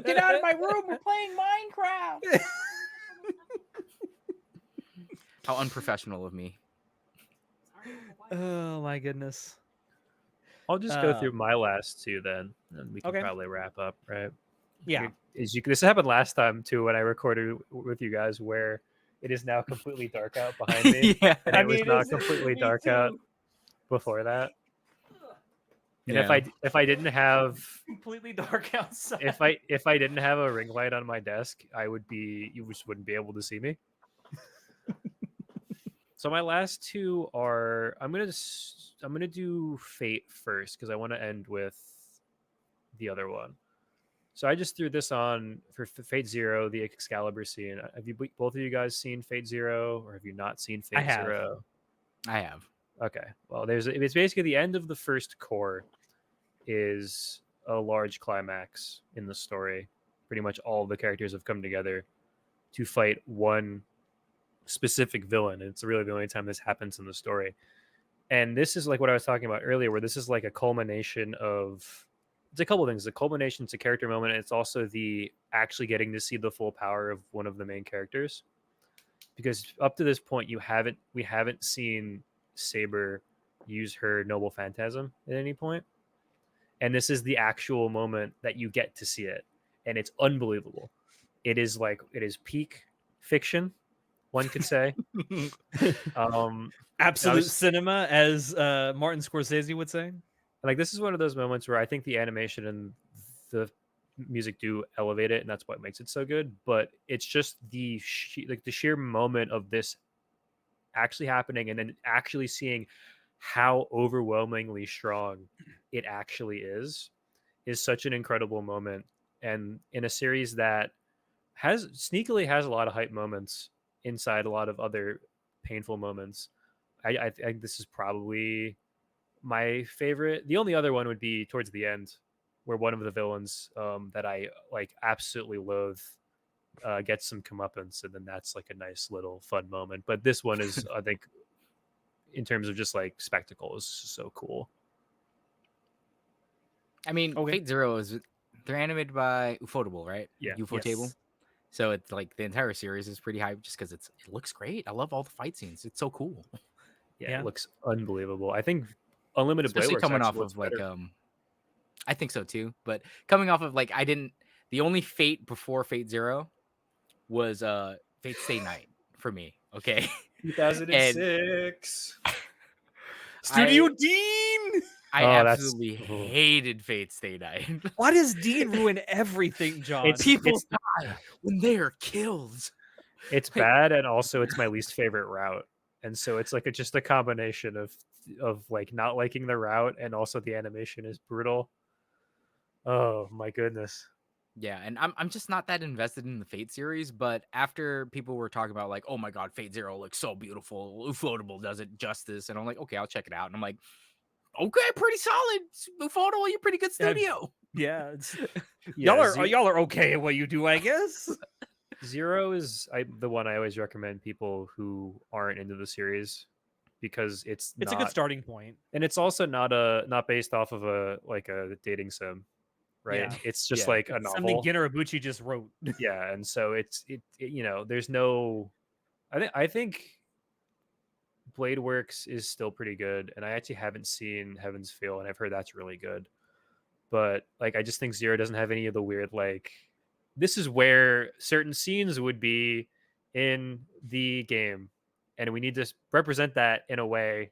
Get out of my room! We're playing Minecraft. How unprofessional of me. Oh my goodness. I'll just go through my last 2 then, and we can Okay. probably wrap up, right? Yeah. This happened last time too when I recorded with you guys, where it is now completely dark out behind me, Yeah. and it was not completely dark out before that. And if I didn't have completely dark outside. if I didn't have a ring light on my desk, you just wouldn't be able to see me. So my last 2 are I'm gonna do Fate first because I want to end with the other one. So I just threw this on for Fate Zero, the Excalibur scene. Have you both of you guys seen Fate Zero, or have you not seen Fate I have. Zero? I have. Okay. Well, it's basically the end of the first core is a large climax in the story. Pretty much all of the characters have come together to fight one specific villain. It's really the only time this happens in the story. And this is like what I was talking about earlier, where this is like a culmination of it's a couple things. The culmination, it's a character moment. And it's also the actually getting to see the full power of one of the main characters. Because up to this point, we haven't seen Saber use her noble phantasm at any point, and this is the actual moment that you get to see it, and it's unbelievable. It is peak fiction, one could say. um, Absolute was, cinema, as Martin Scorsese would say. like this is one of those moments where I think the animation and the music do elevate it, and that's what makes it so good. But it's just the the sheer moment of this actually happening, and then actually seeing how overwhelmingly strong it actually is such an incredible moment. And in a series that has sneakily has a lot of hype moments inside a lot of other painful moments, I think this is probably my favorite. The only other one would be towards the end, where one of the villains that I like absolutely loathe gets some comeuppance, and then that's like a nice little fun moment. But this one is, I think, in terms of just like spectacle, is so cool. I mean, Okay. Fate Zero they're animated by Ufotable, right? Yeah. Ufotable. Yes. So it's like the entire series is pretty hype just because it looks great. I love all the fight scenes. It's so cool. Yeah, Yeah. it looks unbelievable. I think Unlimited Blade Especially Works coming actually off looks of like better. I think so too. But coming off of like the only Fate before Fate Zero was Fate Stay Night for me. Okay. And 2006. Studio I Dean. I Oh, that's absolutely oh. hated Fate Stay Night. Why does Dean ruin everything, John? People die when they are killed. It's Like, bad, and also it's my least favorite route. And so it's like just a combination of like not liking the route, and also the animation is brutal. Oh my goodness. yeah, and I'm just not that invested in the Fate series, but after people were talking about like, oh my god, Fate Zero looks so beautiful, Ufotable does it justice, and I'm like, okay, I'll check it out. And I'm like, okay, pretty solid. Ufotable, you're pretty good studio. Yeah. Yeah, Y'all are okay at what you do, I guess. Zero is the one I always recommend people who aren't into the series, because it's It's a not, good starting point. and it's also not based off of a dating sim, right? Yeah. It's just Yeah. like a It's something novel. Generabuchi just wrote. Yeah, and so you know, there's no, I think Blade Works is still pretty good, and I actually haven't seen Heaven's Feel, and I've heard that's really good. But like, I just think Zero doesn't have any of the weird, like, this is where certain scenes would be in the game, and we need to represent that in a way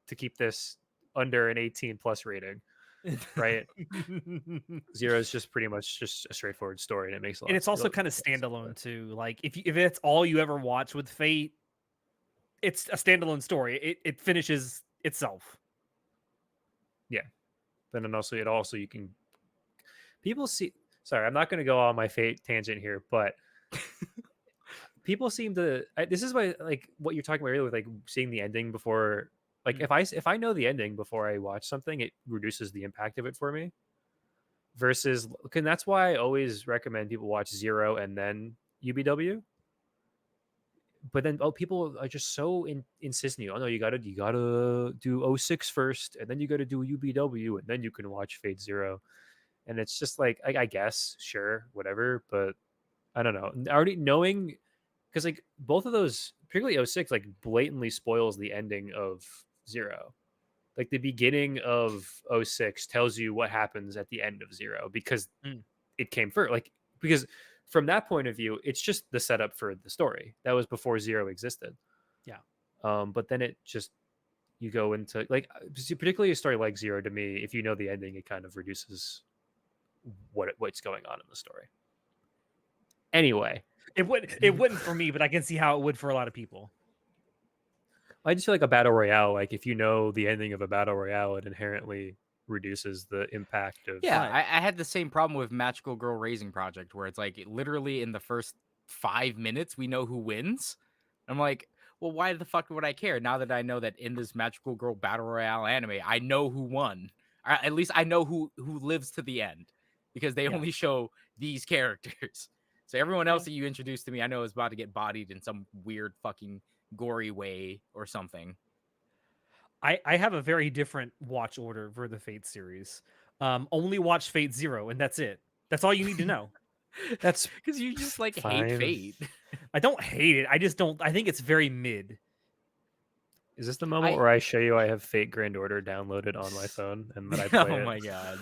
to keep this under an 18 plus rating, right? Zero is just pretty much just a straightforward story, and it makes a lot And of it's also really kind of good sense, standalone but too. Like if it's all you ever watch with Fate, it's a standalone story. It finishes itself. yeah. Then and also you can, people see, sorry, I'm not going to go on my Fate tangent here, but people seem to, this is why, like what you're talking about earlier with like seeing the ending before, like if I know the ending before I watch something, it reduces the impact of it for me. Versus, and that's why I always recommend people watch Zero and then UBW. But then people are just so insistent. Oh no, you gotta do 06 first, and then you gotta do UBW, and then you can watch Fate Zero. And it's just like, I guess, sure, whatever, but I don't know. Already knowing, because like both of those, particularly 06, like blatantly spoils the ending of Zero. Like the beginning of 06 tells you what happens at the end of Zero, because Mm. it came first. Like, because from that point of view, it's just the setup for the story. That was before Zero existed. Yeah. But then it just, you go into like, particularly a story like Zero, to me, if you know the ending, it kind of reduces what's going on in the story. Anyway, It wouldn't for me, but I can see how it would for a lot of people. I just feel like a battle royale, like if you know the ending of a battle royale, it inherently reduces the impact of. Yeah, But I had the same problem with Magical Girl Raising Project, where it's like literally in the first 5 minutes we know who wins. I'm like, well, why the fuck would I care now that I know that in this Magical Girl Battle Royale anime, I know who won. At least I know who lives to the end, because they Yeah. only show these characters. So everyone else Yeah. that you introduced to me, I know is about to get bodied in some weird fucking gory way or something. I have a very different watch order for the Fate series. Only watch Fate Zero, and that's it. That's all you need to know. That's Because you just like hate fine. Fate. I don't hate it. I just don't. I think it's very mid. Is this the moment I where I show you I have Fate Grand Order downloaded on my phone and that I play oh it? my god.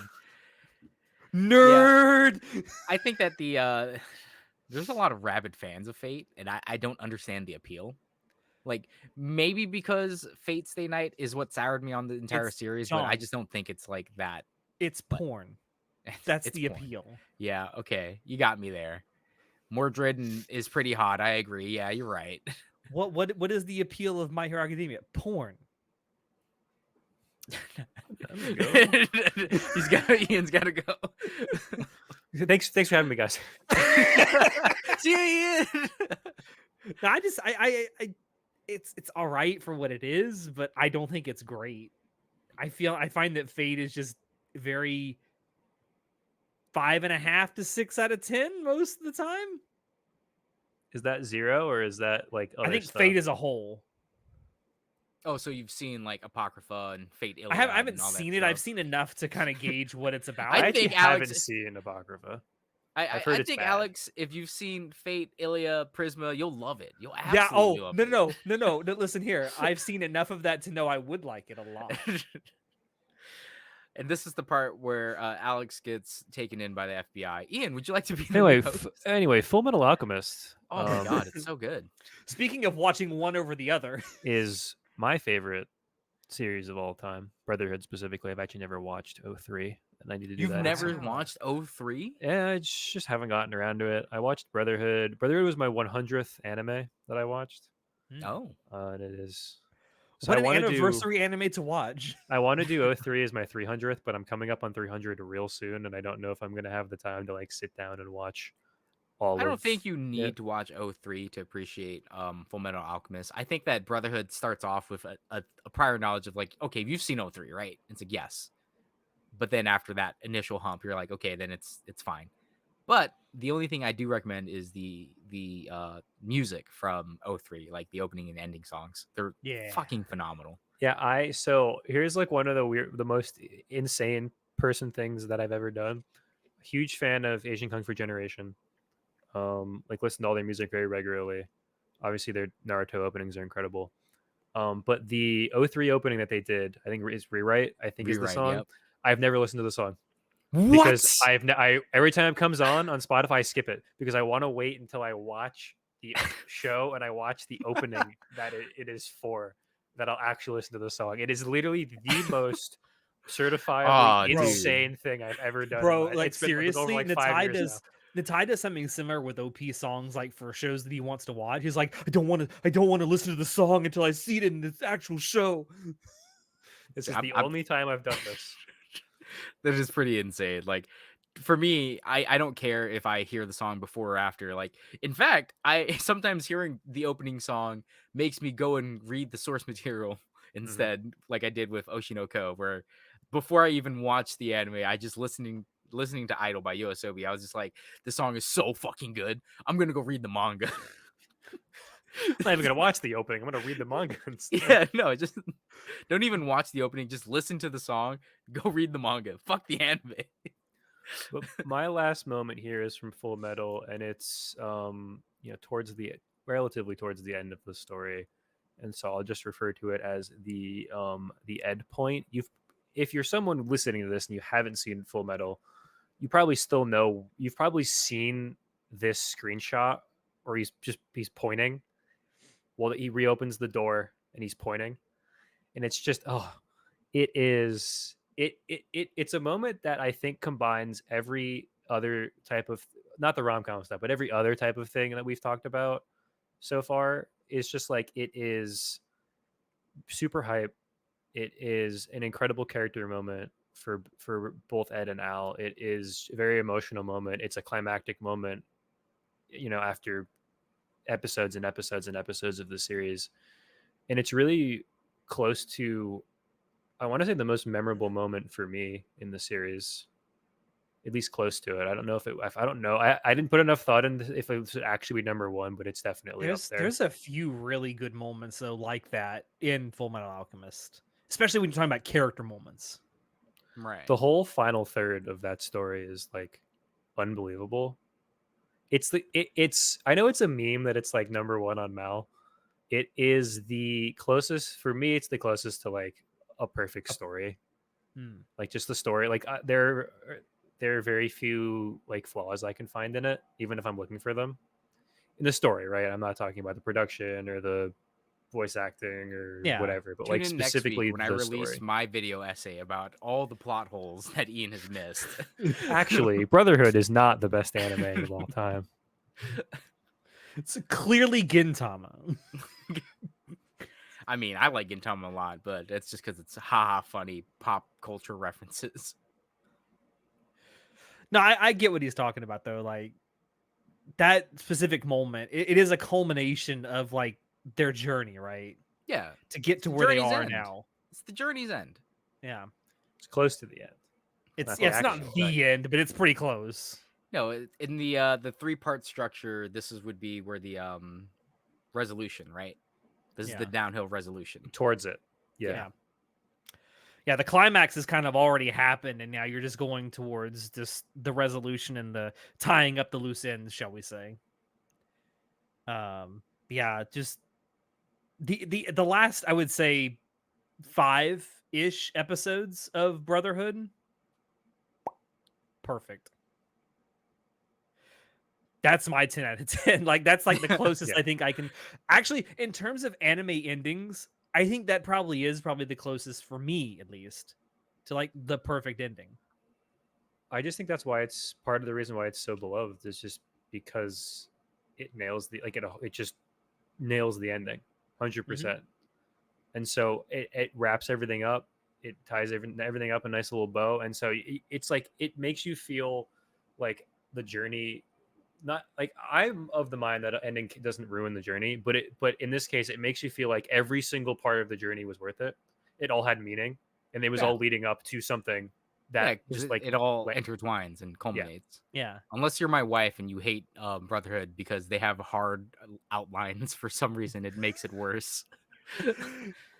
Nerd. I think that there's a lot of rabid fans of Fate, and I don't understand the appeal. Like maybe because Fate Stay Night is what soured me on the entire It's series, but I John. just don't think it's like that. It's But porn. That's it's the porn. appeal. Yeah, okay, you got me there. Mordred is pretty hot. I agree. Yeah, you're right. What is the appeal of My Hero Academia? Porn. I'm gonna go. Ian's got to go. Thanks for having me, guys. See you, Ian. No, I it's all right for what it is, but I don't think it's great. I find that Fate is just very 5.5 to 6 out of 10 most of the time. Is that 0 or is that like other I think stuff? Fate as a whole. Oh, so you've seen like Apocrypha and Fate Iliad? I haven't and all that seen it. stuff. I've seen enough to kind of gauge what it's about. I I actually think haven't Alex- seen Apocrypha. I heard I it's think bad. Alex, if you've seen Fate, Ilia, Prisma, you'll love it. You'll Yeah. absolutely Oh love no. Listen here. I've seen enough of that to know I would like it a lot. And this is the part where Alex gets taken in by the FBI. Ian, would you like to be the Anyway, new host? Full Metal Alchemist. Oh my god, it's so good. Speaking of watching one over the other, is my favorite series of all time. Brotherhood specifically. I've actually never watched 03, and I need to do You've that. never Wow. watched 03? Yeah, I just haven't gotten around to it. I watched Brotherhood. Brotherhood was my 100th anime that I watched, Oh. and it is. So what I an want to do. anniversary anime to watch. I want to do 03 as my 300th, but I'm coming up on 300 real soon, and I don't know if I'm gonna have the time to like sit down and watch all. I don't of think you need it. to watch 03 to appreciate Full Metal Alchemist. I think that Brotherhood starts off with a prior knowledge of like, okay, you've seen 03, right? It's like yes. But then after that initial hump, you're like, okay, then it's fine. But the only thing I do recommend is the music from 03, like the opening and ending songs. They're Yeah. fucking phenomenal. Yeah, so here's like one of the most insane person things that I've ever done. Huge fan of Asian Kung Fu Generation. Like listen to all their music very regularly. Obviously, their Naruto openings are incredible. But the 03 opening that they did, I think is Rewrite. I think is the Rewrite, song. yep. I've never listened to the song What? because I every time it comes on Spotify, I skip it because I want to wait until I watch the show and I watch the opening that it is for, that I'll actually listen to the song. It is literally the most certifiably Aw, dude. insane thing I've ever done. Bro, in my- like it's been over seriously, like 5 years now. Natai does something similar with OP songs, like for shows that he wants to watch. He's like, I don't want to listen to the song until I see it in the actual show. This is I'm- the I'm- only time I've done this. That is pretty insane. Like for me, I don't care if I hear the song before or after. Like in fact, I sometimes hearing the opening song makes me go and read the source material instead, like I did with Oshinoko, where before I even watched the anime, I just listening to Idol by Yoasobi. I was just like, this song is so fucking good. I'm gonna go read the manga. I'm not even gonna watch the opening. I'm gonna read the manga instead. Yeah, no, just don't even watch the opening. Just listen to the song. Go read the manga. Fuck the anime. But my last moment here is from Full Metal, and it's relatively towards the end of the story, and so I'll just refer to it as the Ed point. If you're someone listening to this and you haven't seen Full Metal, you probably still know. You've probably seen this screenshot, or he's pointing. Well, he reopens the door and he's pointing, and it's just it's a moment that I think combines every other type of, not the rom-com stuff, but every other type of thing that we've talked about so far. Is just like, it is super hype. It is an incredible character moment for both Ed and Al. It is a very emotional moment. It's a climactic moment, after episodes and episodes and episodes of the series, and it's really close to, I want to say, the most memorable moment for me in the series, at least close to it. I don't know I don't know. I didn't put enough thought into if it should actually be number one, but it's definitely up there. There's a few really good moments though, like that in Full Metal Alchemist, especially when you're talking about character moments. Right. The whole final third of that story is like unbelievable. It's I know it's a meme that it's like number one on Mal. It is the closest for me. It's the closest to like a perfect story. Hmm. Like just the story. Like there are very few like flaws I can find in it, even if I'm looking for them in the story. Right. I'm not talking about the production or the voice acting or Yeah. whatever, but Tune like in next week specifically when I the release story. my video essay about all the plot holes that Ian has missed. Actually, Brotherhood is not the best anime of all time. It's clearly Gintama. I mean, I like Gintama a lot, but it's just because it's haha funny pop culture references. No, I get what he's talking about though. Like that specific moment, it is a culmination of like their journey, right? Yeah, To get it's to the where they journey's are end. now. It's the journey's end. Yeah. It's close to the end. It's the it's not actual the end, but it's pretty close. No, in the 3-part structure, would be where the resolution, right? This is the Yeah. downhill resolution. Towards it. Yeah. Yeah. Yeah, the climax has kind of already happened, and now you're just going towards just the resolution and the tying up the loose ends, shall we say. Yeah, just the last, I would say, 5-ish episodes of Brotherhood, perfect. That's my 10 out of 10. Like that's like the closest Yeah. I think I can actually in terms of anime endings, I think that probably is the closest for me at least to like the perfect ending. I just think that's why it's part of the reason why it's so beloved is just because it nails the like it just nails the ending 100%. And so it wraps everything up. It ties everything up a nice little bow. And so it's like it makes you feel like the journey not like I'm of the mind that ending doesn't ruin the journey, but in this case it makes you feel like every single part of the journey was worth it. It all had meaning and it was Yeah. all leading up to something Yeah, that 'cause just like it all went- intertwines and culminates. Yeah. Unless you're my wife and you hate Brotherhood because they have hard outlines for some reason, it makes it worse.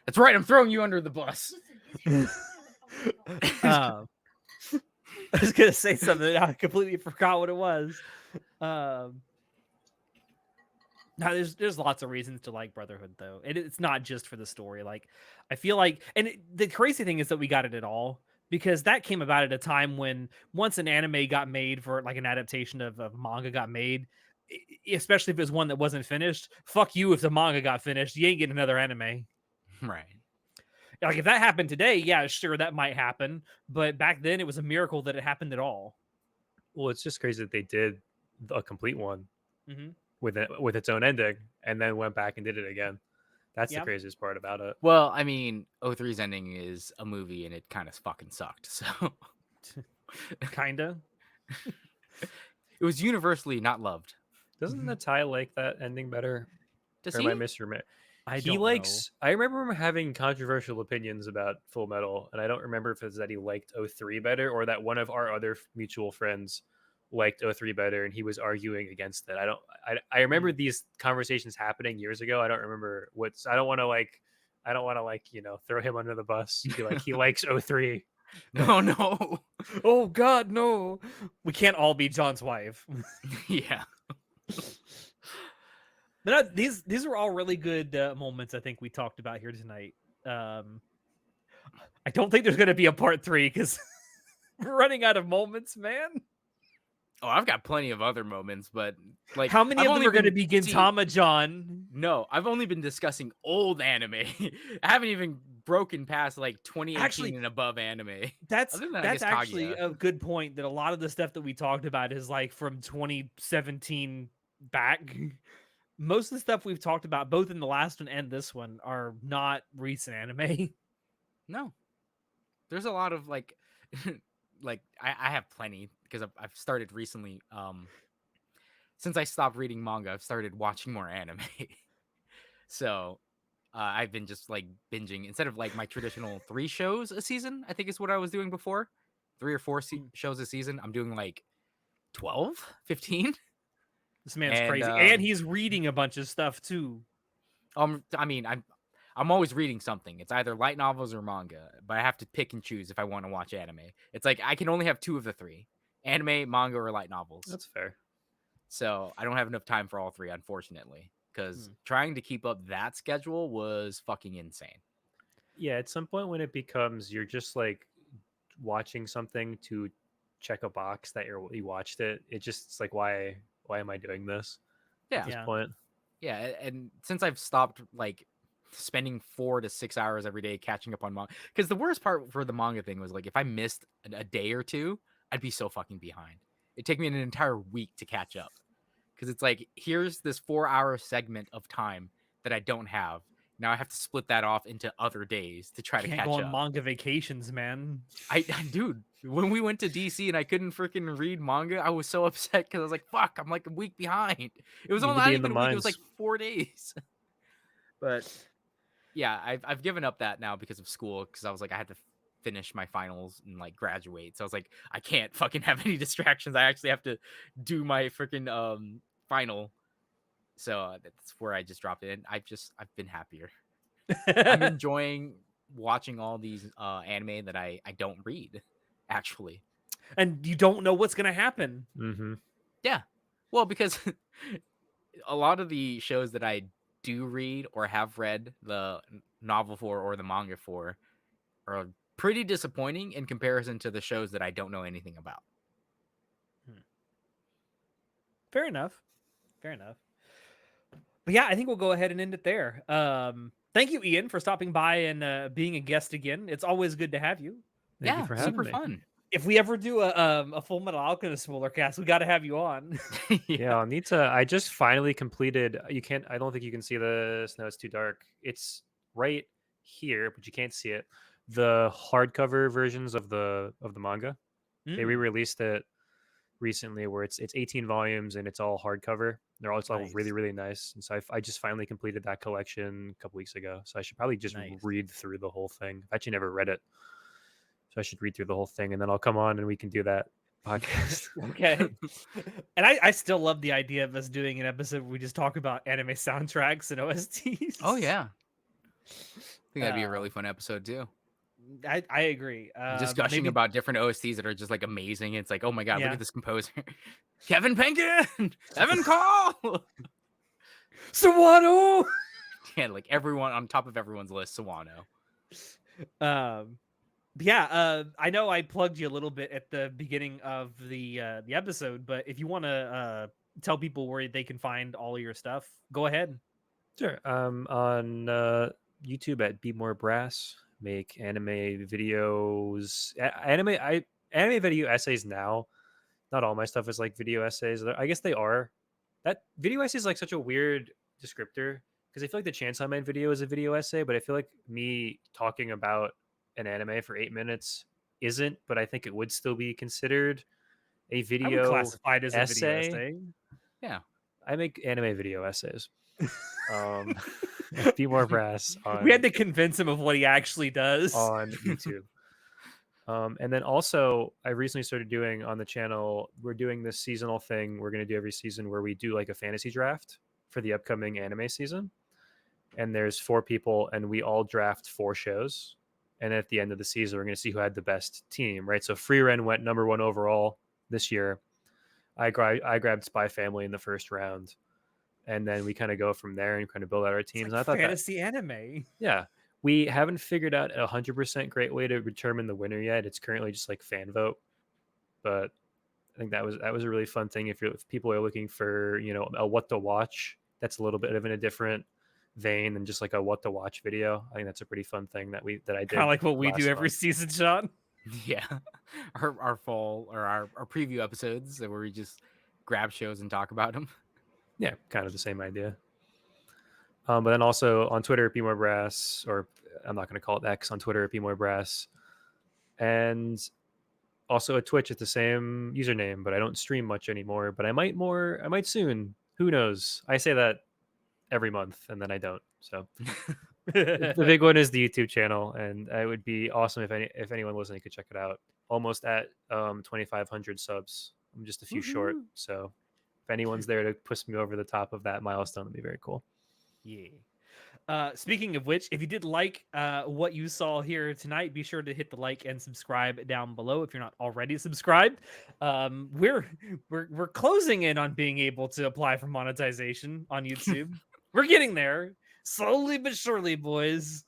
That's right. I'm throwing you under the bus. I was gonna say something. I completely forgot what it was. No, there's lots of reasons to like Brotherhood though. It's not just for the story. Like I feel like, and the crazy thing is that we got it at all because that came about at a time when once an anime got made for like an adaptation of manga got made, especially if it was one that wasn't finished. Fuck you if the manga got finished. You ain't getting another anime. Right. Like if that happened today, yeah, sure that might happen. But back then it was a miracle that it happened at all. well, it's just crazy that they did a complete one Mm-hmm. with its own ending and then went back and did it again. That's the Yeah. craziest part about it. Well, I mean, 03's ending is a movie and it kind of fucking sucked. So Kinda. it was universally not loved. Doesn't Natai like that ending better? Does Or he? am I misremembering? I He don't likes. I remember him having controversial opinions about Full Metal, and I don't remember if it's that he liked 03 better or that one of our other mutual friends liked 03 better, and he was arguing against it. I remember these conversations happening years ago. I don't remember what's. I don't want to like. I don't want to like throw him under the bus. Be like he likes 03. No, no. Oh God, no! We can't all be John's wife. Yeah. But no, these are all really good moments. I think we talked about here tonight. I don't think there's going to be a part 3 because we're running out of moments, man. Oh, I've got plenty of other moments, but like, How many I've of them only are going to been- be see, Gintama, John? No, I've only been discussing old anime. I haven't even broken past like 2018 Actually, and above anime. That's Other than, I that's guess, actually Kaguya. a good point. That a lot of the stuff that we talked about is like from 2017 back. Most of the stuff we've talked about, both in the last one and this one, are not recent anime. No, there's a lot of like, like I have plenty because I've started recently. Since I stopped reading manga, I've started watching more anime. So I've been just like binging instead of like my traditional 3 shows a season. I think is what I was doing before, 3 or 4 shows a season. I'm doing like 12, 15. This man's And, crazy, and he's reading a bunch of stuff too. I mean, I'm always reading something. It's either light novels or manga, but I have to pick and choose if I want to watch anime. It's like I can only have 2 of the 3: anime, manga, or light novels. That's fair. So I don't have enough time for all 3, unfortunately, because trying to keep up that schedule was fucking insane. Yeah, at some point when it becomes you're just like watching something to check a box that you watched it, it's like why am I doing this at Yeah. this Yeah. point? Yeah, and since I've stopped like spending 4 to 6 hours every day catching up on manga, because the worst part for the manga thing was like if I missed a day or two, I'd be so fucking behind. It'd take me an entire week to catch up, because it's like here's this 4-hour segment of time that I don't have. Now I have to split that off into other days to try to Can't go catch on up. manga vacations, man. Dude, when we went to DC and I couldn't freaking read manga, I was so upset because I was like, fuck, I'm like a week behind. It was You need to not be in the even a week, it was like mines. 4 days. But yeah, I've given up that now because of school, because I was like, I had to finish my finals and like graduate. So I was like, I can't fucking have any distractions. I actually have to do my freaking final. So that's where I just dropped it. And I've been happier. I'm enjoying watching all these anime that I don't read, actually. And you don't know what's gonna happen. Mm-hmm. Yeah. Well, because a lot of the shows that I do read or have read the novel for or the manga for are pretty disappointing in comparison to the shows that I don't know anything about. Fair enough. Fair enough. But yeah, I think we'll go ahead and end it there. Thank you, Ian, for stopping by and being a guest again. It's always good to have you. Thank you Yeah, for having super me. fun. If we ever do a Full Metal Alchemist spoiler cast, we got to have you on. Yeah, I'll need to. I just finally completed. You can't. I don't think you can see this. No, it's too dark. It's right here, but you can't see it. The hardcover versions of the manga. They Mm, re-released it recently, where it's 18 volumes and it's all hardcover. It's all really nice. really nice. And so I just finally completed that collection a couple weeks ago. So I should probably just Nice. read through the whole thing. I've actually never read it, so I should read through the whole thing, and then I'll come on and we can do that podcast. Okay. And I still love the idea of us doing an episode where we just talk about anime soundtracks and OSTs. Oh yeah. I think that'd be a really fun episode too. I agree. Discussion maybe- about different OSTs that are just like amazing. It's like, oh my god, look Yeah. at this composer. Kevin Penkin! Evan Call! Sawano! Yeah, like everyone on top of everyone's list, Sawano. But yeah, I know I plugged you a little bit at the beginning of the episode, but if you want to tell people where they can find all of your stuff, go ahead. Sure. On YouTube at Be More Brass, make anime videos. Anime video essays now. Not all my stuff is like video essays. I guess they are. That video essay is like such a weird descriptor, because I feel like the Chainsaw Man video is a video essay, but I feel like me talking about an anime for 8 minutes isn't. But I think it would still be considered a I would video classify it as a video essay. essay. Yeah. I make anime video essays. Be More Brass We had to convince him of what he actually does. on YouTube. And then also, I recently started doing on the channel, we're doing this seasonal thing we're going to do every season where we do like a fantasy draft for the upcoming anime season. And there's 4 people, and we all draft 4 shows. And at the end of the season, we're going to see who had the best team, right? So Free Ren went number 1 overall this year. I grabbed Spy Family in the first round. And then we kind of go from there and kind of build out our teams. It's like and I thought fantasy anime. yeah, we haven't figured out 100% great way to determine the winner yet. It's currently just like fan vote, but I think that was a really fun thing. If people are looking for a what to watch, that's a little bit of in a different vein than just like a what to watch video. I think that's a pretty fun thing that I did. Kind of like what we do last every month. season, Sean. Yeah. Our fall or our preview episodes where we just grab shows and talk about them. Yeah, kind of the same idea. But then also on Twitter, Be More Brass, or I'm not going to call it X, on Twitter, Be More Brass, and also at Twitch at the same username. But I don't stream much anymore. But I might soon. Who knows? I say that every month, and then I don't. So the big one is the YouTube channel, and it would be awesome if anyone listening could check it out. Almost at 2,500 subs. I'm just a few short, so if anyone's there to push me over the top of that milestone, that'd be very cool. Yeah. Speaking of which, if you did like what you saw here tonight, be sure to hit the like and subscribe down below if you're not already subscribed. We're closing in on being able to apply for monetization on YouTube. We're getting there slowly but surely, boys.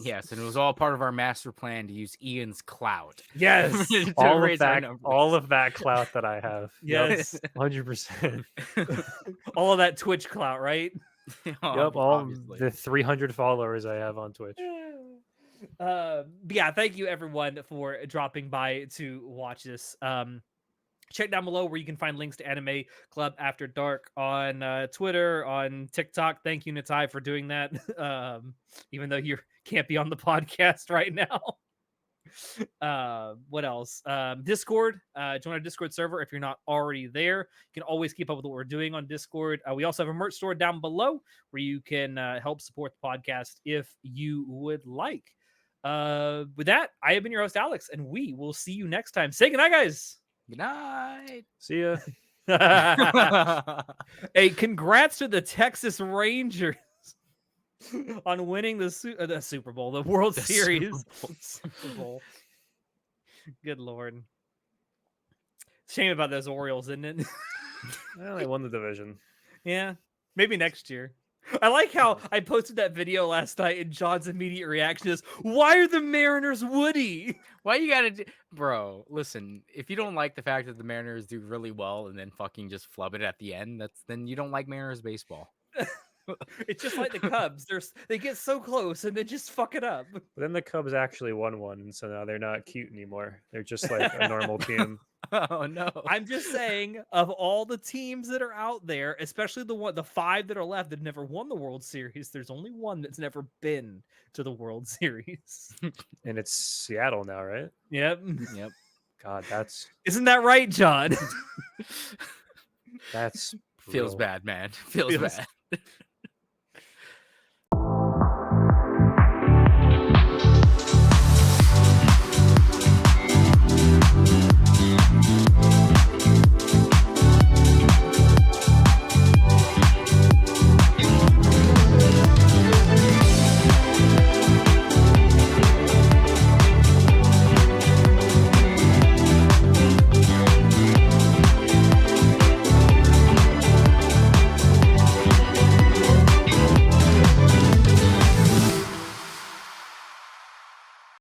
Yes, and it was all part of our master plan to use Ian's clout. Yes. To all raise of our that, numbers. all of that clout that I have. Yes. 100%. All of that Twitch clout, right? Yep, all Obviously. the 300 followers I have on Twitch. But yeah, thank you everyone for dropping by to watch this. Check down below where you can find links to Anime Club After Dark on Twitter, on TikTok. Thank you, Natai, for doing that. Even though you can't be on the podcast right now. What else? Discord. Join our Discord server if you're not already there. You can always keep up with what we're doing on Discord. We also have a merch store down below where you can help support the podcast if you would like. With that, I have been your host, Alex, and we will see you next time. Say goodnight, guys. Good night. See ya. Hey, congrats to the Texas Rangers on winning the Super Bowl, the World Series. Super Bowl. Good Lord. Shame about those Orioles, isn't it? Well, they won the division. Yeah, maybe next year. I like how I posted that video last night and John's immediate reaction is, why are the Mariners woody? Why you gotta do... Bro, listen, if you don't like the fact that the Mariners do really well and then fucking just flub it at the end, then you don't like Mariners baseball. It's just like the Cubs. They get so close and then just fuck it up. But then the Cubs actually won one, and so now they're not cute anymore. They're just like a normal team. Oh no. I'm just saying, of all the teams that are out there, especially the 5 that are left that never won the World Series, there's only one that's never been to the World Series. And it's Seattle now, right? Yep. Yep. God, Isn't that right, John? that's Feels brutal. bad, man. Feels bad.